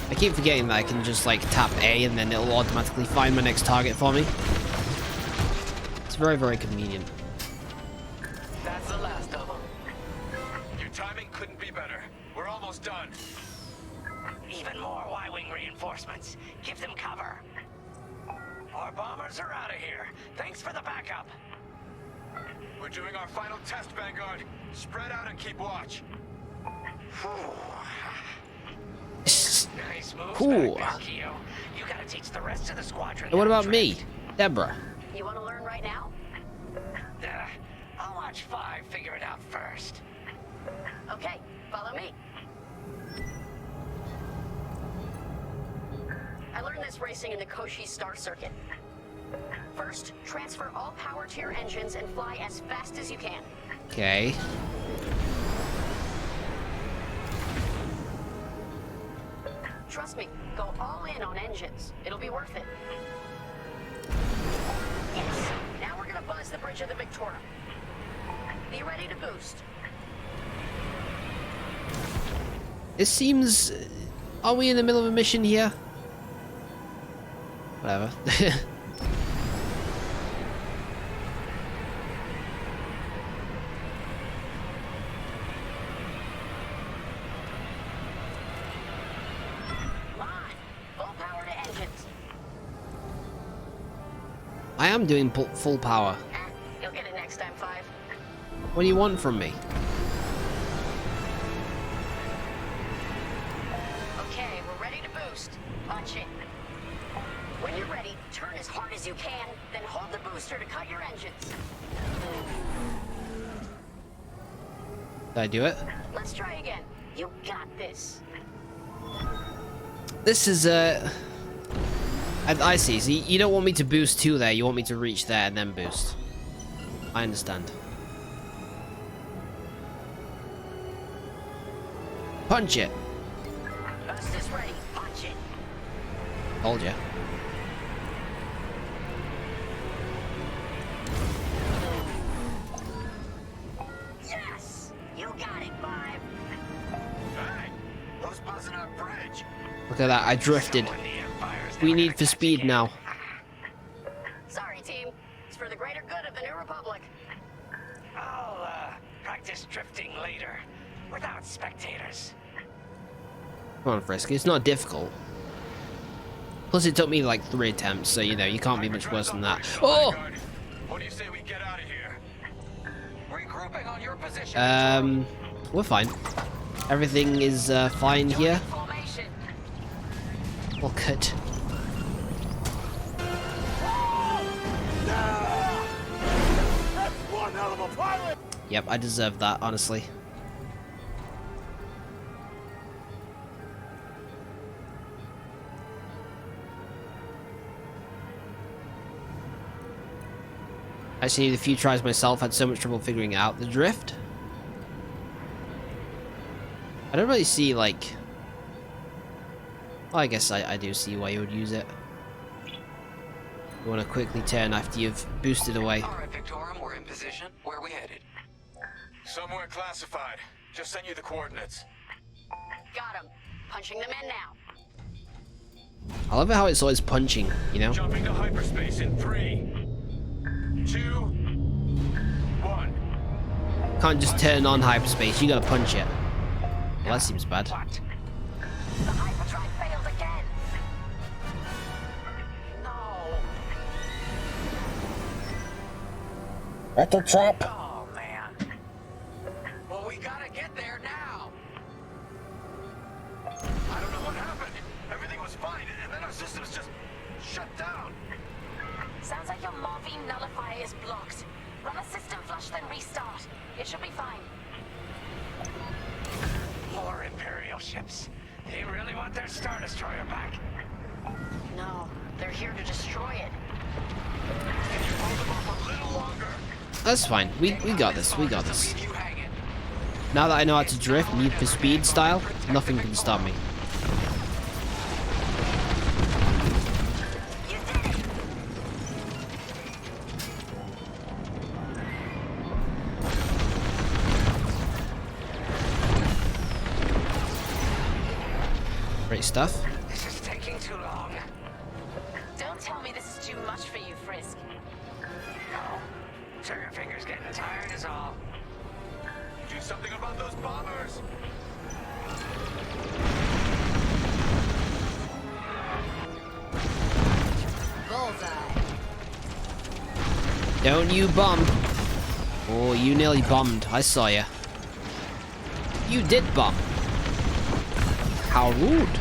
I keep forgetting that I can just like tap A and then it'll automatically find my next target for me. It's very, very convenient. That's the last of them. Your timing couldn't be better. We're almost done. Even more Y-wing reinforcements. Give them cover. Our bombers are out of here. Thanks for the backup. We're doing our final test, Vanguard. Spread out and keep watch. Nice moves Cool. back there, Keo. You gotta teach the rest of the squadron. And what that about trick. me, Deborah? You want to learn right now? I'll watch 5 figure it out first. Okay, follow me. I learned this racing in the Koshi Star Circuit. First, transfer all power to your engines and fly as fast as you can. Okay. Trust me, go all in on engines. It'll be worth it. Yes, now we're gonna buzz the bridge of the Victoria. Be ready to boost. It seems... Are we in the middle of a mission here? Whatever. I am doing full power. You'll get it next time, 5. What do you want from me? Okay, we're ready to boost. Punch it. When you're ready, turn as hard as you can, then hold the booster to cut your engines. Did I do it? Let's try again. You got this. This is I see. So you don't want me to boost to there. You want me to reach there and then boost. I understand. Punch it. Boost is ready. Punch it. Told ya. Yes! You got it, 5. Hey, who's buzzing our bridge? Look at that. I drifted. We need for speed now. Sorry, team. It's for the greater good of the New Republic. I'll practice drifting later, without spectators. Come on, Frisk. It's not difficult. Plus, it took me like 3 attempts, so you know you can't be much worse than that. Oh! What do you say we get out of here? Regrouping on your position. We're fine. Everything is fine here. All good. Yep, I deserve that, honestly. I actually needed a few tries myself, had so much trouble figuring out the drift. I don't really see, like... Well, I guess I do see why you would use it. You want to quickly turn after you've boosted away. Alright, Victorum, we're in position. Where are we headed? Somewhere classified. Just send you the coordinates. Got him. Punching them in now. I love how it's always punching, you know? Jumping to hyperspace in 3, 2, 1. Can't just turn on hyperspace, you gotta punch it. Well, that seems bad. The hyperdrive failed again. No. At the trap. Oh, man. Well, we gotta get there now. I don't know what happened. Everything was fine, and then our systems just shut down. Sounds like your Marvine nullifier is blocked. Run a system flush, then restart. It should be fine. More Imperial ships. They really want their Star Destroyer back. No, they're here to destroy it. Can you hold them off a little longer? That's fine. We got this. We got this. Now that I know how to drift, Need for Speed style, nothing can stop me. Great stuff. This is taking too long. Don't tell me this is too much for you, Frisk. No. Trigger finger's getting tired is all. Do something about those bombers. Bullseye. Don't you bomb. Oh, you nearly bombed. I saw ya. You did bomb. How rude.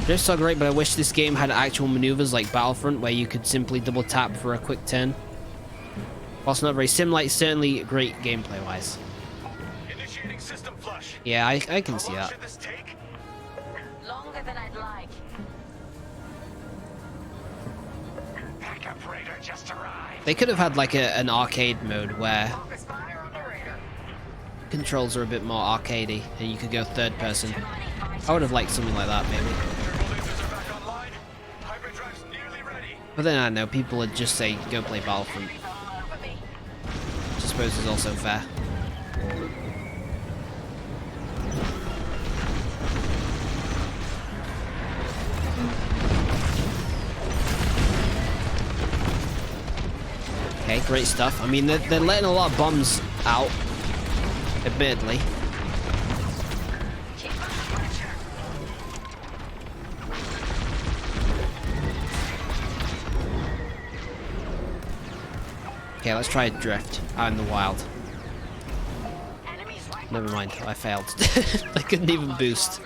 Drift's so great, but I wish this game had actual maneuvers like Battlefront where you could simply double tap for a quick turn. Whilst not very sim-like, certainly great gameplay-wise. Initiating system flush. Yeah, I can see that. Should this take? Longer than I'd like. Backup raider just arrived. They could have had like an arcade mode where controls are a bit more arcadey and you could go third person. I would have liked something like that maybe. But then I don't know, people would just say go play Battlefront. Which I suppose is also fair. Okay, great stuff. I mean, they're letting a lot of bombs out, admittedly. Okay, let's try a drift out in the wild. Never mind, I failed. I couldn't even boost.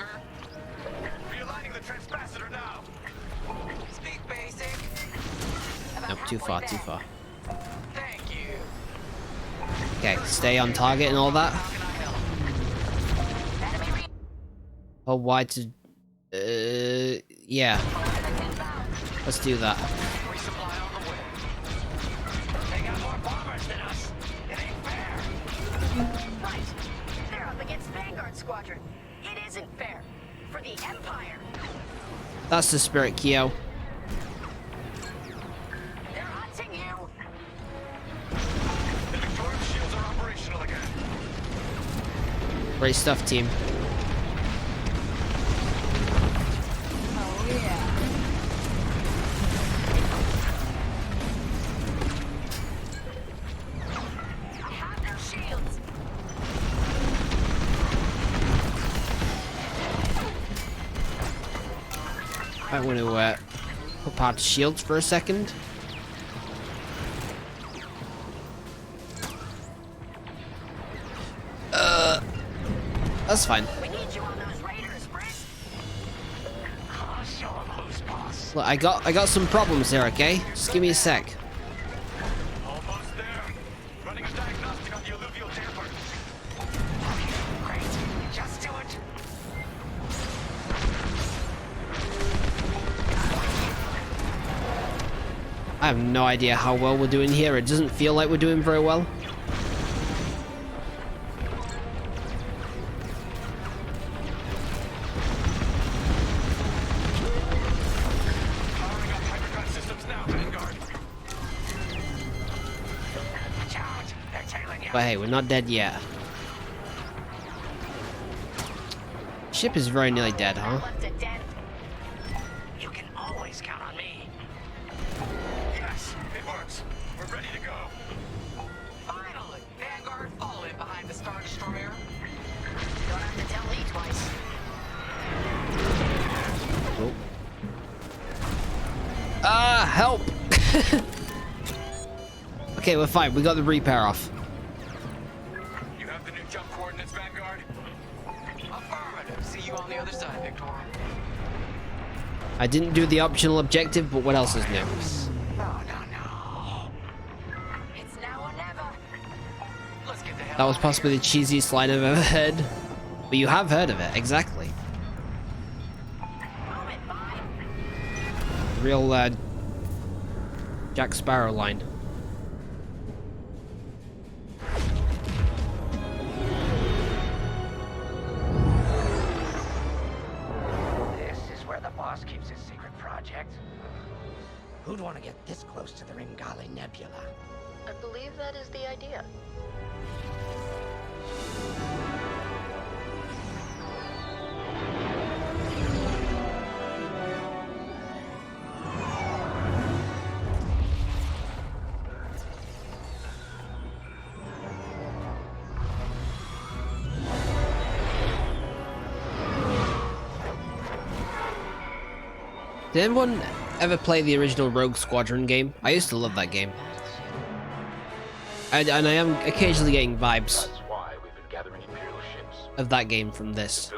Nope, too far, too far. Okay, stay on target and all that. Oh, why to... yeah. Let's do that. Right. They're up against Vanguard Squadron. It isn't fair. For the Empire. That's the spirit, Kyo. They're hunting you. The Victorian shields are operational again. Great stuff, team. Oh, yeah. I have their shields. I want to pop out shields for a second. That's fine. We need you on those raiders, Briss. Oh, show 'em who's boss. Look, I got some problems here, okay? Just give me a sec. Almost there. Running a diagnostic on the alluvial tamper. Great. Just do it. I have no idea how well we're doing here. It doesn't feel like we're doing very well. But hey, we're not dead yet. Ship is very nearly dead, huh? You can always count on me. Yes, it works. We're ready to go. Finally! Vanguard, fall in behind the Star Destroyer. Don't have to tell Lee twice. Oh. Ah, help! Okay, we're fine. We got the repair off. You have the new jump coordinates, Vanguard? Affirmative. See you on the other side, Victor. I didn't do the optional objective, but what else is new? It's now or never. Let's get the hell That was possibly the cheesiest line I've ever heard. But you have heard of it, exactly. Real, Jack Sparrow line. This is where the boss keeps his secret project. Who'd want to get this close to the Ringali Nebula? I believe that is the idea. Did anyone ever play the original Rogue Squadron game? I used to love that game. And I am occasionally getting vibes of that game from this.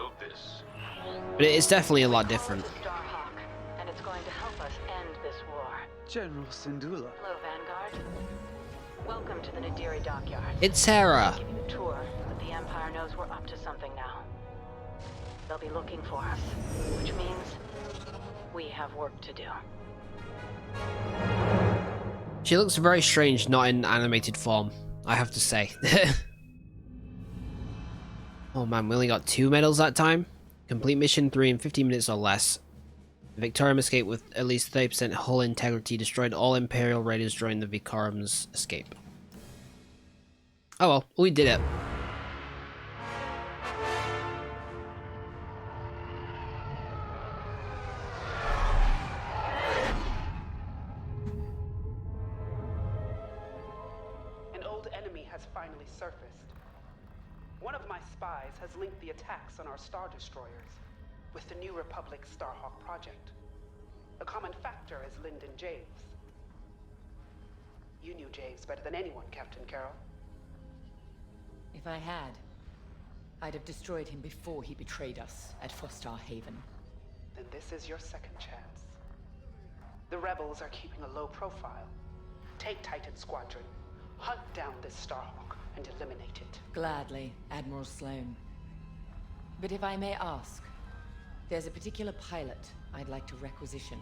But it's definitely a lot different. Starhawk, and it's going to help us end this war. General Syndulla. Hello, Vanguard. Welcome to the Nadiri dockyard. It's Sarah. Give you a tour, but the Empire knows we're up to something now. They'll be looking for us, which means we have work to do. She looks very strange, not in animated form, I have to say. Oh man, we only got 2 medals that time. Complete mission 3 in 15 minutes or less. The Victorium escaped with at least 30% hull integrity, destroyed all Imperial raiders during the Vicarum's escape. Oh well, we did it. An old enemy has finally surfaced. One of my spies has linked the attacks on our Star Destroyers with the New Republic Starhawk project. A common factor is Lyndon Javes. You knew Javes better than anyone, Captain Carroll. If I had, I'd have destroyed him before he betrayed us at Fostar Haven. Then this is your second chance. The rebels are keeping a low profile. Take Titan Squadron, hunt down this Starhawk, and eliminate it. Gladly, Admiral Sloane. But if I may ask, there's a particular pilot I'd like to requisition.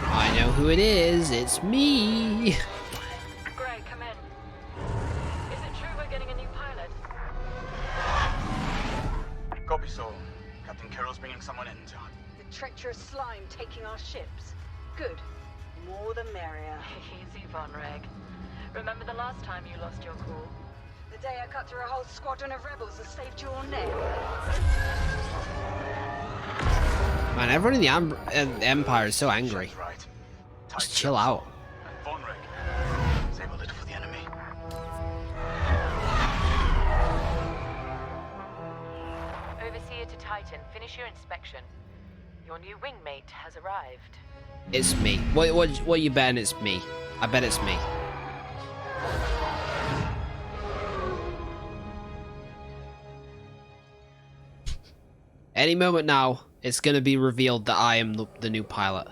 I know who it is, it's me! Gray, come in. Is it true we're getting a new pilot? Copy, so. Captain Carroll's bringing someone in, John. The treacherous slime taking our ships. Good. More the merrier. Easy, Von Reg. Remember the last time you lost your cool? The day I cut through a whole squadron of rebels and saved your neck. Man, everyone in the Empire is so angry. Just chill out. Von Reg. Save a little for the enemy. Overseer to Titan, finish your inspection. Your new wingmate has arrived. It's me. What you betting it's me? I bet it's me. Any moment now, it's gonna be revealed that I am the new pilot.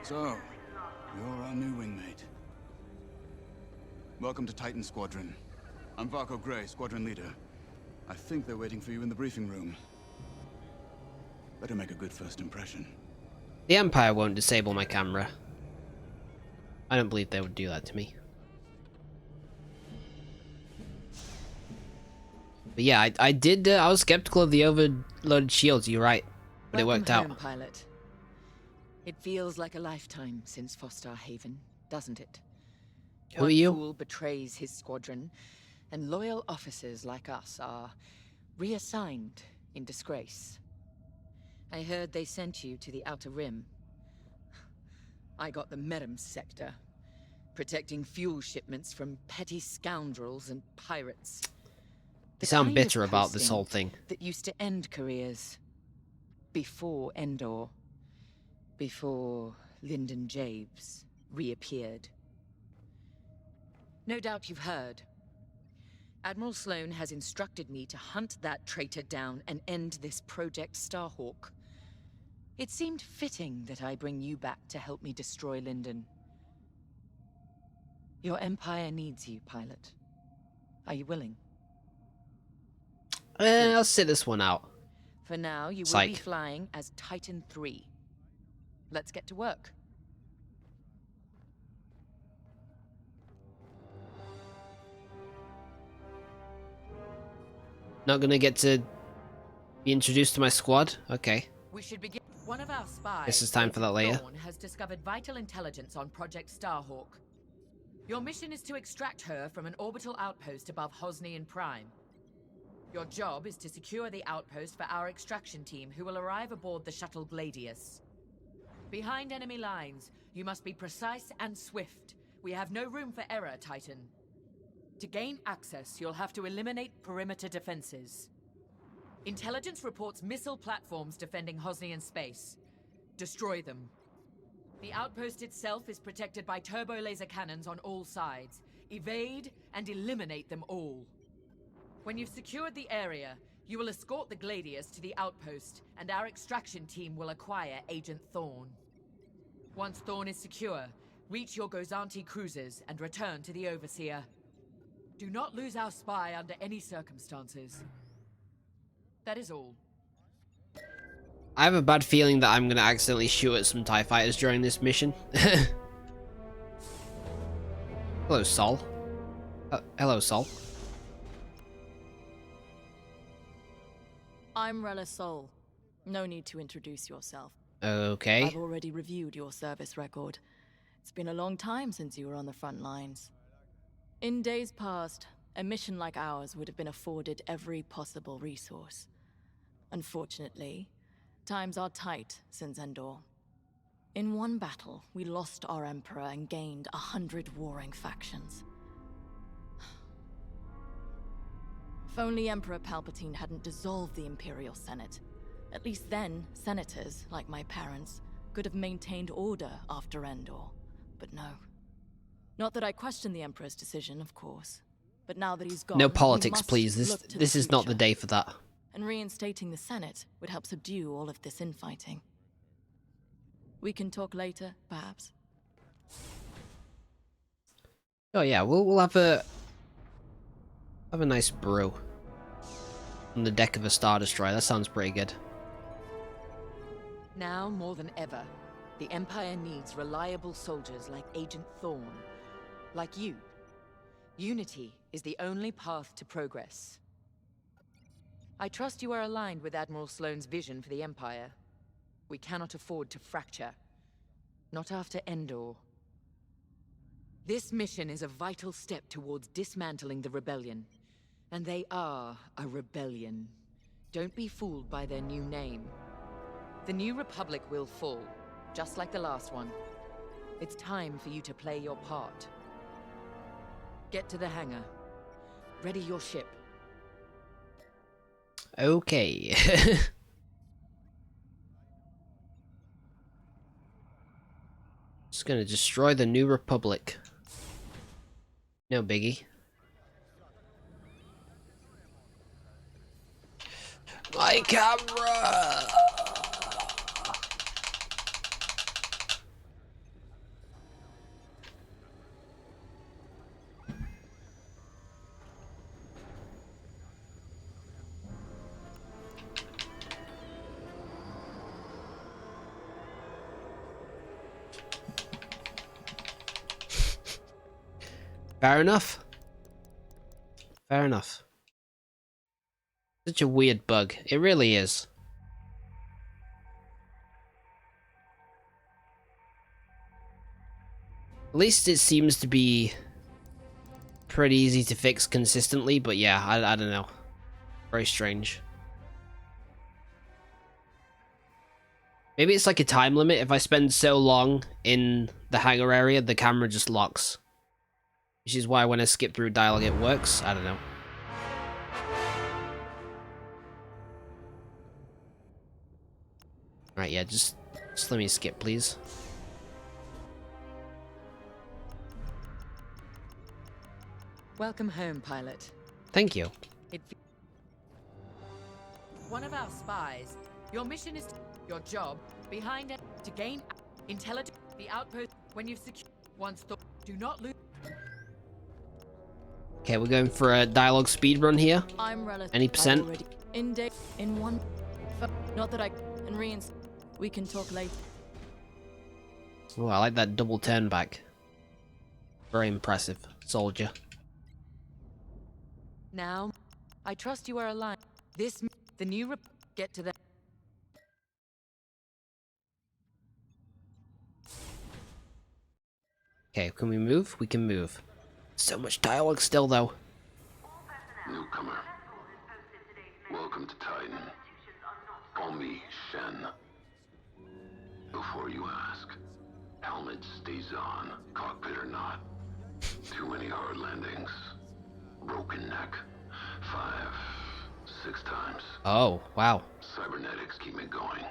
So, you're our new wingmate. Welcome to Titan Squadron. I'm Varco Gray, Squadron Leader. I think they're waiting for you in the briefing room. Better make a good first impression. The Empire won't disable my camera. I don't believe they would do that to me. But yeah, I did. I was skeptical of the overloaded shields. You're right, but it worked Welcome out. home, pilot. It feels like a lifetime since Foster Haven, doesn't it? Who are One you? fool betrays his squadron, and loyal officers like us are reassigned in disgrace. I heard they sent you to the Outer Rim. I got the Medem sector, protecting fuel shipments from petty scoundrels and pirates. You sound bitter about this posting whole thing. that used to end careers. Before Endor. Before Lyndon Javes reappeared. No doubt you've heard. Admiral Sloane has instructed me to hunt that traitor down and end this Project Starhawk. It seemed fitting that I bring you back to help me destroy Lyndon. Your Empire needs you, pilot. Are you willing? I'll sit this one out. For now, you will Psych. be flying as Titan 3. Let's get to work. Not gonna get to be introduced to my squad? Okay. We should begin. One of our spies, Guess it's time for that later. Dawn, has discovered vital intelligence on Project Starhawk. Your mission is to extract her from an orbital outpost above Hosnian Prime. Your job is to secure the outpost for our extraction team, who will arrive aboard the shuttle Gladius. Behind enemy lines, you must be precise and swift. We have no room for error, Titan. To gain access, you'll have to eliminate perimeter defenses. Intelligence reports missile platforms defending Hosnian space. Destroy them. The outpost itself is protected by turbo laser cannons on all sides. Evade and eliminate them all. When you've secured the area, you will escort the Gladius to the outpost, and our extraction team will acquire Agent Thorn. Once Thorn is secure, reach your Gozanti cruisers and return to the Overseer. Do not lose our spy under any circumstances. That is all. I have a bad feeling that I'm gonna accidentally shoot at some TIE fighters during this mission. Hello, Sol. Hello, Sol. I'm Rella Sol. No need to introduce yourself. Okay. I've already reviewed your service record. It's been a long time since you were on the front lines. In days past, a mission like ours would have been afforded every possible resource. Unfortunately, times are tight since Endor. In one battle, we lost our Emperor and gained 100 warring factions. If only Emperor Palpatine hadn't dissolved the Imperial Senate. At least then, senators, like my parents, could have maintained order after Endor. But no. Not that I question the Emperor's decision, of course. But now that he's gone, No we politics, must please. look to This the is not the future. day for that. And reinstating the Senate would help subdue all of this infighting. We can talk later, perhaps. Oh yeah, we'll have a nice brew on the deck of a Star Destroyer. That sounds pretty good. Now more than ever, the Empire needs reliable soldiers like Agent Thorn. Like you. Unity is the only path to progress. I trust you are aligned with Admiral Sloane's vision for the Empire. We cannot afford to fracture. Not after Endor. This mission is a vital step towards dismantling the rebellion. And they are a rebellion. Don't be fooled by their new name. The New Republic will fall, just like the last one. It's time for you to play your part. Get to the hangar. Ready your ship. Okay. Just gonna destroy the New Republic. No biggie. My camera! Fair enough. Fair enough. Such a weird bug. It really is. At least it seems to be pretty easy to fix consistently, but yeah, I don't know. Very strange. Maybe it's like a time limit. If I spend so long in the hangar area, the camera just locks. Which is why when I skip through dialogue it works. I don't know. Alright, yeah, just let me skip, please. Welcome home, pilot. Thank you. One of our spies. Your mission is your job behind it to gain intelligence. The outpost when you've secured once thought. Do not lose. Okay, we're going for a dialogue speed run here. I'm relative. Any percent? In one. Not that I can reinstate. We can talk later. Oh, I like that double turn back. Very impressive, soldier. Now, I trust you are aligned. The new get to the. Okay, can we move? We can move. So much dialogue still, though. Newcomer. Welcome to Titan. Call me Shen. Before you ask, helmet stays on, cockpit or not. Too many hard landings. Broken neck. 5, 6 times. Oh, wow. Cybernetics keep me going.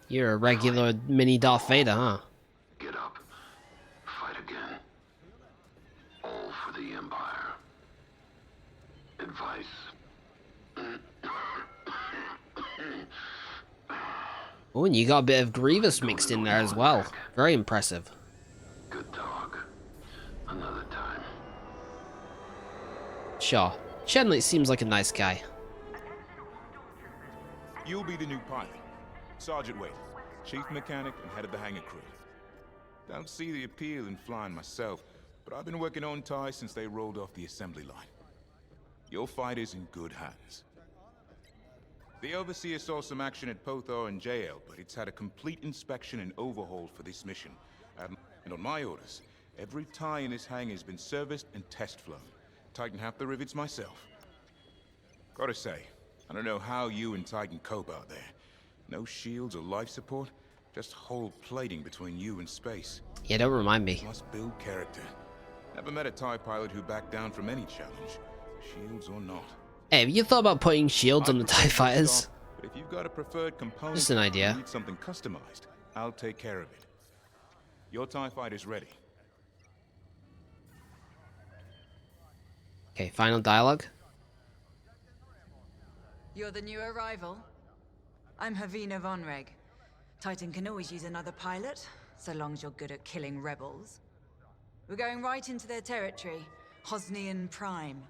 You're a regular mini Darth Vader, huh? Get up. Fight again. All for the Empire. Advice. Oh, and you got a bit of Grievous mixed in there as well. Very impressive. Good talk. Another time. Sure. Shenley seems like a nice guy. You'll be the new pilot. Sergeant Wade, chief mechanic and head of the hangar crew. Don't see the appeal in flying myself, but I've been working on TIE since they rolled off the assembly line. Your fight is in good hands. The Overseer saw some action at Pothar and JL, but it's had a complete inspection and overhaul for this mission. And on my orders, every TIE in this hangar has been serviced and test flown. Tighten half the rivets myself. Gotta say, I don't know how you and Titan cope out there. No shields or life support, just whole plating between you and space. Yeah, don't remind me. Must build character. Never met a TIE pilot who backed down from any challenge, shields or not. Hey, have you thought about putting shields on the TIE fighters? But if you've got a preferred component, just an idea. Need something customized, I'll take care of it. Your TIE fighter's ready. Okay, final dialogue. You're the new arrival? I'm Havina Vonreg. Titan can always use another pilot, so long as you're good at killing rebels. We're going right into their territory, Hosnian Prime.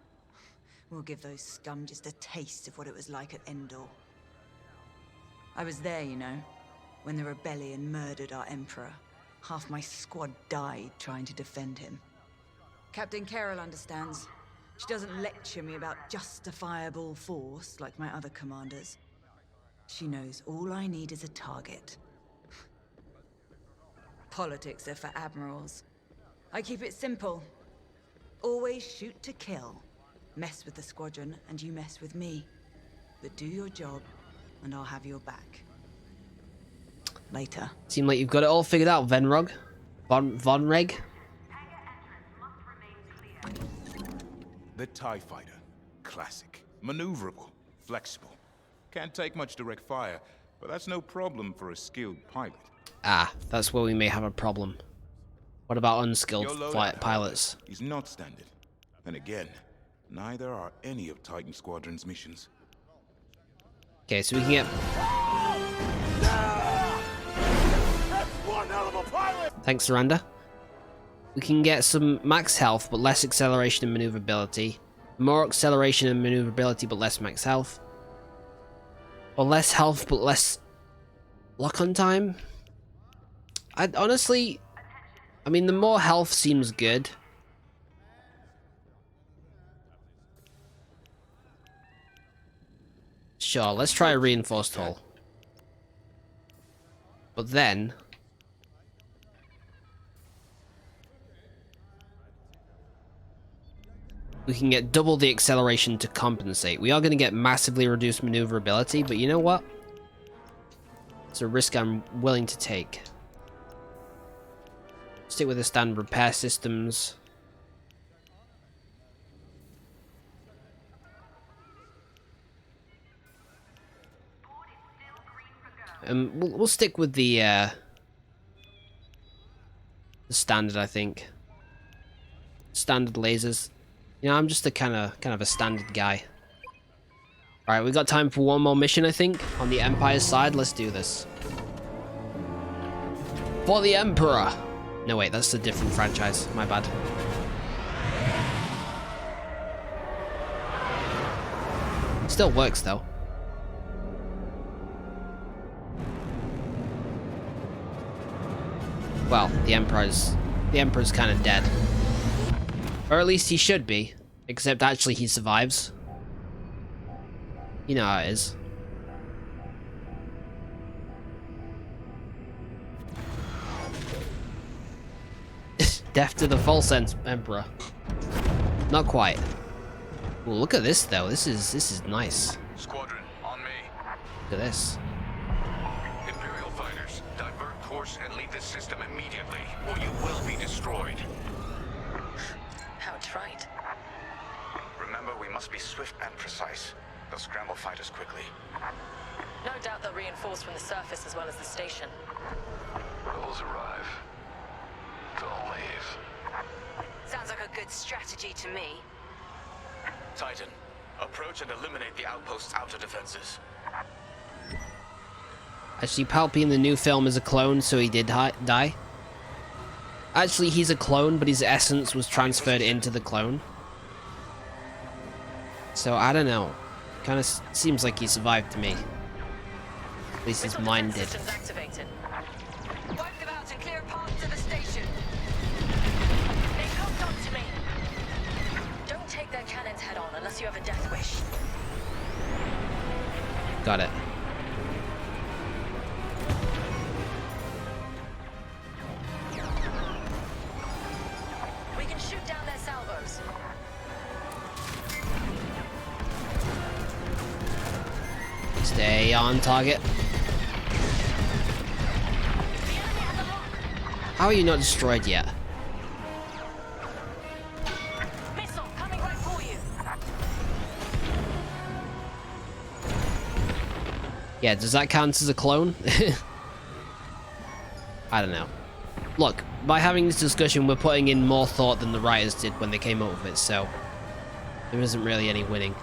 We'll give those scum just a taste of what it was like at Endor. I was there, you know, when the rebellion murdered our Emperor. Half my squad died trying to defend him. Captain Carroll understands. She doesn't lecture me about justifiable force like my other commanders. She knows all I need is a target. Politics are for admirals. I keep it simple. Always shoot to kill. Mess with the squadron, and you mess with me. But do your job, and I'll have your back. Later. Seem like you've got it all figured out, Venrog. Vonreg. The TIE fighter. Classic. Maneuverable. Flexible. Can't take much direct fire, but that's no problem for a skilled pilot. Ah, that's where we may have a problem. What about unskilled Your flight loadout, pilots? however, is not standard. And again, neither are any of Titan Squadron's missions. Okay, so we can get... Thanks, Surrender. We can get some max health, but less acceleration and maneuverability. More acceleration and maneuverability, but less max health. Or less health, but less lock-on time. I honestly... I mean, the more health seems good. Sure, let's try a reinforced hull. But then... we can get double the acceleration to compensate. We are going to get massively reduced maneuverability, but you know what? It's a risk I'm willing to take. Stick with the standard repair systems. We'll stick with the standard, I think. Standard lasers. You know, I'm just a kind of a standard guy. All right, we got time for one more mission, I think, on the Empire side. Let's do this. For the Emperor. No, wait, that's a different franchise. My bad. Still works though. Well, the Emperor's kind of dead. Or at least he should be. Except actually he survives. You know how it is. Death to the false Emperor. Not quite. Well, look at this though. This is nice. Squadron, on me. Look at this. Imperial fighters, divert course and leave this system immediately, or you will be destroyed. How trite. Remember, we must be swift and precise. They'll scramble fighters quickly. No doubt they'll reinforce from the surface as well as the station. Rebels arrive. They'll leave. Sounds like a good strategy to me. Titan, approach and eliminate the outpost's outer defenses. Actually, Palpy in the new film is a clone, so he did die. Actually, he's a clone, but his essence was transferred into the clone. So, I don't know. Kind of seems like he survived to me. At least his mind did. Systems activated. Wipe them out and clear a path to the station. They hooked onto me. Don't take their cannons head on unless you have a death wish. Got it. We can shoot down their salvos. Stay on target. How are you not destroyed yet? Missile coming right for you. Yeah, does that count as a clone? I don't know. Look, by having this discussion, we're putting in more thought than the writers did when they came up with it, so there isn't really any winning.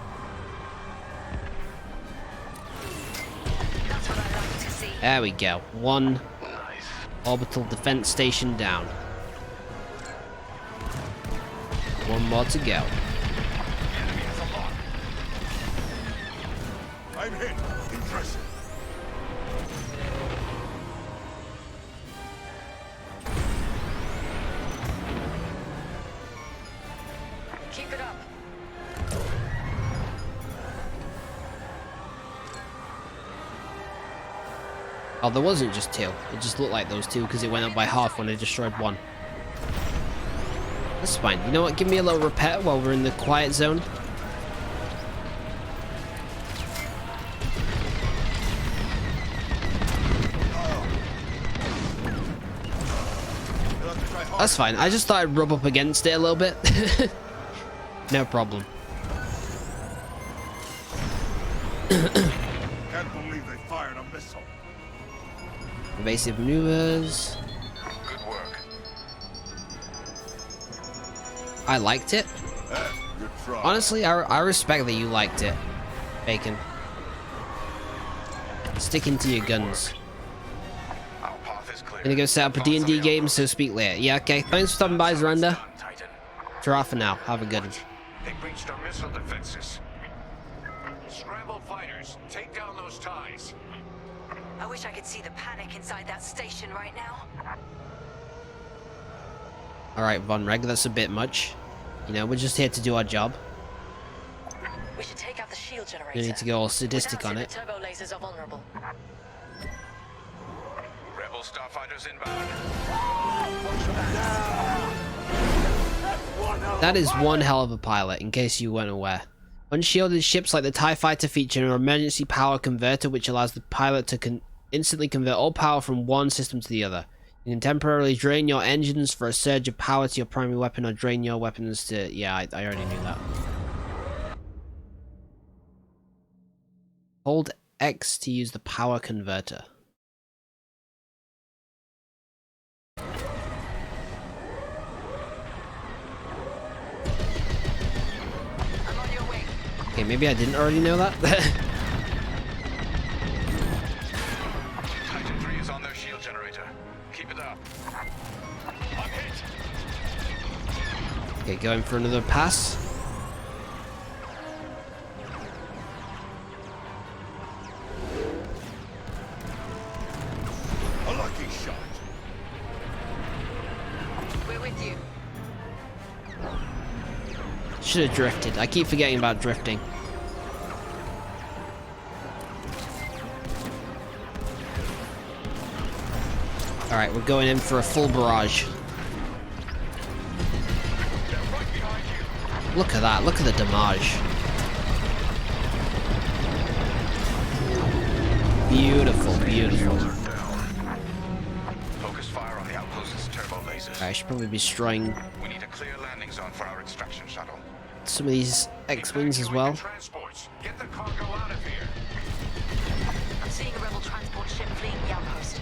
That's what I like to see. There we go. One orbital defense station down. One more to go. I'm hit. Impressive. Keep it up. Oh, there wasn't just two. It just looked like those two because it went up by half when I destroyed one. That's fine. You know what? Give me a little repair while we're in the quiet zone. That's fine. I just thought I'd rub up against it a little bit. No problem. Can't believe they fired a missile. Evasive maneuvers. Good work. I liked it. Good try. Honestly, I respect that you liked it, Bacon. Sticking to your guns. Our path is clear. Gonna go set up a D&D game, so speak later. Yeah, okay. Thanks for stopping by, Zaranda. Ta-ra for now. Have a good one. They breached our missile defenses. Scramble fighters, take down those ties. I wish I could see the panic inside that station right now. Alright, Von Reg, that's a bit much. You know, we're just here to do our job. We should take out the shield generator. You need to go all sadistic on it. The turbo lasers are vulnerable. Rebel starfighters inbound. That is one hell of a pilot, in case you weren't aware. Unshielded ships like the TIE Fighter feature an emergency power converter which allows the pilot to instantly convert all power from one system to the other. You can temporarily drain your engines for a surge of power to your primary weapon or drain your weapons to... Yeah, I already knew that. Hold X to use the power converter. Okay, maybe I didn't already know that. Titan 3 is on their shield generator. Keep it up. I'm hit. Okay, going for another pass. A lucky shot. We're with you. Should have drifted. I keep forgetting about drifting. Alright, we're going in for a full barrage. Look at that. Look at the damage. Beautiful, beautiful. Focus fire on the outpost's turbo lasers. I should probably be destroying We need a clear landing zone for our extraction shuttle. some of these X-Wings as well. Transports, get the cargo out of here. I'm seeing a rebel transport ship fleeing the outpost.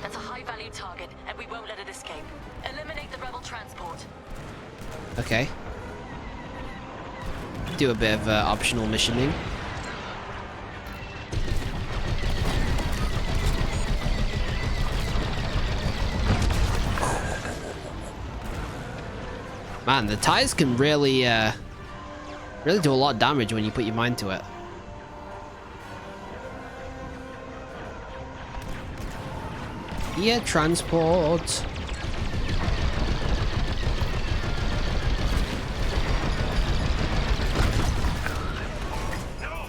That's a high-value target, and we won't let it escape. Eliminate the rebel transport. Okay. Do a bit of optional missioning. Man, the TIEs can really, really do a lot of damage when you put your mind to it. Yeah, transport. No!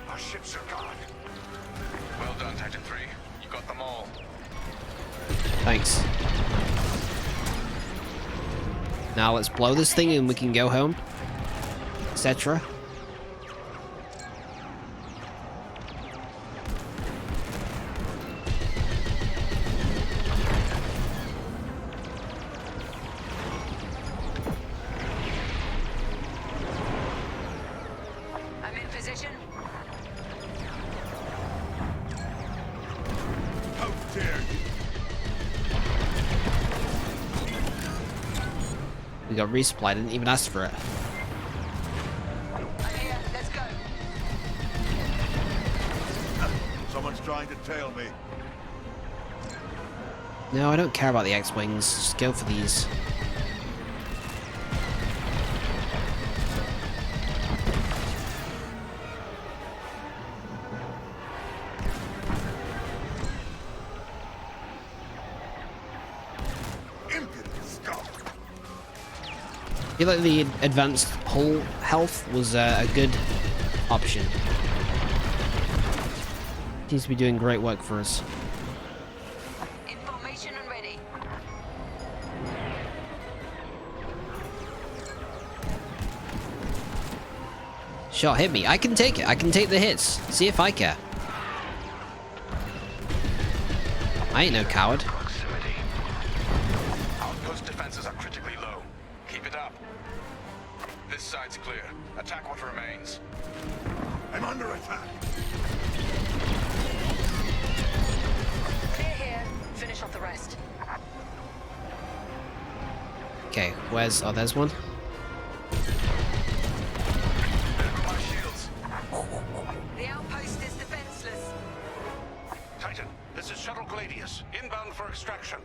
Our ships are gone. Well done, Titan 3. You got them all. Thanks. Now let's blow this thing and we can go home, etc. I'm in position. How dare you! We got resupply, didn't even ask for it. I'm here. Let's go. Someone's trying to tail me. No, I don't care about the X-Wings, just go for these. I feel like the advanced hull health was a good option. Seems to be doing great work for us. Information and ready. Sure, hit me. I can take it. I can take the hits. See if I care. I ain't no coward. Outpost defenses are critically low. Keep it up. This side's clear. Attack what remains. I'm under attack. Clear here. Finish off the rest. Okay, where's... Oh, there's one. The outpost is defenseless. This is Shuttle Gladius, inbound for extraction.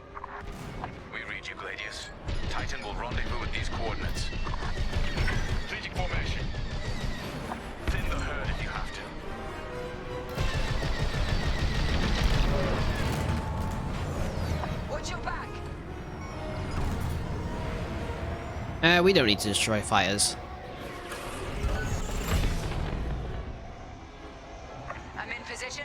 We read you, Gladius. Titan will rendezvous at these coordinates. Strategic formation. Thin the herd if you have to. Watch your back. We don't need to destroy fighters. I'm in position.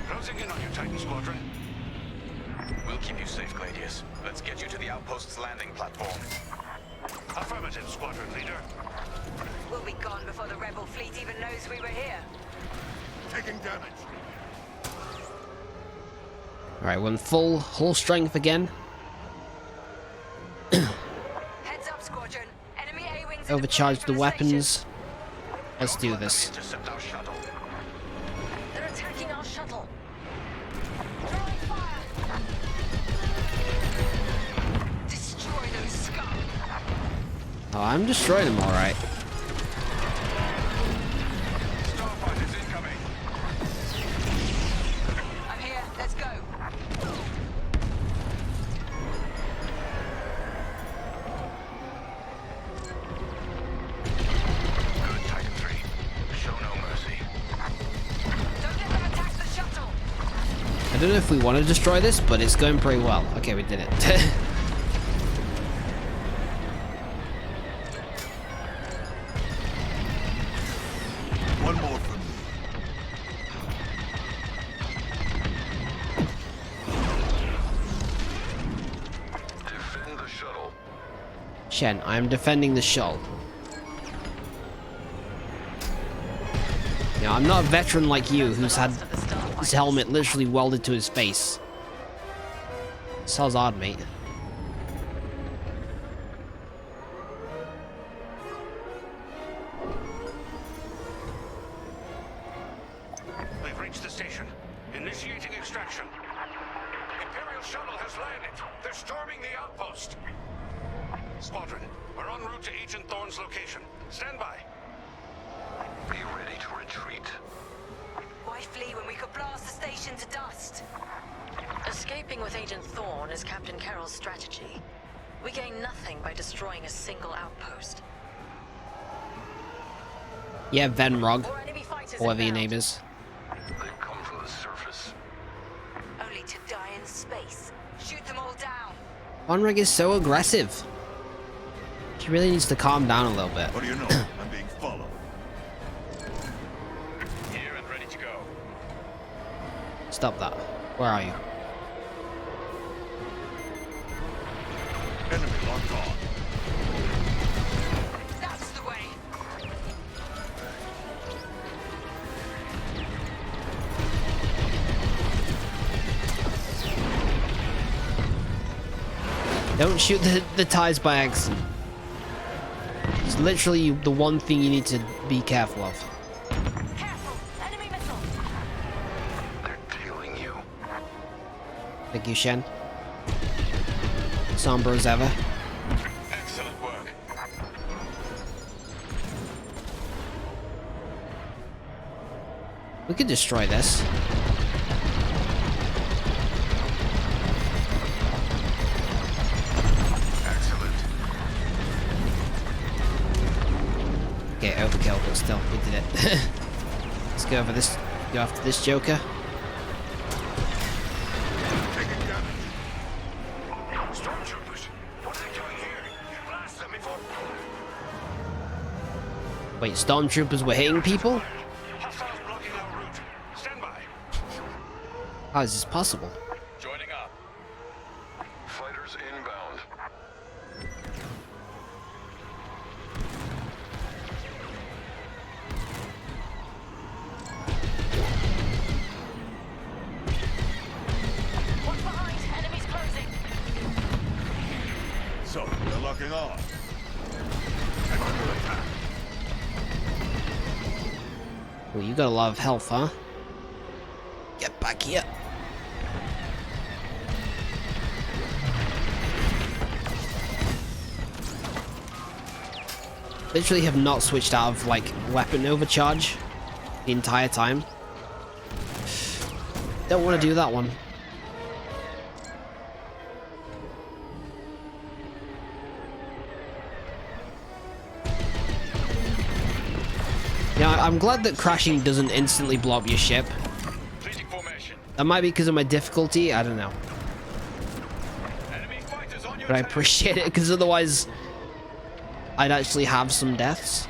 Closing in on you, Titan Squadron. We'll keep you safe, Gladius. Let's get you to the outpost's landing platform. Affirmative, Squadron Leader. We'll be gone before the rebel fleet even knows we were here. Taking damage. Alright, we're on full hull strength again. Heads up, Squadron. Enemy A-wings Overcharge the weapons. Let's do this. Intercept our shuttle. They're attacking our shuttle. Throwing fire. Destroy those scum. Oh, I'm destroying them alright. Starfighters incoming. I'm here. Let's go. Good, Titan 3. Show no mercy. Don't let them attack the shuttle. I don't know if we want to destroy this, but it's going pretty well. Okay, we did it. One more from me. Defend the shuttle. Shen, I am defending the shuttle. Now, I'm not a veteran like you, who's had his helmet literally welded to his face. Sounds odd, mate. We've reached the station. Initiating extraction. Imperial shuttle has landed. They're storming the outpost. Squadron, we're en route to Agent Thorne's location. Stand by. Be ready to retreat. Why flee when we could blast the station to dust? Escaping with Agent Thorne is Captain Carroll's strategy. We gain nothing by destroying a single outpost. Yeah, Venrog. Or enemy fighters Or whatever your inbound. name is. They've come from the surface. Only to die in space. Shoot them all down. Onreg is so aggressive. She really needs to calm down a little bit. What do you know? I'm being followed. Here and ready to go. Stop that. Where are you? Enemy locked on. That's the way. Don't shoot the ties by accident. It's literally the one thing you need to be careful of. Careful. Enemy missile. They're tailing you. Thank you, Shen. Somber as ever. Excellent work. We could destroy this. Excellent. Okay, overkill, but still, we did it. Let's go over this. Go after this Joker. Taking damage. Stormtroopers, what are they doing here? Blast them before... Wait, stormtroopers were hitting people? Hostiles blocking our route. Stand by. How is this possible? Joining up. Fighters inbound. What's behind? Enemies closing. So, they're locking on. I'm under attack. Well, you got a lot of health, huh? Get back here. Literally have not switched out of, like, weapon overcharge the entire time. Don't want to do that one. Yeah, I'm glad that crashing doesn't instantly blow up your ship. That might be because of my difficulty, I don't know. But I appreciate it, because otherwise I'd actually have some deaths.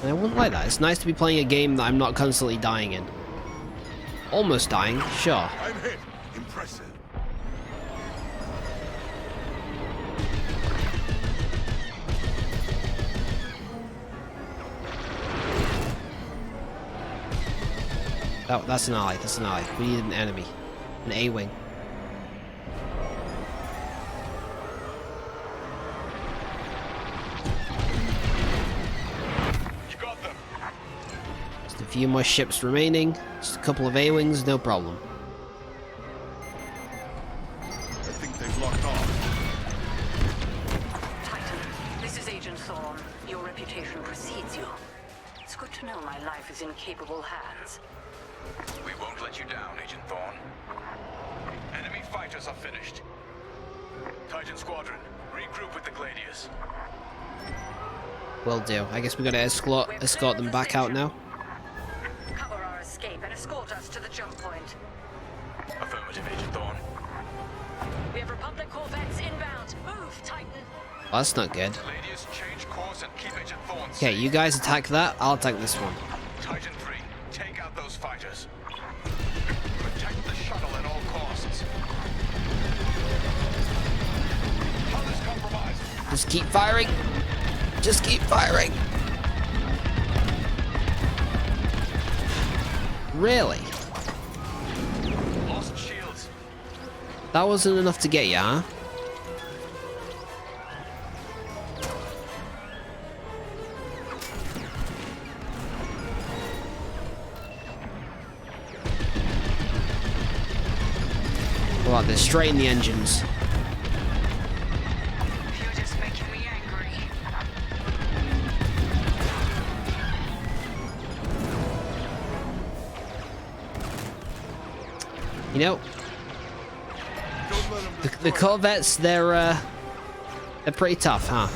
And I wouldn't like that. It's nice to be playing a game that I'm not constantly dying in. Almost dying, sure. I'm hit. Impressive. That's an ally, that's an ally. We need an enemy. An A-wing. You got them. Just a few more ships remaining. Just a couple of A-wings, no problem. I think they've locked off. Titan, this is Agent Thorne. Your reputation precedes you. It's good to know my life is in capable hands. We won't let you down, Agent Thorne. Enemy fighters are finished. Titan Squadron, regroup with the Gladius. Will do. I guess we gotta escort them back out now. Cover our escape and escort us to the jump point. Affirmative, Agent Thorne. We have Republic corvettes inbound. Move, Titan. Well, that's not good. Gladius, change course and keep Agent Thorne Okay, you guys attack that, I'll attack this one. Titan 3, take out those fighters. Protect the shuttle at all costs. Hull is compromised. Just keep firing. Just keep firing. Really? Lost shields. That wasn't enough to get you, huh? Well, they're straight in the engines. You're just making me angry. You know, the corvettes, they're pretty tough, huh?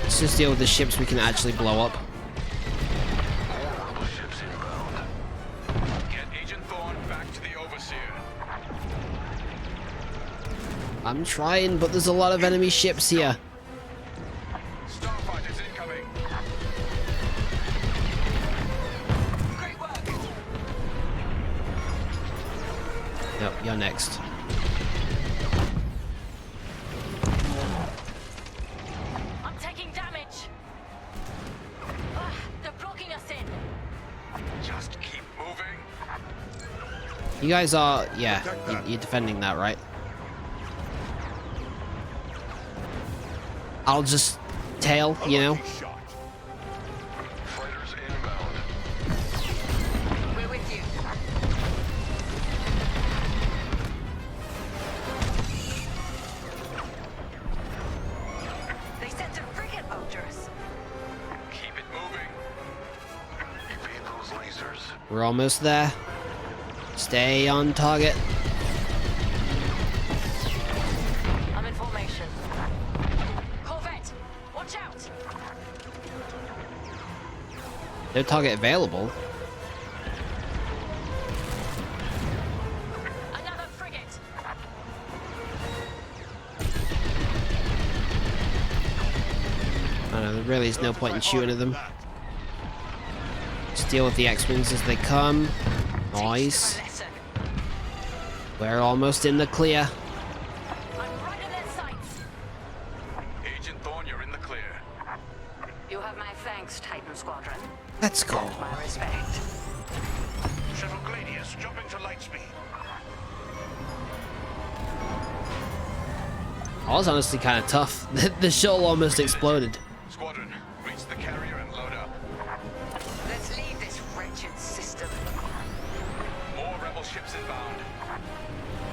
Let's just deal with the ships we can actually blow up. Get Agent Thorne back to the Overseer. I'm trying, but there's a lot of enemy ships here. Starfighters incoming. Great work. Yep, you're next. I'm taking damage. They're blocking us in. Just keep moving. You guys are, yeah, you're defending that, right? I'll just tail, you know? Fighters inbound. We're with you. They sent a frigate after us. Keep it moving. Evade those lasers. We're almost there. Stay on target. I'm in formation. Corvette, watch out! No target available. Another frigate. I don't know, there really is no point in shooting at them. Just deal with the X-Wings as they come. Nice. We're almost in the clear. I'm right in their sights. Agent Thorne, you're in the clear. You have my thanks, Titan Squadron. Let's go. And my respect. Shuttle Gladius, jumping to light speed. That was honestly kind of tough. The shuttle almost exploded. Squadron, reach the carrier and load up. Let's leave this wretched system. More rebel ships inbound.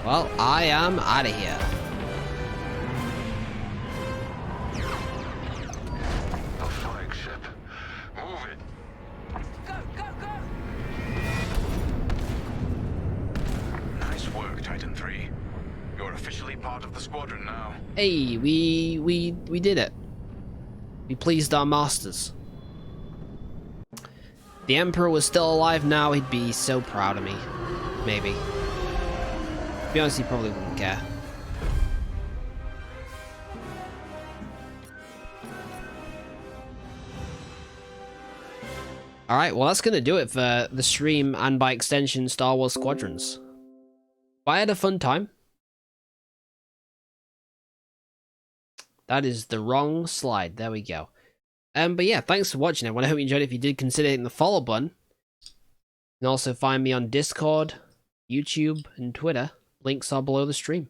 Well, I am out of here. The flagship. Move it. Go, go, go! Nice work, Titan 3. You're officially part of the squadron now. Hey, we did it. We pleased our masters. If the Emperor was still alive now, he'd be so proud of me. Maybe. To be honest, he probably wouldn't care. Alright, well that's gonna do it for the stream and by extension Star Wars Squadrons. But I had a fun time. That is the wrong slide. There we go. But yeah, thanks for watching everyone. I hope you enjoyed it. If you did, consider hitting the follow button. You can also find me on Discord, YouTube, and Twitter. Links are below the stream.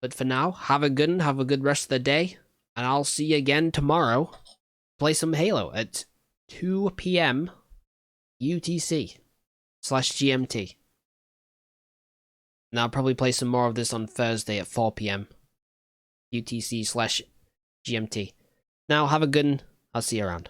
But for now, have a good one, have a good rest of the day, and I'll see you again tomorrow. Play some Halo at 2 PM UTC/GMT. And I'll probably play some more of this on Thursday at 4 PM UTC/GMT. Now, have a good one. I'll see you around.